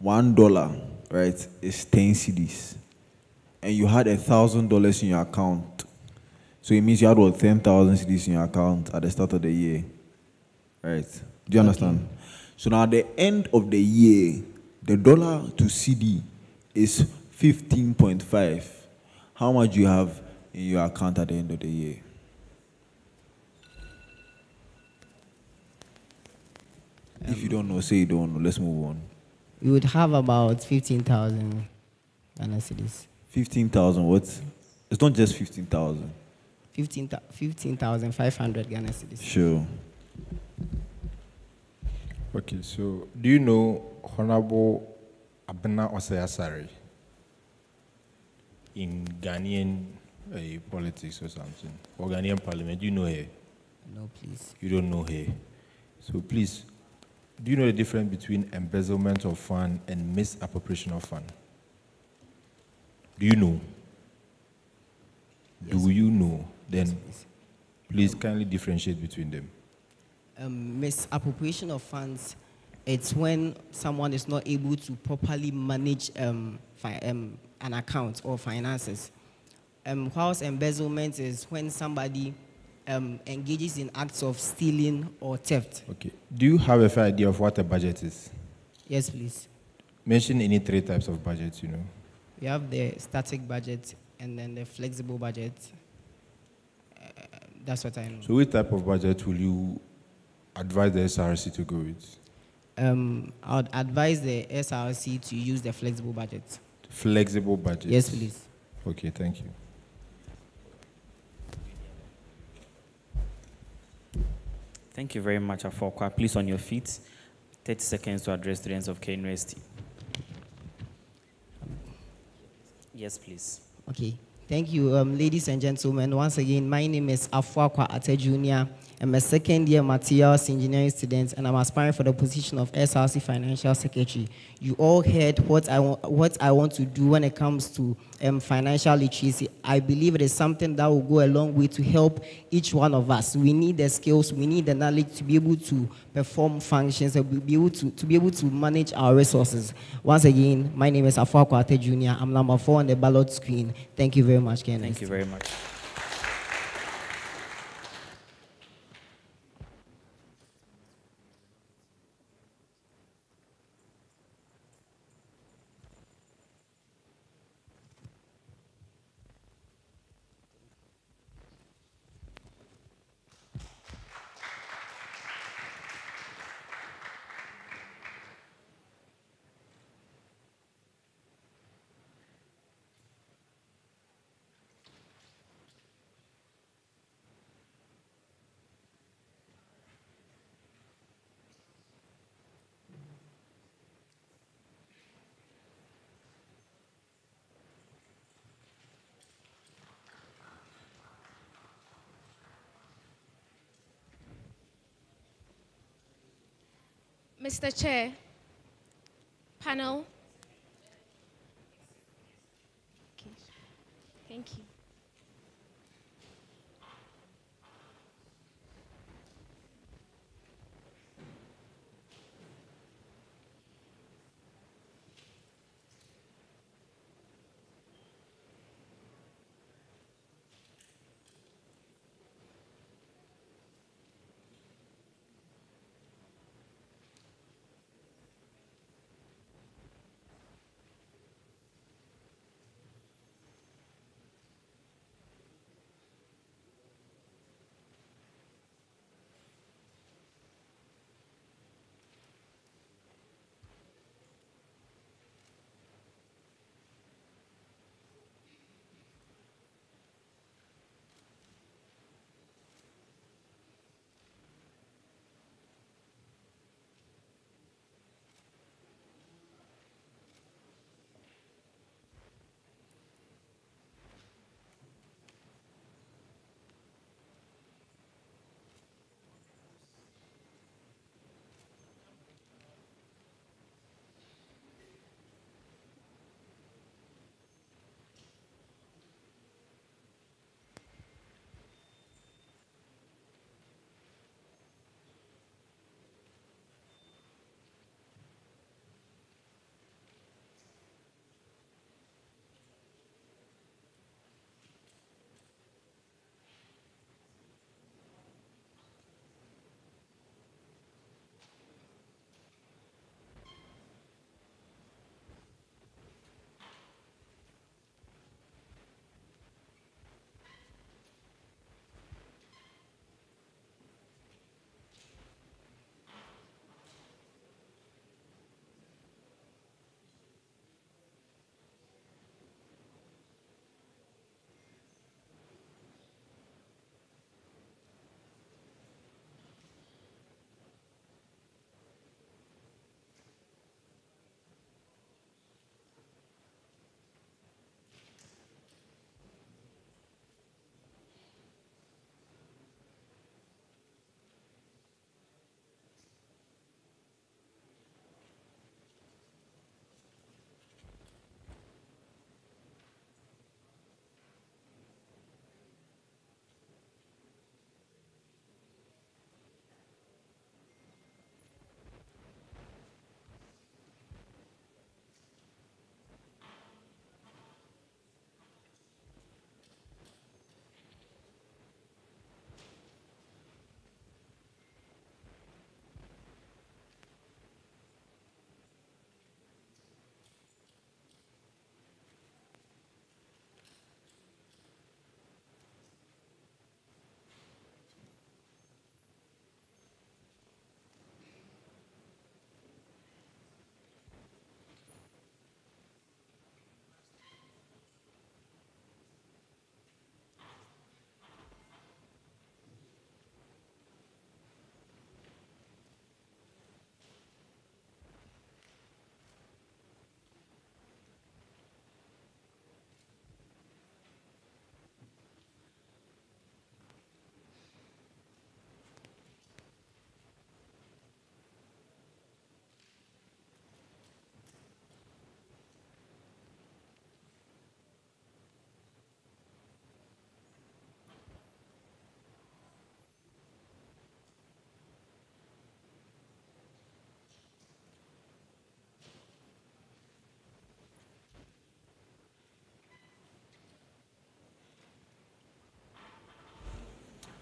$1, right, is 10 CDs. And you had $1,000 in your account. So it means you had, what, 10,000 CDs in your account at the start of the year. Right? Do you understand? Okay. So now at the end of the year, the dollar to CD is 15.5. How much do you have in your account at the end of the year? If you don't know, say you don't know. Let's move on. We would have about 15,000 Ghana cedis. 15,000 what? It's not just 15,000. 15,500 Ghana cedis. Sure. Okay, so do you know Honorable Abena Osayasari in Ghanaian politics or something? Or Ghanaian parliament? Do you know her? No, please. You don't know her. So please, do you know the difference between embezzlement of fund and misappropriation of fund? Do you know? Yes. Do you know? Then yes, please kindly differentiate between them. Misappropriation of funds, it's when someone is not able to properly manage an account or finances. Whilst embezzlement is when somebody engages in acts of stealing or theft. Okay. Do you have a fair idea of what a budget is? Yes, please. Mention any 3 types of budgets, you know. We have the static budget and then the flexible budget. That's what I know. So which type of budget will you advise the SRC to go with? I would advise the SRC to use the flexible budget. Flexible budget? Yes, please. Okay, thank you. Thank you very much, Afokwa. Please on your feet. 30 seconds to address students of KNUST. Yes, please. Okay. Thank you, ladies and gentlemen. Once again, my name is Afuakwa Ate Jr. I'm a second-year materials engineering student, and I'm aspiring for the position of SRC Financial Secretary. You all heard what I want to do when it comes to financial literacy. I believe it is something that will go a long way to help each one of us. We need the skills, we need the knowledge to be able to perform functions, and be able to manage our resources. Once again, my name is Afuakwa Ate Jr. I'm number 4 on the ballot screen. Thank you very much, Kenneth. Thank you very much. Mr. Chair, panel. Okay. Thank you.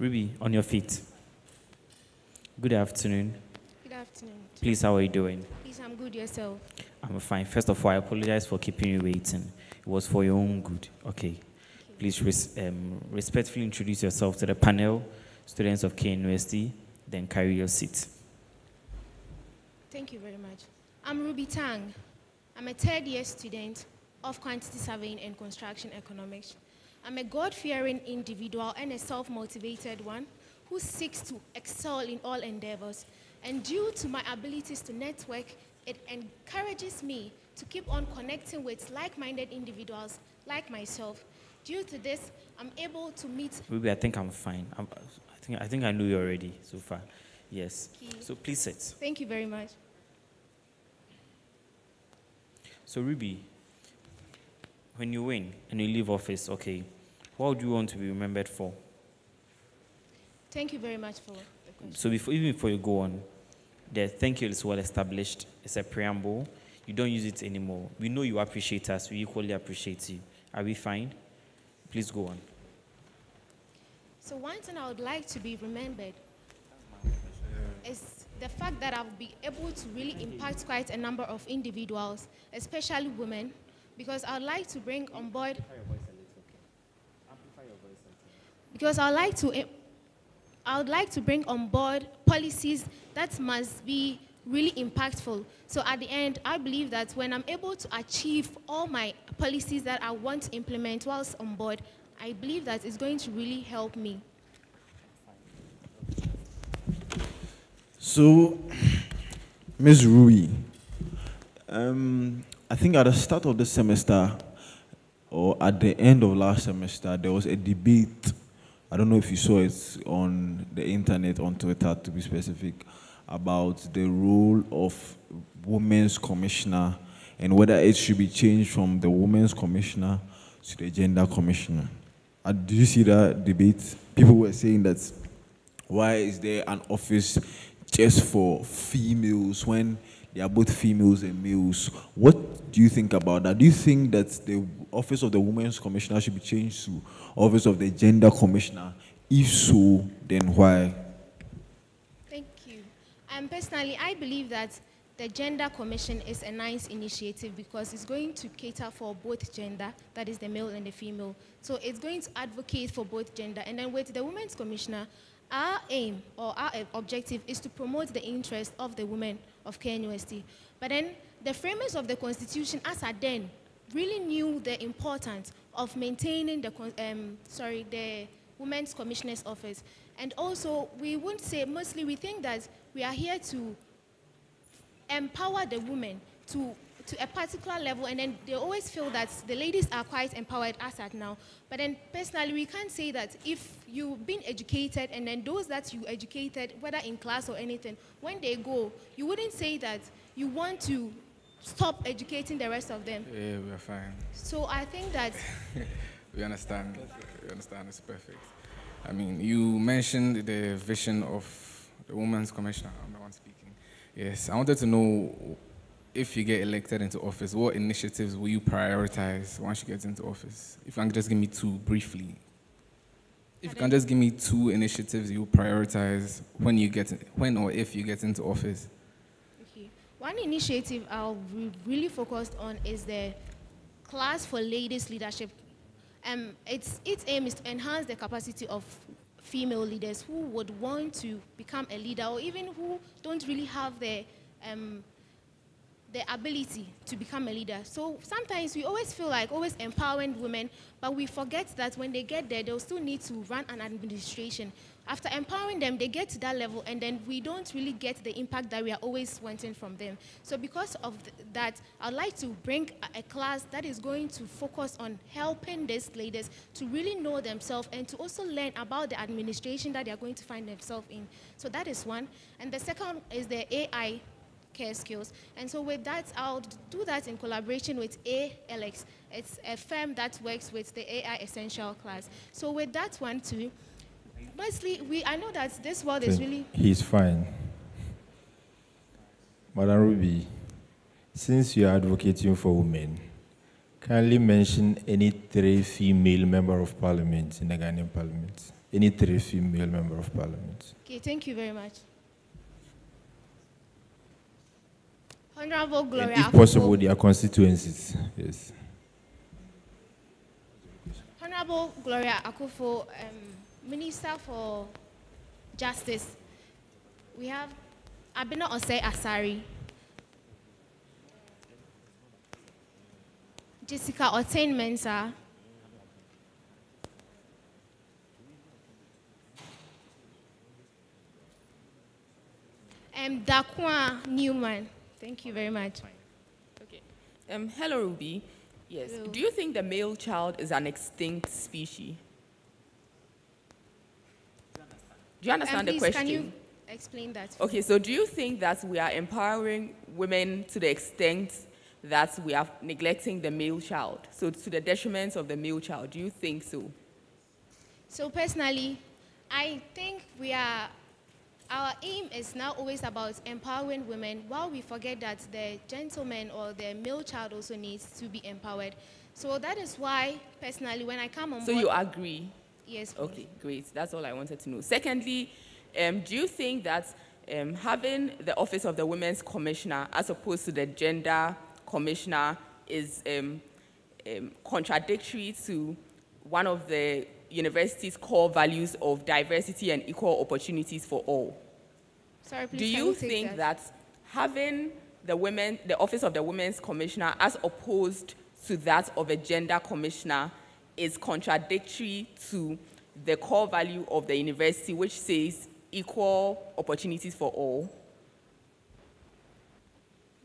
Ruby, on your feet. Good afternoon. Good afternoon. Please, how are you doing? Please, I'm good. Yourself? I'm fine. First of all, I apologize for keeping you waiting. It was for your own good. Okay. Please respectfully introduce yourself to the panel, students of KNUST, then carry your seat. Thank you very much. I'm Ruby Tang. I'm a third-year student of Quantity Surveying and Construction Economics. I'm a God-fearing individual and a self-motivated one who seeks to excel in all endeavors. And due to my abilities to network, it encourages me to keep on connecting with like-minded individuals like myself. Due to this, I'm able to meet... Ruby, I think I'm fine. I think I know you already so far. Yes. Okay. So please sit. Thank you very much. So Ruby, when you win and you leave office, okay, what do you want to be remembered for? Thank you very much for the question. So even before you go on, the thank you is well established. It's a preamble. You don't use it anymore. We know you appreciate us. We equally appreciate you. Are we fine? Please go on. So one thing I would like to be remembered is the fact that I'll be able to really impact quite a number of individuals, especially women, because I'd like to bring on board... Because I would like to bring on board policies that must be really impactful. So at the end, I believe that when I'm able to achieve all my policies that I want to implement whilst on board, I believe that it's going to really help me. So, Ms. Rui, I think at the start of the semester, or at the end of last semester, there was a debate. I don't know if you saw it on the internet, on Twitter to be specific, about the role of Women's Commissioner and whether it should be changed from the Women's Commissioner to the Gender Commissioner. Did you see that debate? People were saying that why is there an office just for females when they are both females and males? What do you think about that? Do you think that the office of the Women's Commissioner should be changed to office of the Gender Commissioner? If so, then why? Thank you. Personally, I believe that the Gender Commission is a nice initiative because it's going to cater for both gender, that is the male and the female. So it's going to advocate for both gender. And then with the Women's Commissioner, our aim or our objective is to promote the interest of the women of KNUST. But then the framers of the Constitution, as at then, really knew the importance of maintaining the Women's Commissioner's office. And also, we wouldn't say, mostly we think that we are here to empower the women to a particular level, and then they always feel that the ladies are quite empowered as at now. But then personally, we can't say that if you've been educated and then those that you educated, whether in class or anything, when they go, you wouldn't say that you want to stop educating the rest of them. Yeah, we're fine. So I think that... We understand. We understand. It's perfect. I mean, you mentioned the vision of the Women's Commissioner. I'm the one speaking. Yes, I wanted to know, if you get elected into office, what initiatives will you prioritize once you get into office? If you can just give me two briefly. If you can just give me two initiatives you prioritize when or if you get into office. Okay. One initiative I'll really focused on is the class for ladies leadership. Its aim is to enhance the capacity of female leaders who would want to become a leader, or even who don't really have the ability to become a leader. So sometimes we always feel like always empowering women, but we forget that when they get there, they'll still need to run an administration. After empowering them, they get to that level, and then we don't really get the impact that we are always wanting from them. So because of that, I'd like to bring a class that is going to focus on helping these ladies to really know themselves and to also learn about the administration that they are going to find themselves in. So that is one. And the second is the AI care skills. And so with that, I'll do that in collaboration with ALX. It's a firm that works with the AI Essential class. So with that one too, mostly, I know that this world is really... He's fine. Madam Ruby, since you are advocating for women, kindly mention any 3 female members of parliament in the Ghanaian parliament. any 3 female member of parliament. Okay, thank you very much. Honorable Gloria And if Akufo. possible, their constituencies. Yes. Honorable Gloria Akufo, Minister for Justice. We have Abena Osei Asari, Jessica Otain Mensah, Dakwa Newman. Thank you very much. Okay. Hello, Ruby. Yes. Hello. Do you think the male child is an extinct species? Do you understand the Please, question? can you explain that? Okay, so do you think that we are empowering women to the extent that we are neglecting the male child? So to the detriment of the male child, do you think so? So personally, I think our aim is now always about empowering women, while we forget that the gentleman or the male child also needs to be empowered. So that is why, personally, when I come on board... So you agree? Yes, please. Okay, great. That's all I wanted to know. Secondly, do you think that having the office of the Women's Commissioner as opposed to the Gender Commissioner is contradictory to one of the university's core values of diversity and equal opportunities for all? Sorry, please, Do can you take think that having the office of the Women's Commissioner as opposed to that of a Gender Commissioner is contradictory to the core value of the university, which says equal opportunities for all?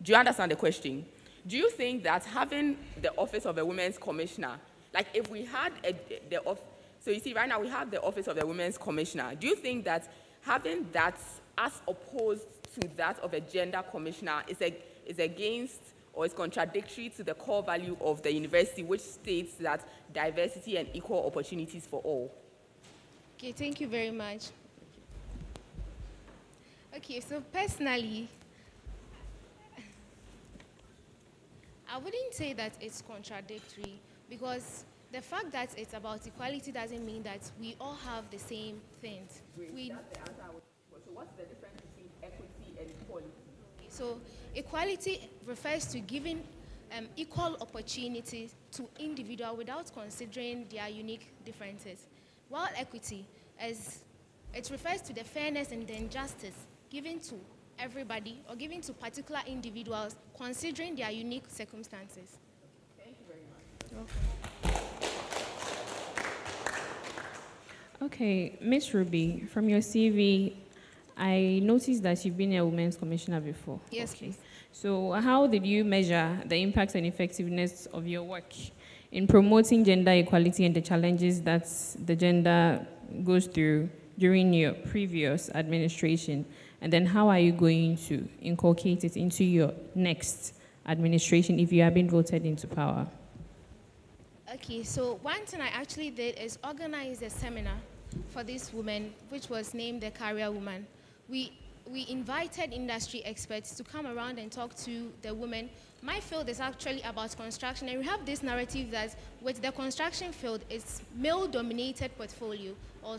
Do you understand the question? Do you think that having the office of a Women's Commissioner, like if we had so you see right now we have the office of the Women's Commissioner, do you think that having that as opposed to that of a Gender Commissioner is against or is contradictory to the core value of the university, which states that diversity and equal opportunities for all? Okay, thank you very much. Okay, so personally, I wouldn't say that it's contradictory, because the fact that it's about equality doesn't mean that we all have the same things. So what's the difference between equity and equality? So equality refers to giving equal opportunities to individuals without considering their unique differences. While equity, it refers to the fairness and the injustice given to everybody or given to particular individuals considering their unique circumstances. Thank you very much. Okay, Miss Ruby, from your CV, I noticed that you've been a Women's Commissioner before. Yes, okay. please. So how did you measure the impact and effectiveness of your work in promoting gender equality and the challenges that the gender goes through during your previous administration? And then how are you going to inculcate it into your next administration if you have been voted into power? Okay, so one thing I actually did is organize a seminar for this woman, which was named the Career Woman. We invited industry experts to come around and talk to the women. My field is actually about construction, and we have this narrative that with the construction field, it's male-dominated portfolio, or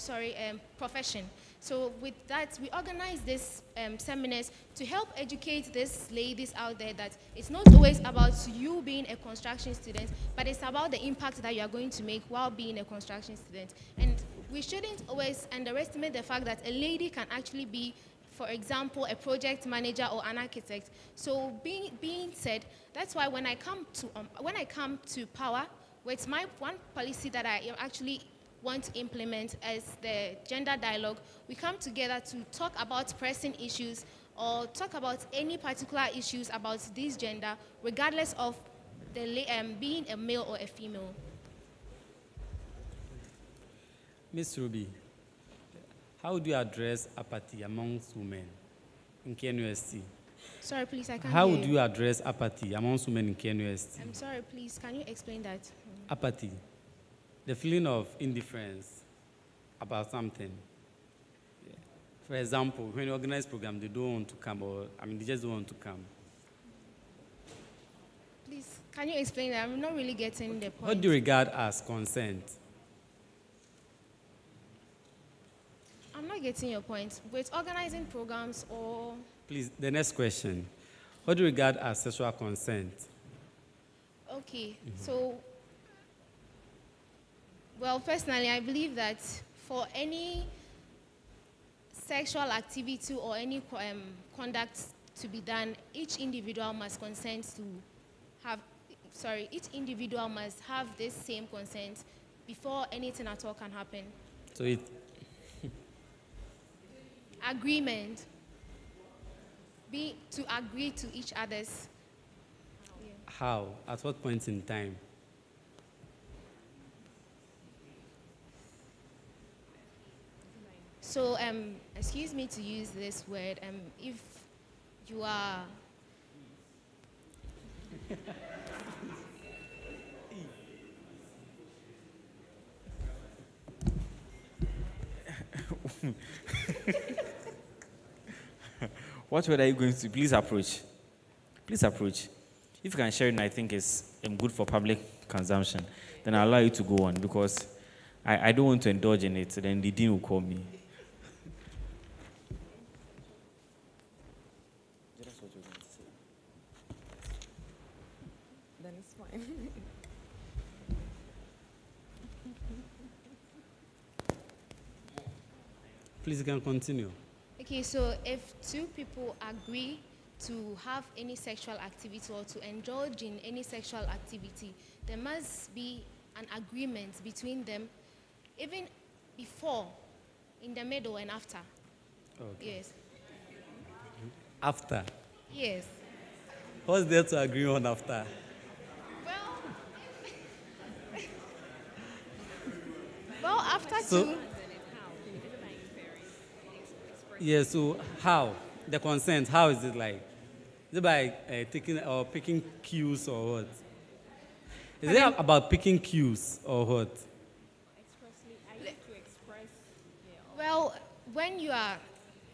profession. So with that, we organize these seminars to help educate these ladies out there that it's not always about you being a construction student, but it's about the impact that you are going to make while being a construction student. And we shouldn't always underestimate the fact that a lady can actually be, for example, a project manager or an architect. So being said, that's why when I come to power, with my one policy that I actually want to implement as the gender dialogue, we come together to talk about pressing issues or talk about any particular issues about this gender, regardless of being a male or a female. Ms. Ruby, how do you address apathy amongst women in KNUST? Sorry, please, I can't How hear would you address apathy amongst women in KNUST? I'm sorry, please, can you explain that? Apathy, the feeling of indifference about something. Yeah. For example, when you organize program, they don't want to come, or they just don't want to come. Please, can you explain that? I'm not really getting the point. What do you regard as consent? I'm not getting your point. With organizing programs or... Please, the next question. What do you regard as sexual consent? Okay, so, well, personally, I believe that for any sexual activity or any conduct to be done, each individual must consent to have, each individual must have this same consent before anything at all can happen. So it... Agreement. To agree to each other's. How? At what point in time? So, excuse me to use this word, if you are... What word are you going to? Please approach. Please approach. If you can share it, I think it's good for public consumption, then I'll allow you to go on, because I don't want to indulge in it. Then the dean will call me. Then it's fine. Please, you can continue. Okay, so if two people agree to have any sexual activity or to indulge in any sexual activity, there must be an agreement between them, even before, in the middle, and after. Okay. Yes. After? Yes. What's there to agree on after? Well, after So- two... Yes, so how? The consent, how is it like? Is it by taking or picking cues or what? Is it about picking cues or what? Well, when you are,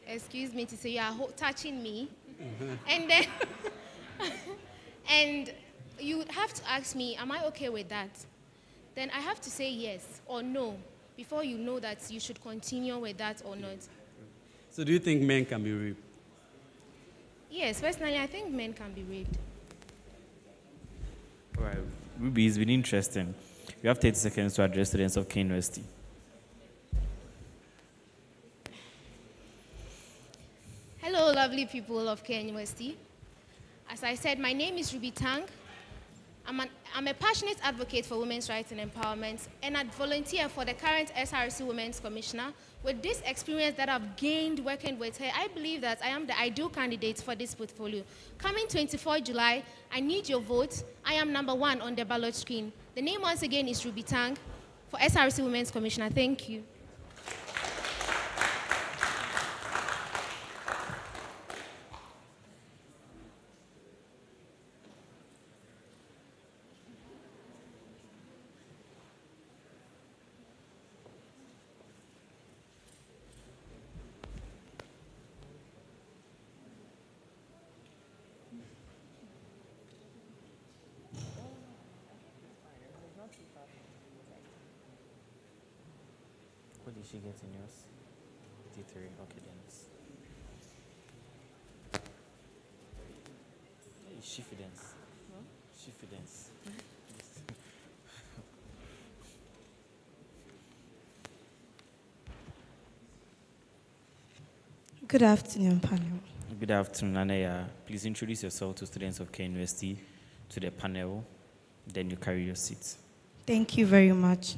excuse me to say, you are touching me, and then, and you have to ask me, am I okay with that? Then I have to say yes or no before you know that you should continue with that or not. So do you think men can be raped? Yes, personally, I think men can be raped. All right, Ruby, it's been interesting. You have 30 seconds to address students of Kane University. Hello, lovely people of Kenya University. As I said, my name is Ruby Tang. I'm a passionate advocate for women's rights and empowerment, and I volunteer for the current SRC Women's Commissioner. With this experience that I've gained working with her, I believe that I am the ideal candidate for this portfolio. Coming 24 July, I need your vote. I am number 1 on the ballot screen. The name once again is Ruby Tang for SRC Women's Commissioner. Thank you. What did she get in yours? D3. Okay, then it's Shifidence. Shifidence. Good afternoon, panel. Good afternoon, Anaya. Please introduce yourself to students of Kane University, to the panel, then you carry your seat. Thank you very much.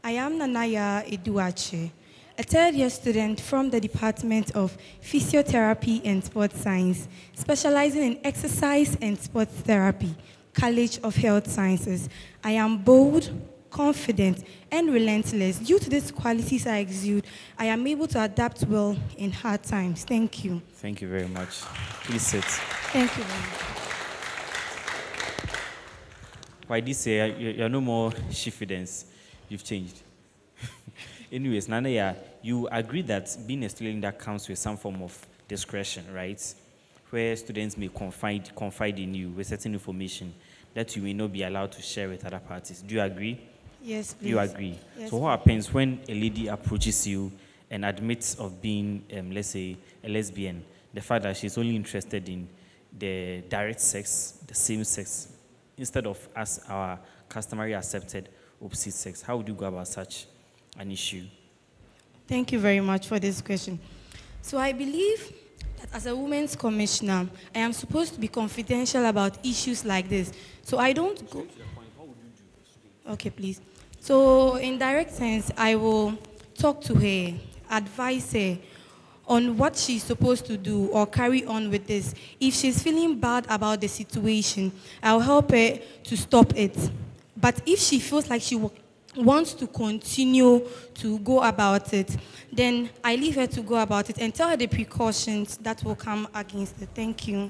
I am Nanaya Eduache, a third-year student from the Department of Physiotherapy and Sports Science, specializing in exercise and sports therapy, College of Health Sciences. I am bold, confident, and relentless. Due to these qualities I exude, I am able to adapt well in hard times. Thank you. Thank you very much. Please sit. Thank you very much. Why this year, you're no more Shifidence. You've changed. Anyways, Nanaya, you agree that being a student that comes with some form of discretion, right? Where students may confide in you with certain information that you may not be allowed to share with other parties. Do you agree? Yes, please. You agree? Yes, so what happens when a lady approaches you and admits of being, let's say, a lesbian, the fact that she's only interested in the direct sex, the same sex, instead of as our customary accepted opposite sex? How would you go about such an issue? Thank you very much for this question. So I believe that as a women's commissioner, I am supposed to be confidential about issues like this. So I don't go... Okay, please. So in direct sense, I will talk to her, advise her on what she's supposed to do or carry on with this. If she's feeling bad about the situation, I'll help her to stop it. But if she feels like she wants to continue to go about it, then I leave her to go about it and tell her the precautions that will come against it. Thank you.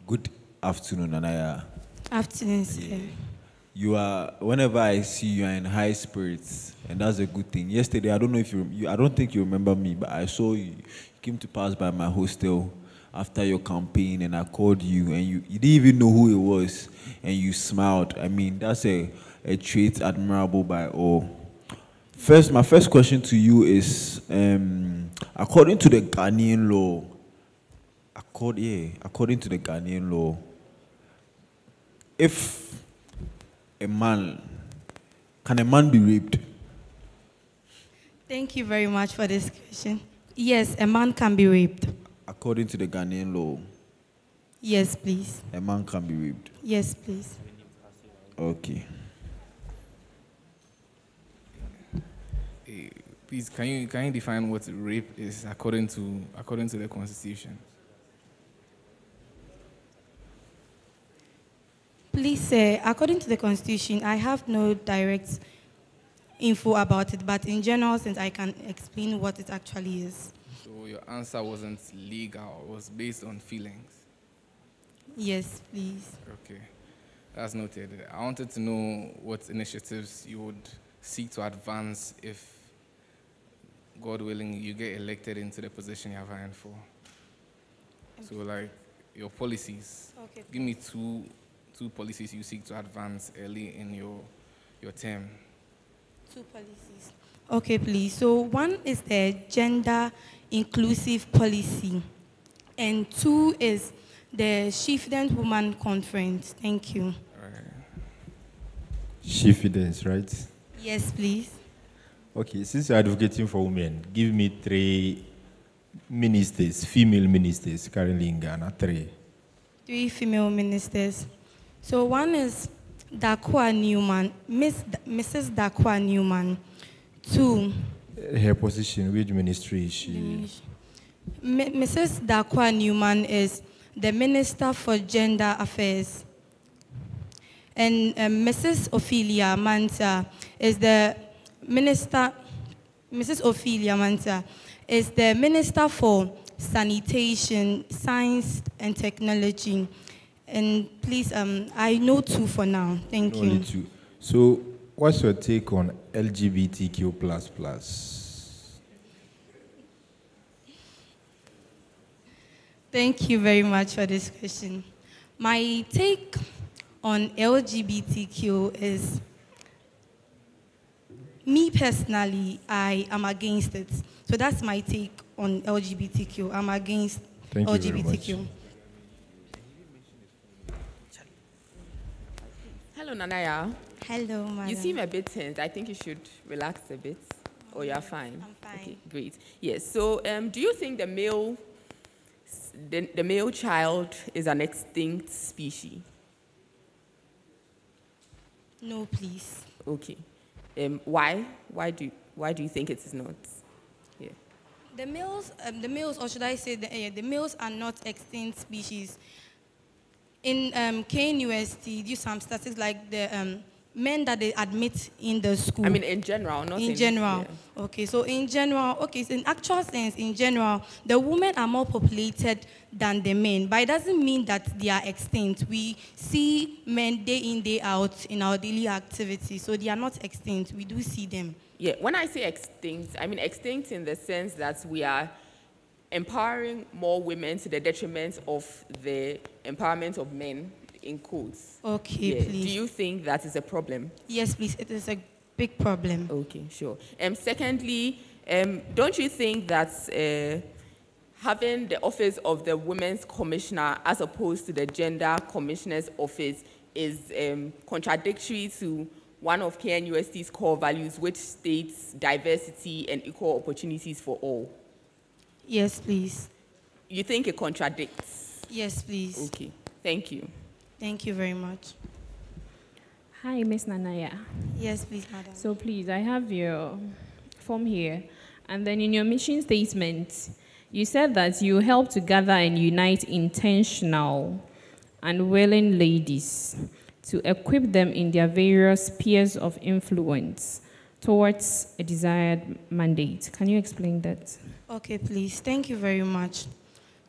Good afternoon, Anaya. Afternoon, sir. You are, whenever I see you are in high spirits, and that's a good thing. Yesterday, I don't know if I don't think you remember me, but I saw you came to pass by my hostel after your campaign, and I called you, and you didn't even know who it was, and you smiled. I mean, that's a trait admirable by all. My first question to you is, according to the Ghanaian law, according to the Ghanaian law, if can a man be raped? Thank you very much for this question. Yes, a man can be raped. According to the Ghanaian law? Yes, please. A man can be raped? Yes, please. Okay. Please, can you define what rape is according to the Constitution? Please, according to the Constitution, I have no direct info about it, but in general sense, I can explain what it actually is. So your answer wasn't legal, it was based on feelings? Yes, please. Okay, that's noted. I wanted to know what initiatives you would seek to advance if, God willing, you get elected into the position you're vying for. So like your policies. Okay. Give me two policies you seek to advance early in your term. Two policies. Okay, please. So one is the gender inclusive policy, and two is the Chieftain Woman Conference. Thank you. Chieftains, right? Yes, please. Okay, since you're advocating for women, give me 3 ministers, female ministers currently in Ghana. 3 female ministers. So one is Dakwa Newman, Mrs. Dakwa Newman. 2. Her position, which ministry is she? Mrs. Dakwa Newman is the Minister for Gender Affairs. And Mrs. Ophelia Manta is the Minister, Mrs. Ophelia Manta is the Minister for Sanitation, Science and Technology. And please, I know 2 for now. Thank you. Only 2. So, what's your take on LGBTQ++? Thank you very much for this question. My take on LGBTQ is, me personally, I am against it. So that's my take on LGBTQ. I'm against LGBTQ. Hello, Nanaya. Hello, madam. You seem a bit tense. I think you should relax a bit. Or you're fine? I'm fine. Okay, great. Yes, so do you think the male child is an extinct species? No, please. Okay. Why? Why do you think it is not? Yeah. The males, or should I say the males are not extinct species. In KNUST, do some statistics like the men that they admit in the school. I mean, in general, not in general. Yeah. Okay, so in general, okay, so in actual sense, in general, the women are more populated than the men, but it doesn't mean that they are extinct. We see men day in, day out in our daily activities, so they are not extinct. We do see them. Yeah, when I say extinct, I mean extinct in the sense that we are empowering more women to the detriment of the empowerment of men. in quotes. Okay, Yeah. please. Do you think that is a problem? Yes, please. It is a big problem. Okay, sure. Secondly, don't you think that having the office of the Women's Commissioner as opposed to the Gender Commissioner's office is contradictory to one of KNUST's core values, which states diversity and equal opportunities for all? Yes, please. You think it contradicts? Yes, please. Okay, thank you. Thank you very much. Hi, Ms. Nanaya. Yes, please, madam. So please, I have your form here. And then in your mission statement, you said that you help to gather and unite intentional and willing ladies to equip them in their various spheres of influence towards a desired mandate. Can you explain that? Okay, please. Thank you very much.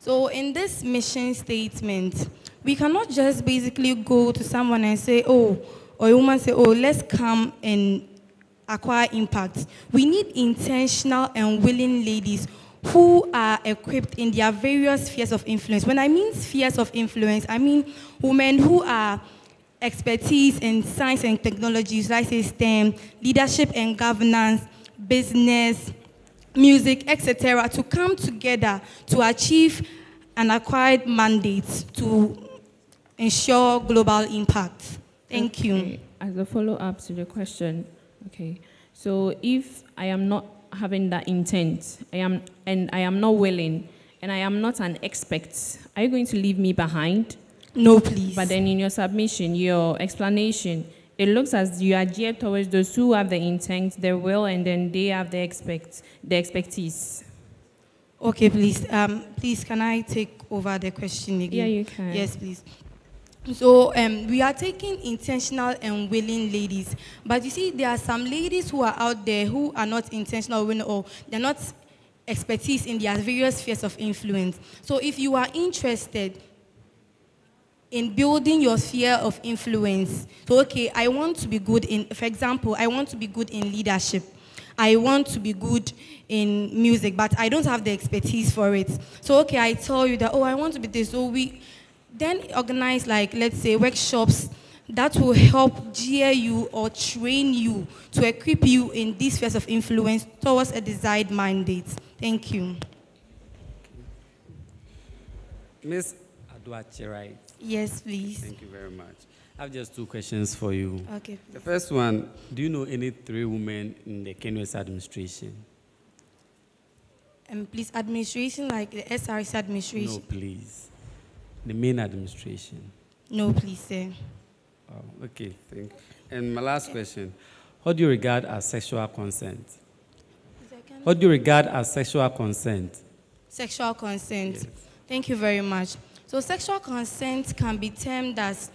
So in this mission statement, we cannot just basically go to someone and say, oh, or a woman say, oh, let's come and acquire impact. We need intentional and willing ladies who are equipped in their various spheres of influence. When I mean spheres of influence, I mean women who are expertise in science and technology, so I say STEM, leadership and governance, business, music, etc., to come together to achieve an acquired mandate to ensure global impact. Thank you. As a follow-up to the question, okay, so if I am not having that intent, I am not willing, and I am not an expert, are you going to leave me behind? No, please. But then in your submission, your explanation, it looks as you are geared towards those who have the intent, the will, and then they have the expertise. Okay, please. Please, can I take over the question again? Yeah, you can. Yes, please. So we are taking intentional and willing ladies. But you see, there are some ladies who are out there who are not intentional or willing, or they're not expertise in their various spheres of influence. So if you are interested in building your sphere of influence, so okay, I want to be good in, for example, I want to be good in leadership. I want to be good in music, but I don't have the expertise for it. So okay, I tell you that, oh, I want to be this. So we then organize, like, let's say, workshops that will help gear you or train you to equip you in these spheres of influence towards a desired mandate. Thank you. Ms. Aduache, right? Yes, please. Thank you very much. I have just two questions for you. Okay, please. The first one, do you know any 3 women in the KNUST administration? Please, administration, like the SRC administration? No, please. The main administration. No, please, sir. Oh, okay, thank you. And my last question, what do you regard as sexual consent? What do you regard as sexual consent? Sexual consent. Yes. Thank you very much. So sexual consent can be termed as,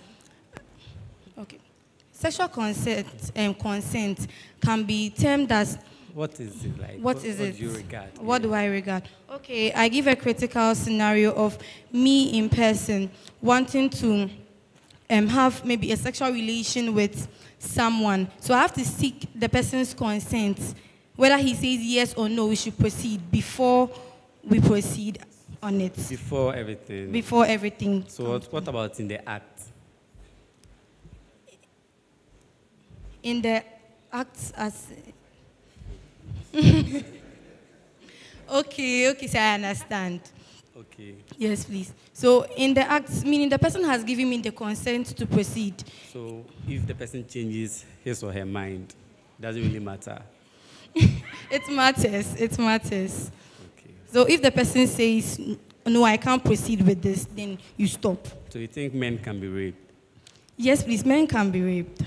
okay, sexual consent can be termed as, what is it like? What is it? What do you regard? What do I regard? Okay, I give a critical scenario of me in person wanting to have maybe a sexual relation with someone. So I have to seek the person's consent. Whether he says yes or no, we should proceed before we proceed on it. Before everything. Before everything. So what about in the act? In the act as... okay, so I understand. Okay. Yes, please. So in the act, meaning the person has given me the consent to proceed. So if the person changes his or her mind, doesn't really matter? It matters. It matters. Okay. So if the person says, no, I can't proceed with this, then you stop. So you think men can be raped? Yes, please, men can be raped.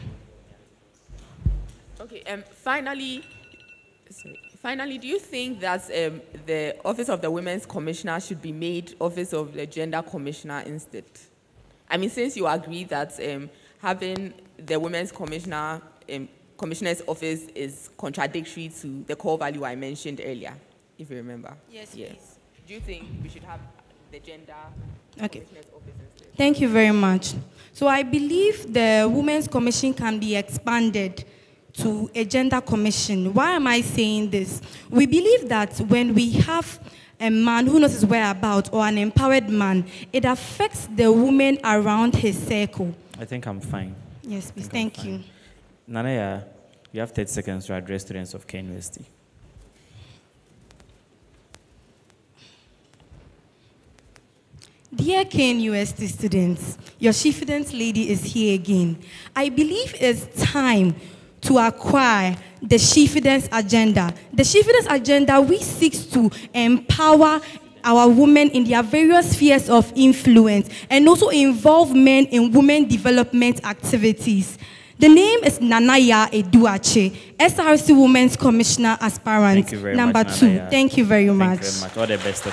Okay, finally, do you think that the Office of the Women's Commissioner should be made Office of the Gender Commissioner instead? I mean, since you agree that having the Women's Commissioner's office is contradictory to the core value I mentioned earlier, if you remember. Yes, please. Do you think we should have the Gender Commissioner's office instead? Thank you very much. So I believe the Women's Commission can be expanded to a gender commission. Why am I saying this? We believe that when we have a man who knows his whereabouts or an empowered man, it affects the women around his circle. I think I'm fine. Yes, please. Thank you. Nanaya, you have 30 seconds to address students of Kane University. Dear KNUST students, your Shifidence lady is here again. I believe it's time to acquire the Shifidence agenda. The Shifidence agenda, we seek to empower our women in their various spheres of influence and also involve men in women development activities. The name is Nanaya Eduache, SRC Women's Commissioner Aspirant. Thank you very number much, 2. Nanaya. Thank you very much. Thank you very much. All the best.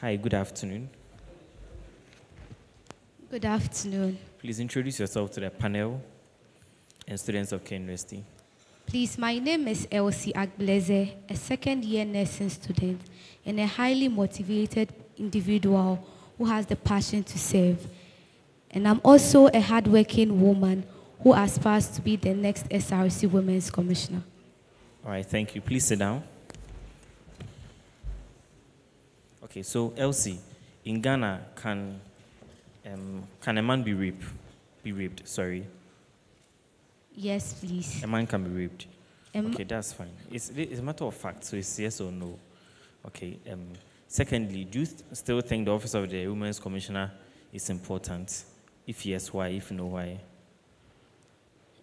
Hi, good afternoon. Good afternoon. Please introduce yourself to the panel and students of Kane University. Please, my name is Elsie Agbleze, a second-year nursing student and a highly motivated individual who has the passion to serve. And I'm also a hardworking woman who aspires to be the next SRC Women's Commissioner. All right, thank you. Please sit down. Okay, so Elsie, in Ghana, can a man be raped? Sorry. Yes, please. A man can be raped. Okay, that's fine. It's a matter of fact, so it's yes or no. Okay. Secondly, do you still think the office of the Women's Commissioner is important? If yes, why? If no, why?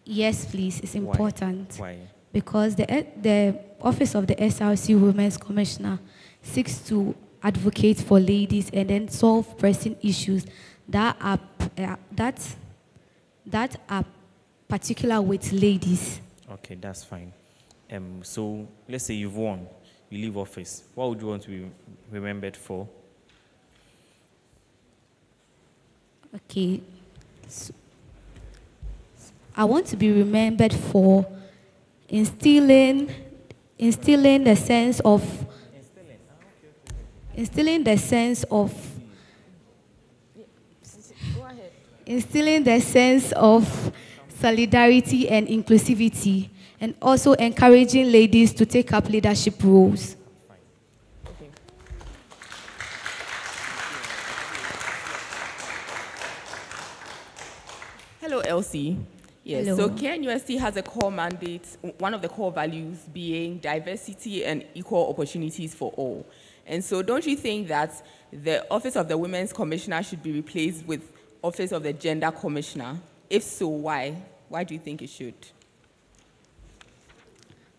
Yes, please. It's important. Why? Because the office of the SRC Women's Commissioner seeks to advocate for ladies and then solve pressing issues that are particular with ladies. Okay, that's fine. So let's say you've won, you leave office. What would you want to be remembered for? Okay. So I want to be remembered for instilling the sense of solidarity and inclusivity, and also encouraging ladies to take up leadership roles. Hello, Elsie. Yes, Hello. so KNUST has a core mandate, one of the core values being diversity and equal opportunities for all. And so don't you think that the Office of the Women's Commissioner should be replaced with Office of the Gender Commissioner? If so, why? Why do you think it should?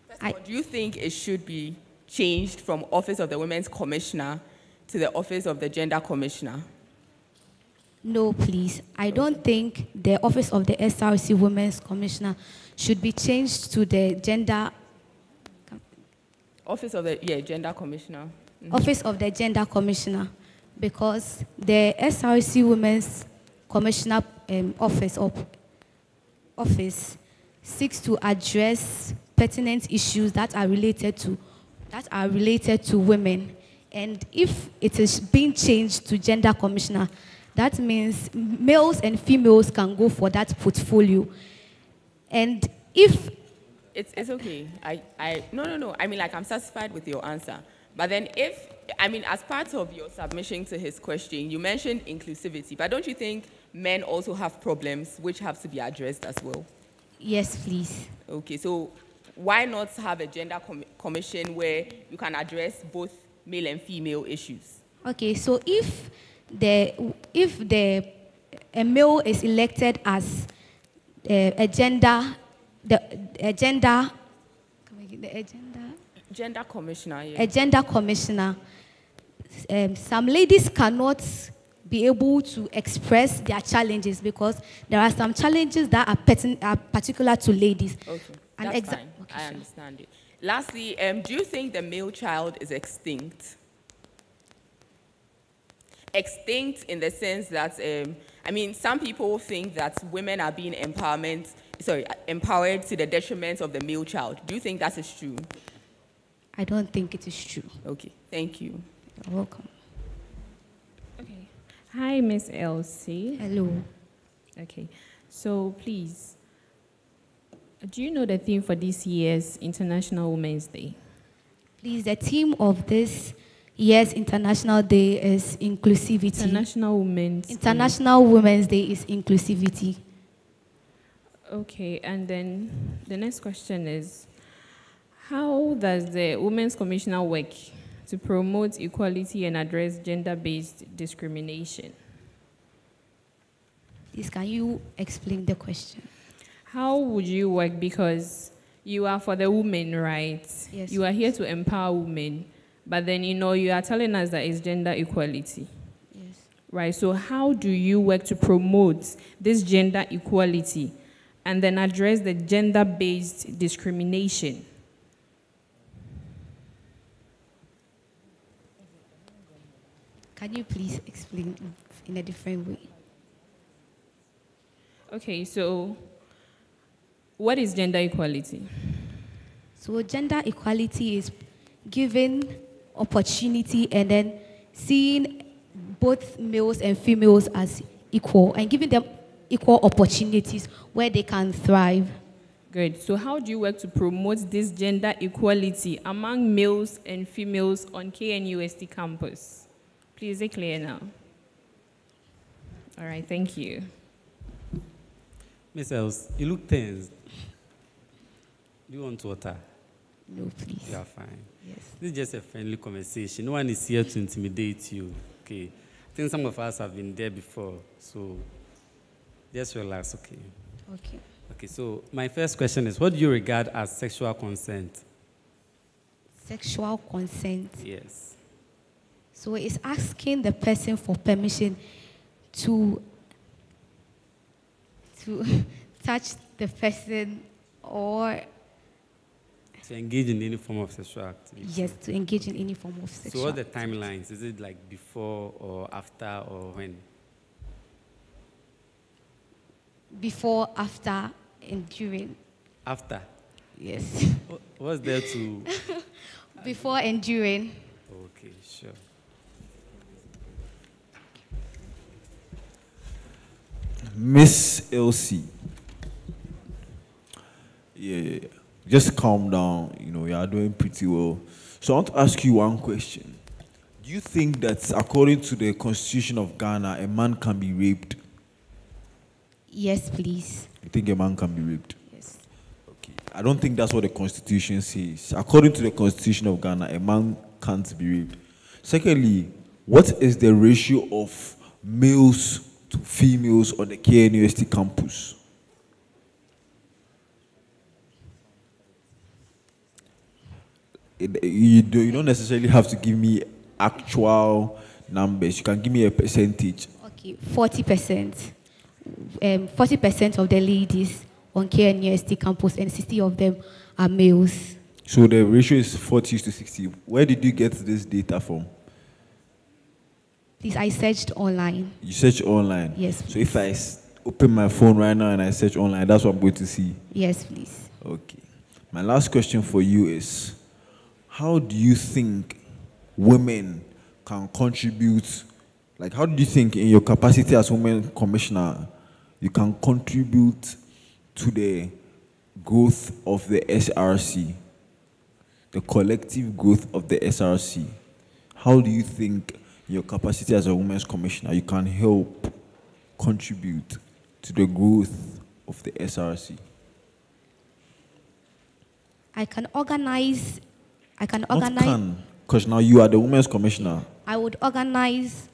First of all, do you think it should be changed from Office of the Women's Commissioner to the Office of the Gender Commissioner? No, please. I don't think the Office of the SRC Women's Commissioner should be changed to the Gender... Office of the, Gender Commissioner. Mm-hmm. Office of the Gender Commissioner, because the SRC Women's Commissioner office seeks to address pertinent issues that are related to women. And if it is being changed to Gender Commissioner, that means males and females can go for that portfolio. And if... It's okay. No. I mean, like, I'm satisfied with your answer. But then as part of your submission to his question, you mentioned inclusivity. But don't you think men also have problems which have to be addressed as well? Yes, please. Okay, so why not have a gender commission where you can address both male and female issues? Okay, so if a male is elected as a gender commissioner, yeah. A gender commissioner, some ladies cannot be able to express their challenges because there are some challenges that are particular to ladies. Okay, that's fine. Okay, I understand it. Lastly, do you think the male child is extinct? Extinct in the sense that, some people think that women are being empowered to the detriment of the male child. Do you think that is true? I don't think it is true. Okay, thank you. You're welcome. Okay. Hi, Miss Elsie. Hello. Okay, so please, do you know the theme for this year's International Women's Day? Please, the theme of this year's International Day is inclusivity. International Women's Day is inclusivity. Okay, and then the next question is, how does the Women's Commissioner work to promote equality and address gender-based discrimination? Please, can you explain the question? How would you work? Because you are for the women, right? Yes. You are here to empower women, but then, you are telling us that it's gender equality. Yes. Right, so how do you work to promote this gender equality and then address the gender-based discrimination? Can you please explain in a different way? Okay, so what is gender equality? So gender equality is giving opportunity and then seeing both males and females as equal and giving them equal opportunities where they can thrive. Good. So how do you work to promote this gender equality among males and females on KNUST campus? Please, is it clear now? All right, thank you. Miss Els, you look tense. Do you want water? No, please. You are fine. Yes. This is just a friendly conversation. No one is here to intimidate you. Okay. I think some of us have been there before, so just relax, okay? Okay. Okay, so my first question is, what do you regard as sexual consent? Sexual consent? Yes. So it's asking the person for permission to touch the person or To engage in any form of sexual activity. yes, to engage in any form of sexual. So what are the timelines? Is it like before or after or when? Before, after, and during. After? Yes. What's there to? Before and during. Okay, sure. Miss Elsie. Yeah. Just calm down. You know, you are doing pretty well. So I want to ask you one question. Do you think that according to the Constitution of Ghana, a man can be raped? Yes, please. You think a man can be raped? Yes. Okay. I don't think that's what the Constitution says. According to the Constitution of Ghana, a man can't be raped. Secondly, what is the ratio of males to females on the KNUST campus? You don't necessarily have to give me actual numbers. You can give me a percentage. Okay, 40%. 40% of the ladies on KNUST campus and 60 of them are males. So the ratio is 40 to 60. Where did you get this data from? Please, I searched online. You search online? Yes, So if I open my phone right now and I search online, that's what I'm going to see? Yes, please. Okay. My last question for you is, how do you think women can contribute, like how do you think in your capacity as women commissioner, you can contribute to the growth of the SRC, the collective growth of the SRC? How do you think in your capacity as a women's commissioner, you can help contribute to the growth of the SRC? I can organize. Because now you are the women's commissioner. I would organize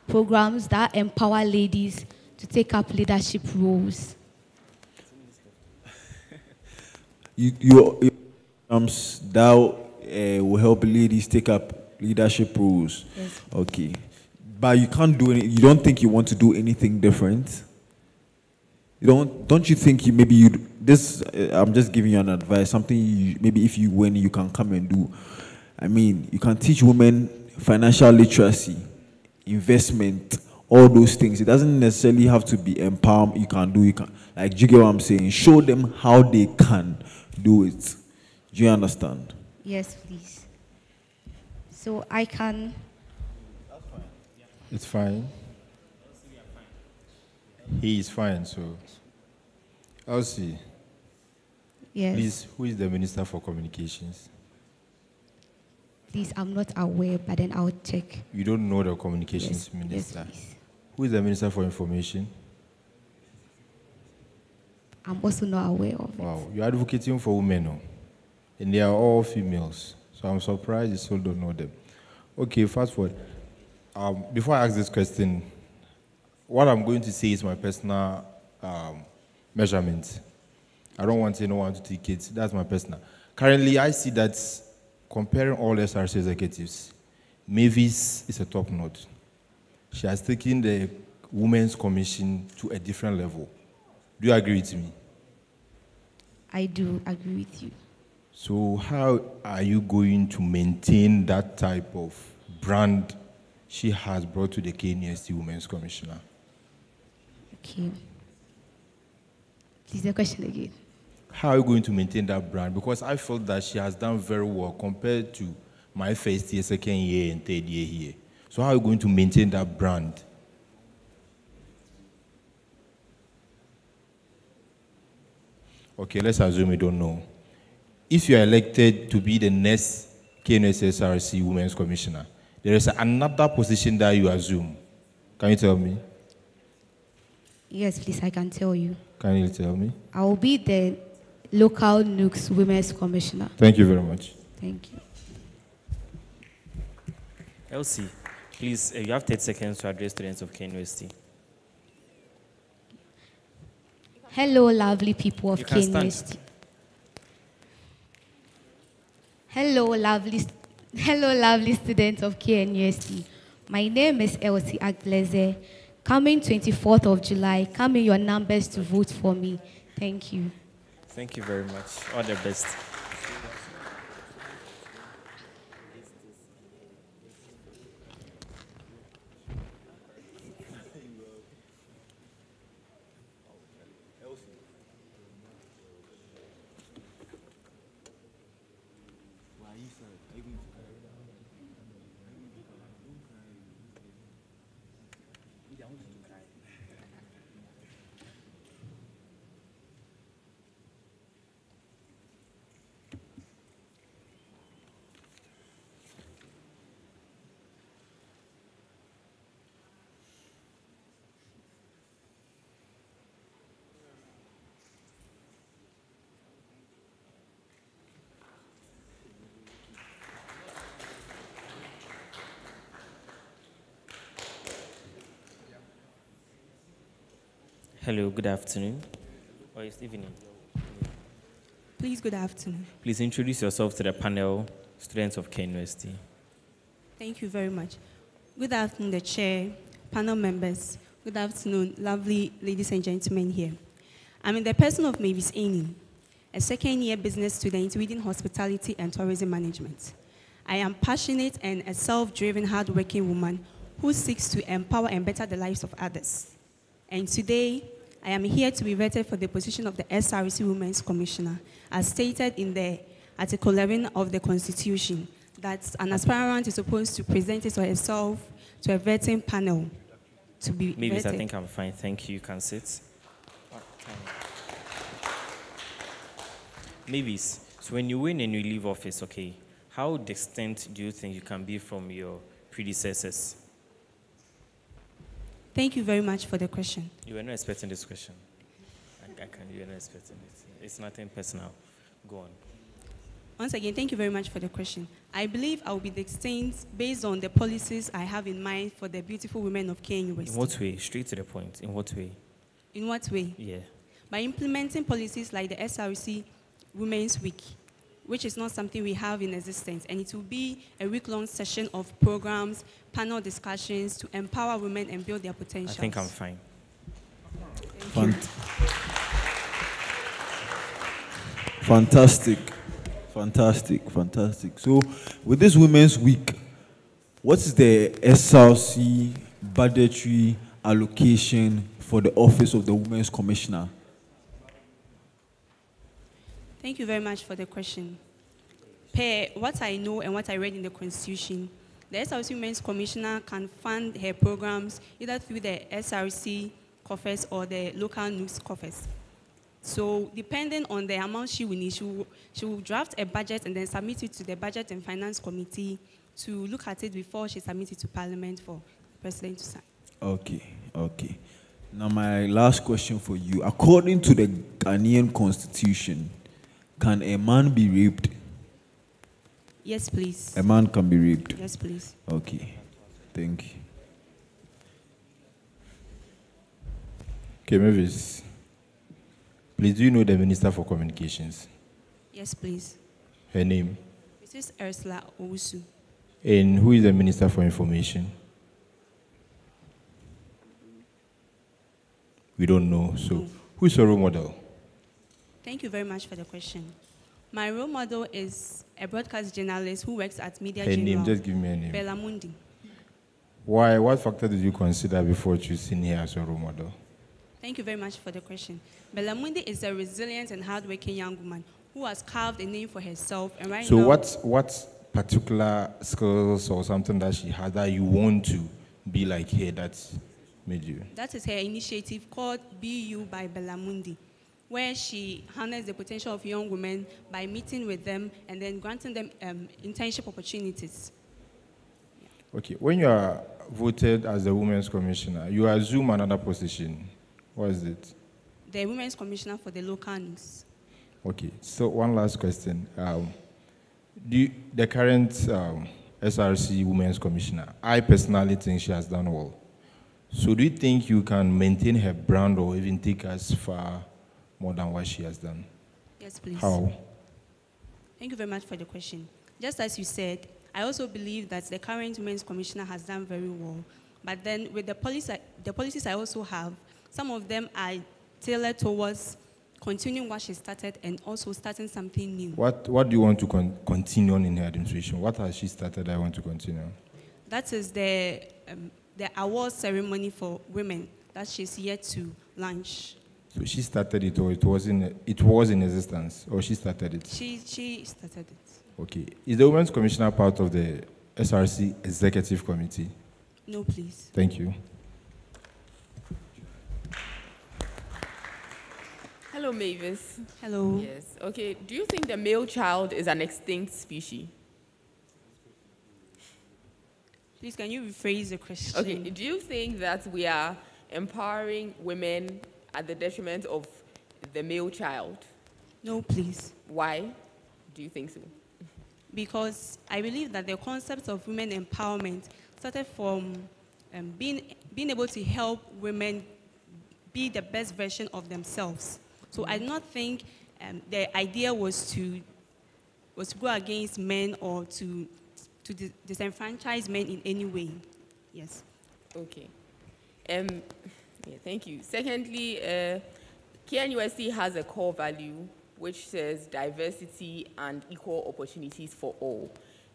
programs that empower ladies to take up leadership roles. Your that will help ladies take up leadership roles. Yes. Okay, but you can't do any. You don't think you want to do anything different? You don't you think you maybe you this? I'm just giving you an advice. Something you, maybe if you win, you can come and do. I mean, you can teach women financial literacy, investment, all those things. It doesn't necessarily have to be empowerment. You can, like, do you get what I'm saying? Show them how they can do it. Do you understand? Yes, please. So I can. It's fine. He is fine, so. Elsie. Yes. Please, who is the Minister for Communications? Please, I'm not aware, but then I'll check. You don't know the Communications Yes, Minister? yes, please. Who is the Minister for Information? I'm also not aware of it. Wow, you're advocating for women, no? And they are all females. So I'm surprised you still don't know them. Okay, fast forward. Before I ask this question, what I'm going to say is my personal measurement. I don't want anyone to take it. That's my personal. Currently, I see that comparing all SRC executives, Mavis is a top notch. She has taken the Women's Commission to a different level. Do you agree with me? I do agree with you. So how are you going to maintain that type of brand she has brought to the KNUST Women's Commissioner? Okay. Please, the question again. How are you going to maintain that brand? Because I felt that she has done very well compared to my first year, second year, and third year here. So how are you going to maintain that brand? Okay, let's assume you don't know. If you are elected to be the next KNUST SRC Women's Commissioner, there is another position that you assume. Can you tell me? Yes, please, I can tell you. Can you tell me? I will be the local Knust Women's Commissioner. Thank you very much. Thank you. Elsie, please, you have 30 seconds to address students of KNUST. Hello, lovely people of You can stand. KNUST. Hello, lovely students of KNUST. My name is Elsie Agbleze. Coming 24th of July, come in your numbers to vote for me. Thank you. Thank you very much. All the best. Hello, good afternoon. Or it's evening. Please, good afternoon. Please introduce yourself to the panel, students of KNUST. Thank you very much. Good afternoon, the chair, panel members. Good afternoon, lovely ladies and gentlemen here. I'm in the person of Mavis Amy, a second-year business student reading hospitality and tourism management. I am passionate and a self-driven, hard-working woman who seeks to empower and better the lives of others. And today, I am here to be vetted for the position of the SRC Women's Commissioner, as stated in the Article 11 of the Constitution, that an aspirant is supposed to present his or herself to a vetting panel to be Mavis, vetted. I think I'm fine. Thank you. You can sit. Mavis, so when you win and you leave office, okay, how distant do you think you can be from your predecessors? Thank you very much for the question. You were not expecting this question. You were not expecting it. It's nothing personal. Go on. Once again, thank you very much for the question. I believe I will be distinct based on the policies I have in mind for the beautiful women of KNU West. In what way? Straight to the point. In what way? In what way? Yeah. By implementing policies like the SRC Women's Week, which is not something we have in existence, and it will be a week-long session of programs, panel discussions to empower women and build their potential. I think I'm fine. Fantastic, fantastic, fantastic. So, with this Women's Week, what is the SRC budgetary allocation for the office of the Women's Commissioner? Thank you very much for the question. Per what I know and what I read in the Constitution, the SRC Women's Commissioner can fund her programs either through the SRC coffers or the local news coffers. So depending on the amount she will need, she will draft a budget and then submit it to the Budget and Finance Committee to look at it before she submits it to Parliament for the President to sign. Okay, okay. Now my last question for you. According to the Ghanaian Constitution, can a man be raped? Yes, please. A man can be raped? Yes, please. Okay, thank you. Okay, Mavis. Please, do you know the Minister for Communications? Yes, please. Her name? Mrs. Ursula Owusu. And who is the Minister for Information? We don't know. So, who is your role model? Thank you very much for the question. My role model is a broadcast journalist who works at Media Her General. name, just give me a name. Bella Mundi. Why? What factor did you consider before choosing her as your role model? Thank you very much for the question. Bella Mundi is a resilient and hardworking young woman who has carved a name for herself. And right So now, what particular skills or something that she has that you want to be like her that made you? that is her initiative called BU by Bella Mundi, where she harnesses the potential of young women by meeting with them and then granting them internship opportunities. Okay, when you are voted as the Women's Commissioner, you assume another position. What is it? The Women's Commissioner for the local news. Okay, so one last question. The current SRC Women's Commissioner, I personally think she has done well. So do you think you can maintain her brand or even take us far more than what she has done? Yes, please. How? Thank you very much for the question. Just as you said, I also believe that the current Women's Commissioner has done very well. But then with the policies I also have, some of them are tailored towards continuing what she started and also starting something new. What do you want to continue on in her administration? What has she started I want to continue? That is the award ceremony for women that she's yet to launch. So she started it, or it was in existence, or she started it? She started it. Okay. Is the Women's Commissioner part of the SRC Executive Committee? No, please. Thank you. Hello, Mavis. Hello. Yes. Okay. Do you think the male child is an extinct species? Please, can you rephrase the question? Okay. Do you think that we are empowering women at the detriment of the male child? No, please. Why do you think so? Because I believe that the concept of women empowerment started from being able to help women be the best version of themselves. So I do not think the idea was to go against men or to disenfranchise men in any way. Yes. Okay. Yeah, thank you. Secondly, KNUST has a core value which says diversity and equal opportunities for all.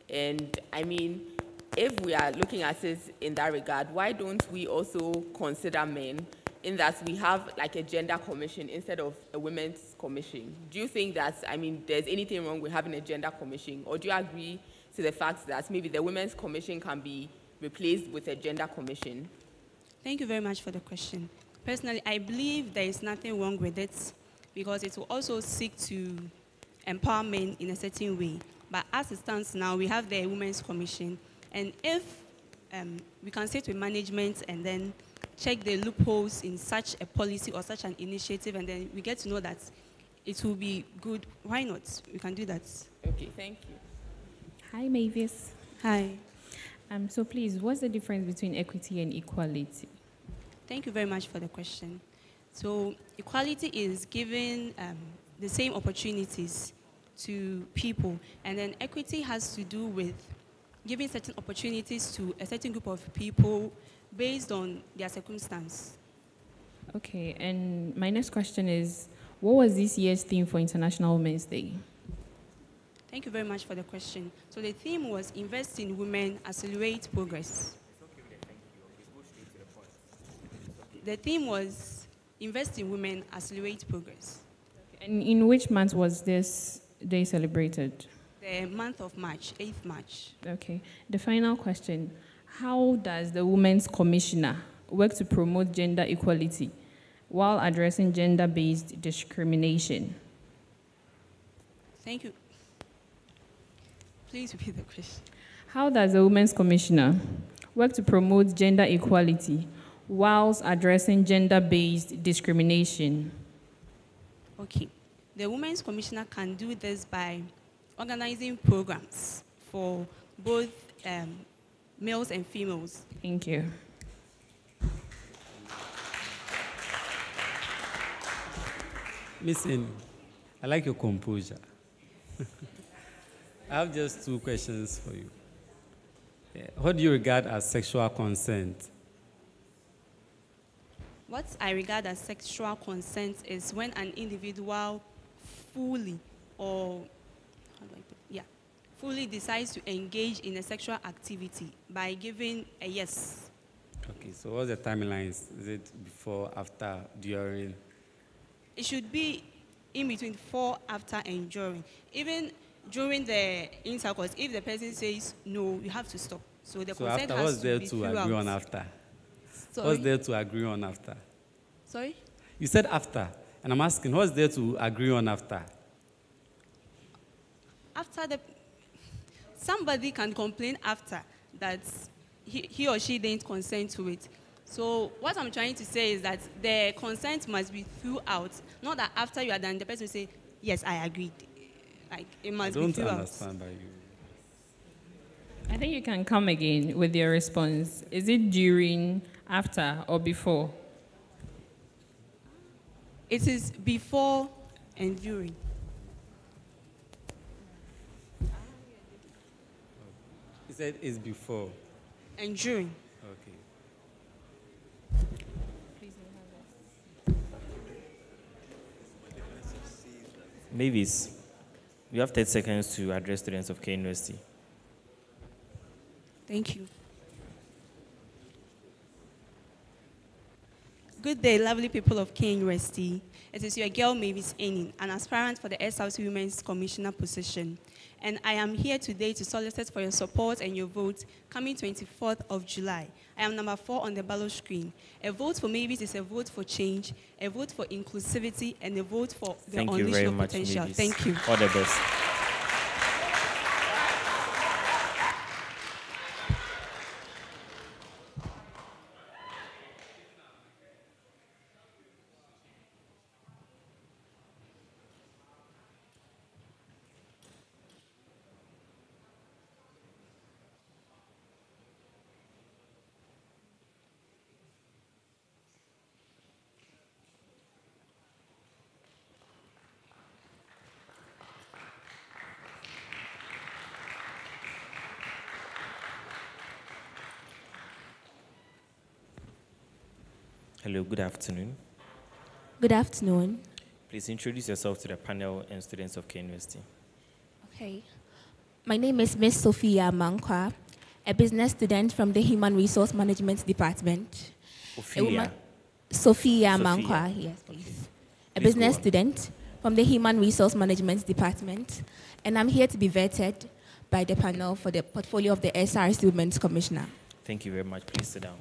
And I mean, if we are looking at it in that regard, why don't we also consider men in that we have like a gender commission instead of a women's commission? Do you think that, I mean, there's anything wrong with having a gender commission? Or do you agree to the fact that maybe the women's commission can be replaced with a gender commission? Thank you very much for the question. Personally, I believe there is nothing wrong with it because it will also seek to empower men in a certain way. But as it stands now, we have the Women's Commission. And if we can sit with management and then check the loopholes in such a policy or such an initiative, and then we get to know that it will be good, why not? We can do that. Okay, thank you. Hi, Mavis. Hi. So please, what's the difference between equity and equality? Thank you very much for the question. So equality is giving the same opportunities to people, and then equity has to do with giving certain opportunities to a certain group of people based on their circumstance. Okay, and my next question is, what was this year's theme for International Women's Day? Thank you very much for the question. So the theme was Invest in Women, Accelerate Progress. The theme was Invest in Women, Accelerate Progress. And in which month was this day celebrated? The month of March, 8th March. Okay. The final question, how does the Women's Commissioner work to promote gender equality while addressing gender-based discrimination? Thank you. Please repeat the question. How does the Women's Commissioner work to promote gender equality whilst addressing gender-based discrimination? Okay. The Women's Commissioner can do this by organizing programs for both males and females. Thank you. Miss Amy, I like your composure. I have just two questions for you. What do you regard as sexual consent? What I regard as sexual consent is when an individual fully fully decides to engage in a sexual activity by giving a yes. Okay, so what's the timelines? Is it before, after, during? It should be in between before, after, and during. Even during the intercourse, if the person says no, you have to stop. So the consent after, has what's to there be to throughout. agree on after? Sorry? What's there to agree on after? Sorry? You said after, and I'm asking, what's there to agree on after? After somebody can complain after that he or she didn't consent to it. So what I'm trying to say is that the consent must be throughout, not that after you are done, the person will say, yes, I agreed. Like, it must be throughout. I don't understand by you. I think you can come again with your response. Is it during, after, or before? It is before and during. said it's before. And during. Okay. Mavis, you have 30 seconds to address students of K University. Thank you. Good day, lovely people of K University. It is your girl Mavis Enin, an aspirant for the SRC Women's Commissioner position. And I am here today to solicit for your support and your vote coming 24th of July. I am number 4 on the ballot screen. A vote for Mavis is a vote for change, a vote for inclusivity, and a vote for the unleashing of potential. Mavis. Thank you. All the best. Hello, good afternoon. Good afternoon. Please introduce yourself to the panel and students of K University. Okay. My name is Miss Sophia Mankwa, a business student from the Human Resource Management Department. Sophia Mankwa, yes, please. A business student from the Human Resource Management Department, and I'm here to be vetted by the panel for the portfolio of the SRC Women's Commissioner. Thank you very much. Please sit down.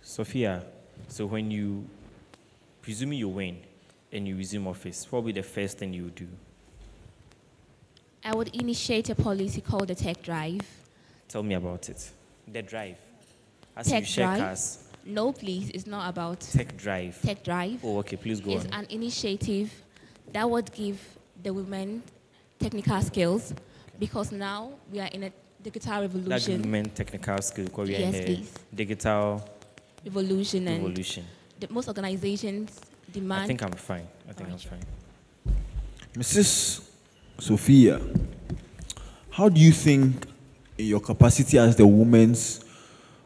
Sophia, so when you, presuming you win and you resume office, what will be the first thing you would do? I would initiate a policy called the Tech Drive. Tell me about it. The drive. As Tech you share Drive? cars. No, please, it's not about Tech Drive. Tech Drive. Oh, okay, please go It's on. an initiative that would give the women technical skills because now we are in a digital That revolution. women technical skill, because we are Yes, in a please. digital Revolution and revolution. most organizations demand. I think I'm fine. I think I'm fine. Mrs. Sophia, how do you think, in your capacity as the Women's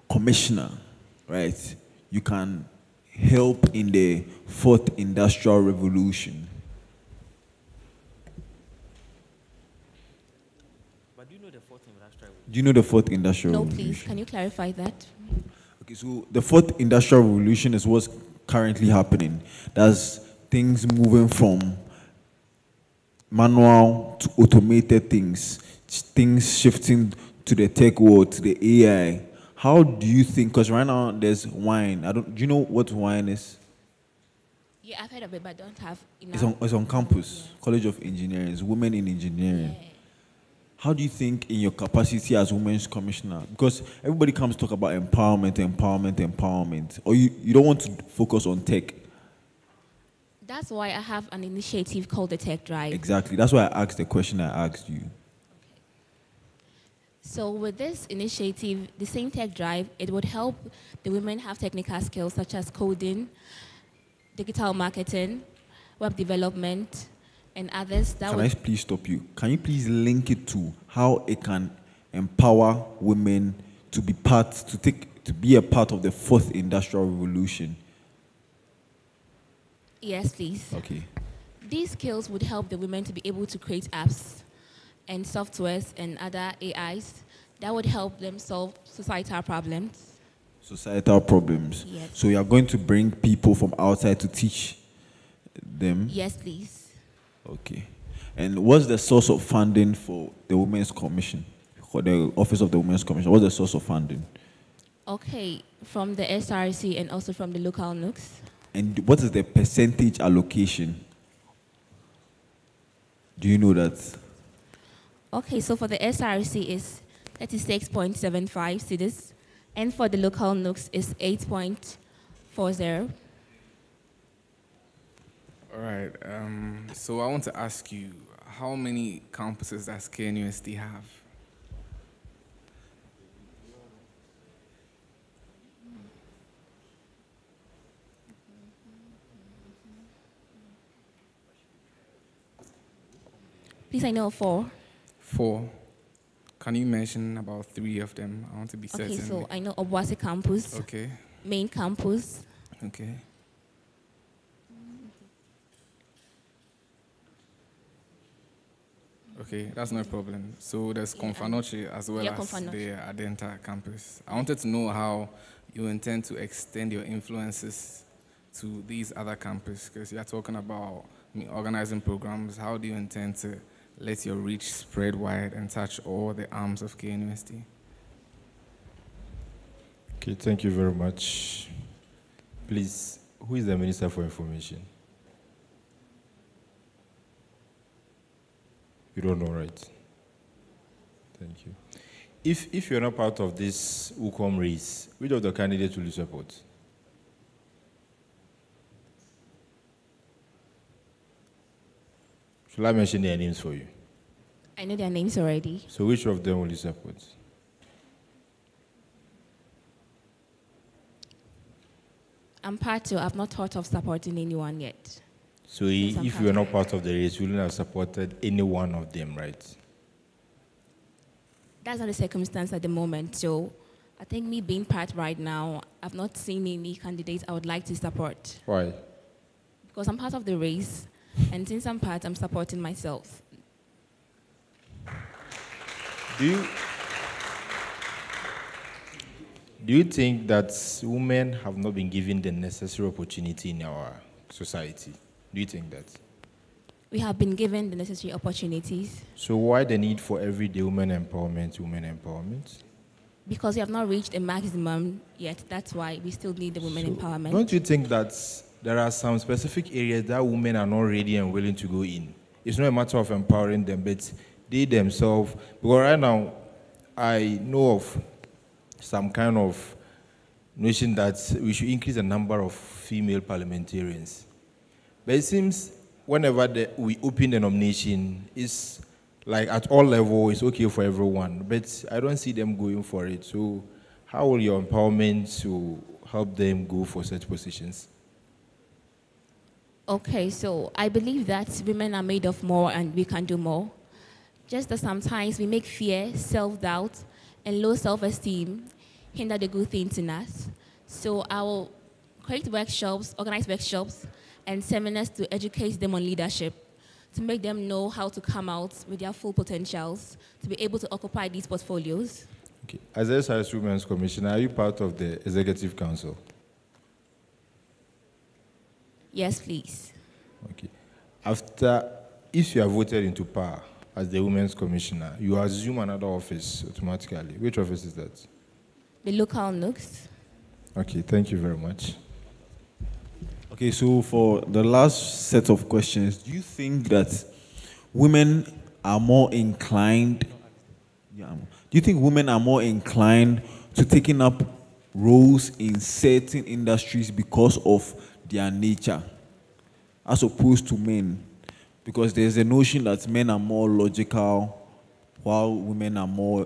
Commissioner, right, you can help in the fourth industrial revolution? But do you know the fourth industrial revolution? Do you know the fourth industrial No, revolution? please. Can you clarify that? Okay, so the fourth industrial revolution is what's currently happening. That's things moving from manual to automated things, things shifting to the tech world, to the AI. How do you think, because right now there's wine. Do you know what wine is? Yeah, I've heard of it, but I don't have enough. It's on campus, College of Engineering, it's women in engineering. Yeah. How do you think in your capacity as Women's Commissioner, because everybody comes to talk about empowerment, or you don't want to focus on tech? That's why I have an initiative called the Tech Drive. Exactly, that's why I asked the question I asked you. So with this initiative, the same Tech Drive, it would help the women have technical skills such as coding, digital marketing, web development, and others. Can I please stop you? Can you please link it to how it can empower women to be a part of the fourth industrial revolution? Yes, please. Okay. These skills would help the women to be able to create apps and softwares and other AIs that would help them solve societal problems. Societal problems. Yes. So you are going to bring people from outside to teach them? Yes, please. Okay. And what's the source of funding for the Women's Commission, for the Office of the Women's Commission? What's the source of funding? Okay, from the SRC and also from the local NUCs. And what is the percentage allocation? Do you know that? Okay, so for the SRC is 36.75 cedis, and for the local NUCs is 8.40. All right. So I want to ask you, how many campuses does KNUST have? Please, I know 4. 4. Can you mention about 3 of them? I want to be certain. Okay, so I know Obuasi campus. Okay. Main campus. Okay. Okay, that's no problem. So there's Confanoche as well as the Adenta campus. I wanted to know how you intend to extend your influences to these other campuses, because you're talking about organizing programs. How do you intend to let your reach spread wide and touch all the arms of KNUST? Okay, thank you very much. Please, who is the Minister for Information? You don't know, right? Thank you. If you're not part of this UCOM race, which of the candidates will you support? Shall I mention their names for you? I know their names already. So which of them will you support? I'm part 2. I've not thought of supporting anyone yet. So if you are not part of the race, you wouldn't have supported any one of them, right? That's not the circumstance at the moment. So I think me being part right now, I've not seen any candidates I would like to support. Why? Because I'm part of the race, and since I'm part, I'm supporting myself. Do you think that women have not been given the necessary opportunity in our society? Do you think that? We have been given the necessary opportunities. So why the need for everyday women empowerment? Because we have not reached a maximum yet. That's why we still need the women empowerment. Don't you think that there are some specific areas that women are not ready and willing to go in? It's not a matter of empowering them, but they themselves, because right now, I know of some kind of notion that we should increase the number of female parliamentarians. But it seems whenever we open the nomination, it's like at all levels, it's okay for everyone. But I don't see them going for it. So how will your empowerment to help them go for such positions? Okay, so I believe that women are made of more and we can do more. Just that sometimes we make fear, self-doubt, and low self-esteem hinder the good things in us. So I will create workshops, organize workshops, and seminars to educate them on leadership, to make them know how to come out with their full potentials, to be able to occupy these portfolios. Okay. As the SRC Women's Commissioner, are you part of the Executive Council? Yes, please. Okay. If you are voted into power as the Women's Commissioner, you assume another office automatically. Which office is that? The local Knust. Okay, thank you very much. Okay, so for the last set of questions, do you think that women are more inclined, to taking up roles in certain industries because of their nature, as opposed to men? Because there's a notion that men are more logical, while women are more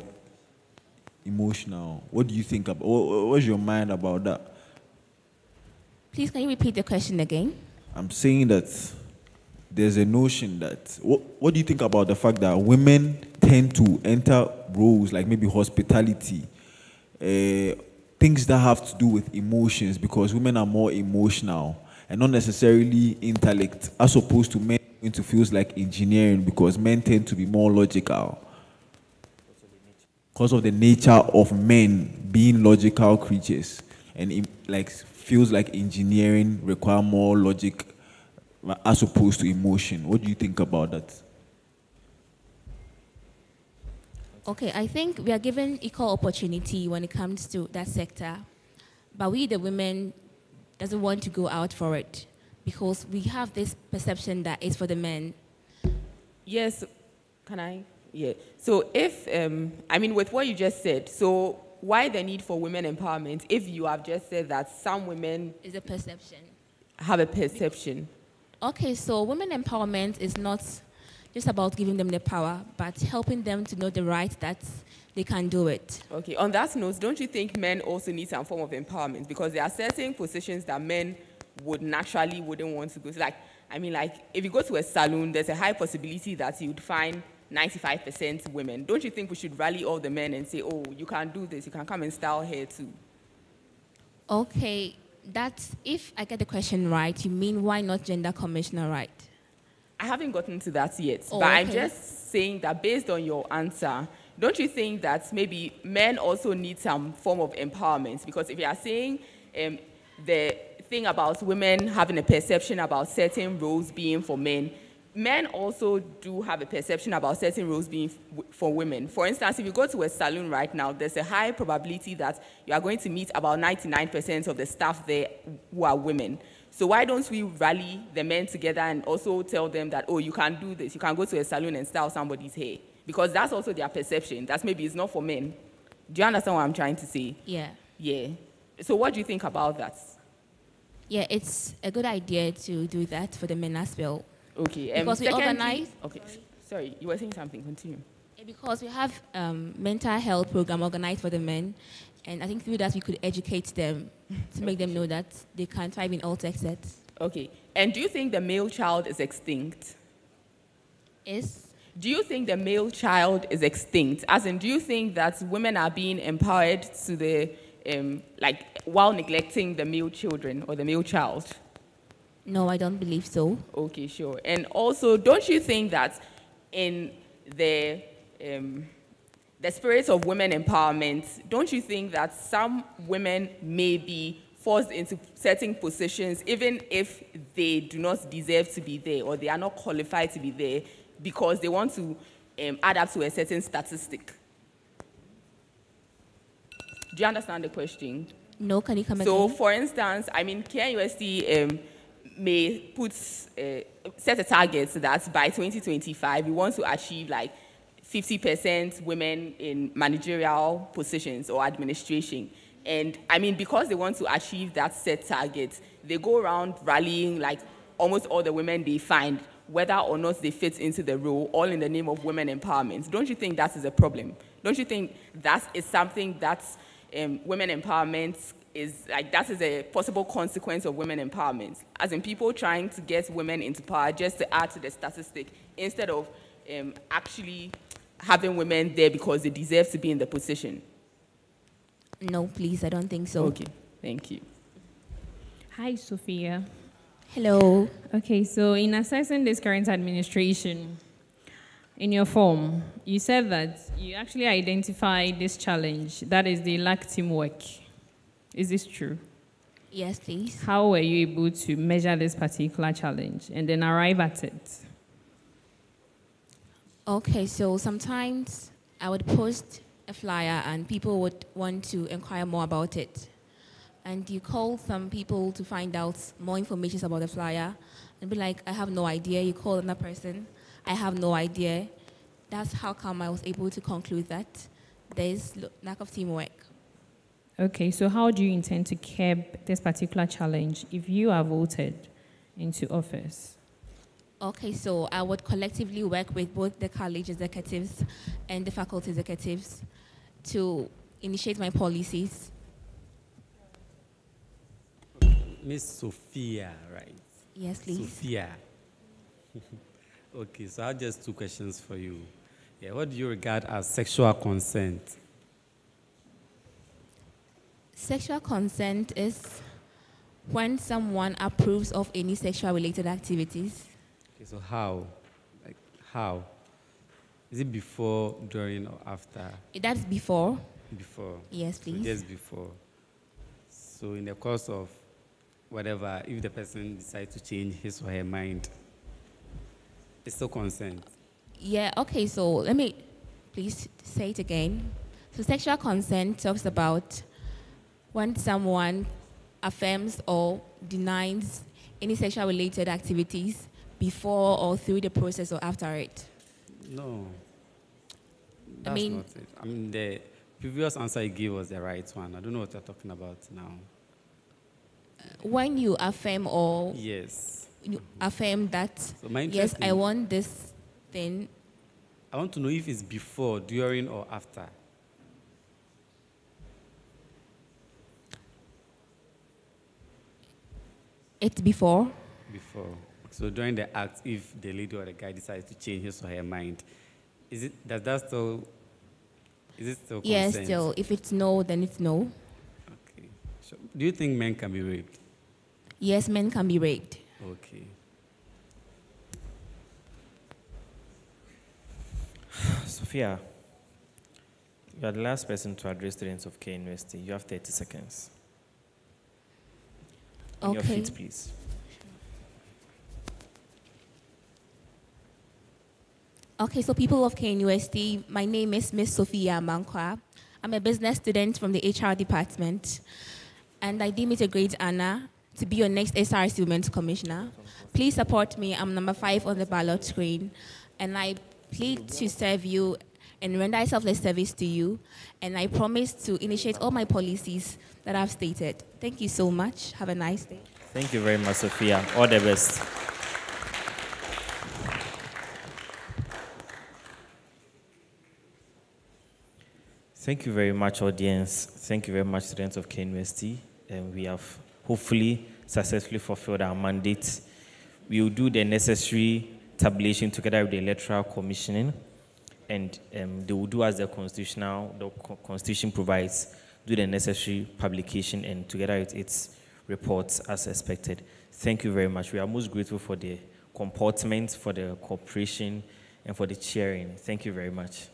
emotional. What do you think about? What's your mind about that? Please, can you repeat the question again? I'm saying that there's a notion that, what do you think about the fact that women tend to enter roles like maybe hospitality, things that have to do with emotions, because women are more emotional and not necessarily intellect, as opposed to men going to fields like engineering, because men tend to be more logical. Because of the nature of men being logical creatures, and feels like engineering require more logic as opposed to emotion. What do you think about that? Okay, I think we are given equal opportunity when it comes to that sector, but we, the women, doesn't want to go out for it because we have this perception that it's for the men. Yes, can I? Yeah. So if, with what you just said, so why the need for women empowerment if you have just said that some women... Is a perception. Have a perception. Okay, so women empowerment is not just about giving them the power, but helping them to know the right that they can do it. Okay, on that note, don't you think men also need some form of empowerment? Because there are certain positions that men wouldn't want to go to. If you go to a salon, there's a high possibility that you'd find 95% women. Don't you think we should rally all the men and say, oh, you can do this, you can come and style hair too? Okay, that's, if I get the question right, you mean why not gender commissioner, right? I haven't gotten to that yet, Oh, but okay. I'm just saying that based on your answer, don't you think that maybe men also need some form of empowerment? Because if you are saying the thing about women having a perception about certain roles being for men, men also do have a perception about certain roles being for women. For instance, if you go to a salon right now, there's a high probability that you are going to meet about 99% of the staff there who are women. So why don't we rally the men together and also tell them that, oh, you can do this, you can go to a salon and style somebody's hair? Because that's also their perception. That's maybe it's not for men. Do you understand what I'm trying to say? Yeah. Yeah. So what do you think about that? Yeah, it's a good idea to do that for the men as well. Okay. Because we secondly- organize. Okay. Sorry, you were saying something. Continue. Because we have mental health program organized for the men, and I think through that we could educate them to make them know that they can thrive in all sexes. Okay. And do you think the male child is extinct? Is? Do you think the male child is extinct? As in, do you think that women are being empowered to the, while neglecting the male children or the male child? No, I don't believe so. Okay, sure. And also, don't you think that in the spirit of women empowerment, don't you think that some women may be forced into certain positions even if they do not deserve to be there or they are not qualified to be there because they want to add up to a certain statistic? Do you understand the question? No, can you come So, again? for instance, I mean, KNUST may put set a target that by 2025 we want to achieve like 50% women in managerial positions or administration. And I mean, because they want to achieve that set target, they go around rallying like almost all the women they find, whether or not they fit into the role, all in the name of women empowerment. Don't you think that is a problem? Don't you think that is something that women empowerment is like, that is a possible consequence of women empowerment? As in people trying to get women into power just to add to the statistic instead of actually having women there because they deserve to be in the position. No, please, I don't think so. Okay, thank you. Hi, Sophia. Hello. Okay, so in assessing this current administration, in your form, you said that you actually identified this challenge, that is the lack of teamwork. Is this true? Yes, please. How were you able to measure this particular challenge and then arrive at it? Okay, so sometimes I would post a flyer and people would want to inquire more about it. And you call some people to find out more information about the flyer and be like, I have no idea. You call another person, I have no idea. That's how come I was able to conclude that there is lack of teamwork. Okay, so how do you intend to curb this particular challenge if you are voted into office? Okay, so I would collectively work with both the college executives and the faculty executives to initiate my policies. Miss Sophia, right? Yes, please. Sophia. Okay, so I have just two questions for you. Yeah, what do you regard as sexual consent? Sexual consent is when someone approves of any sexual related activities. Okay, so how? Like, how? Is it before, during, or after? That's before. Before? Yes, please. So just before. So in the course of whatever, if the person decides to change his or her mind, it's still consent. Yeah, okay, so let me please say it again. So sexual consent talks about when someone affirms or denies any sexual related activities before or through the process or after it. No. That's not it. I mean, the previous answer you gave was the right one. I don't know what you're talking about now. When you affirm or Yes. you affirm that, So my yes, interest I in- want this thing. I want to know if it's before, during, or after. It's before. Before. So during the act, if the lady or the guy decides to change his or her mind, Does that still, is it still Yes, consent? still. If it's no, then it's no. Okay. So, do you think men can be raped? Yes, men can be raped. Okay. Sophia, you are the last person to address students of K University. You have 30 seconds. On your Okay. feet, please. Okay, so people of KNUST, my name is Miss Sophia Mankwa. I'm a business student from the HR department, and I deem it a great honor to be your next SRC Women's Commissioner. Please support me. I'm number 5 on the ballot screen, and I plead to serve you and render selfless service to you, and I promise to initiate all my policies that I've stated. Thank you so much. Have a nice day. Thank you very much, Sophia. All the best. Thank you very much, audience. Thank you very much, students of KNUST. We have hopefully successfully fulfilled our mandate. We will do the necessary tabulation together with the electoral commissioning, and they will do as the constitution provides, do the necessary publication and together with its reports as expected. Thank you very much. We are most grateful for the comportment, for the cooperation, and for the cheering. Thank you very much.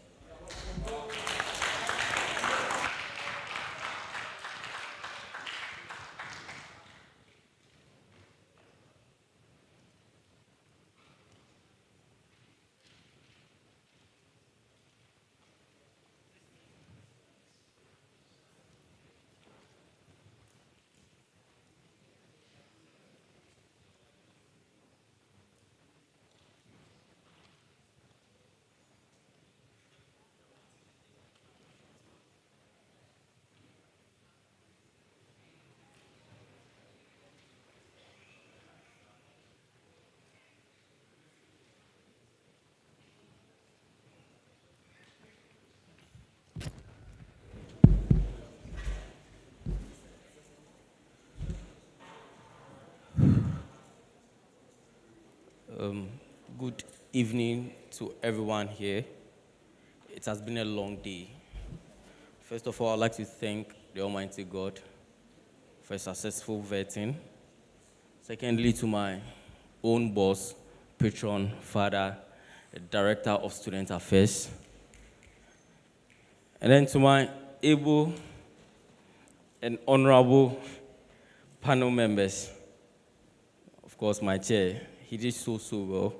Good evening to everyone here. It has been a long day. First of all, I'd like to thank the Almighty God for a successful vetting. Secondly, to my own boss, patron, father, director of student affairs. And then to my able and honorable panel members. Of course, my chair, he did so well.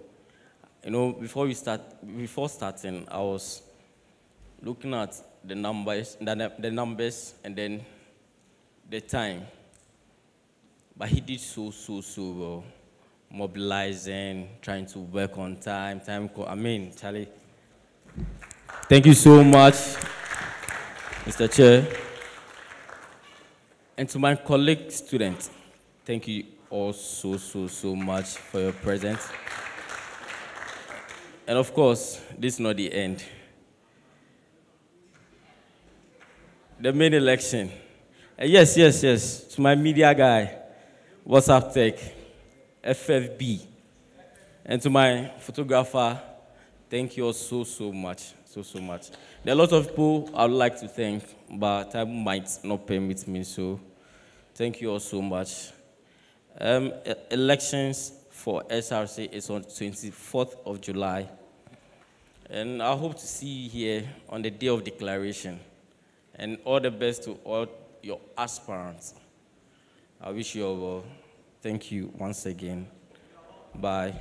You know, before starting, I was looking at the numbers and then the time. But he did so well, mobilizing, trying to work on time. Charlie. Thank you so much, Mr. Chair. And to my colleague students, thank you all so much for your presence. And of course, this is not the end. The main election. Yes. To my media guy, WhatsApp Tech, FFB. And to my photographer, thank you all so much. So much. There are a lot of people I would like to thank, but time might not permit me, so thank you all so much. Elections for SRC is on 24th of July. And I hope to see you here on the day of declaration. And all the best to all your aspirants. I wish you all well. Thank you once again. Bye.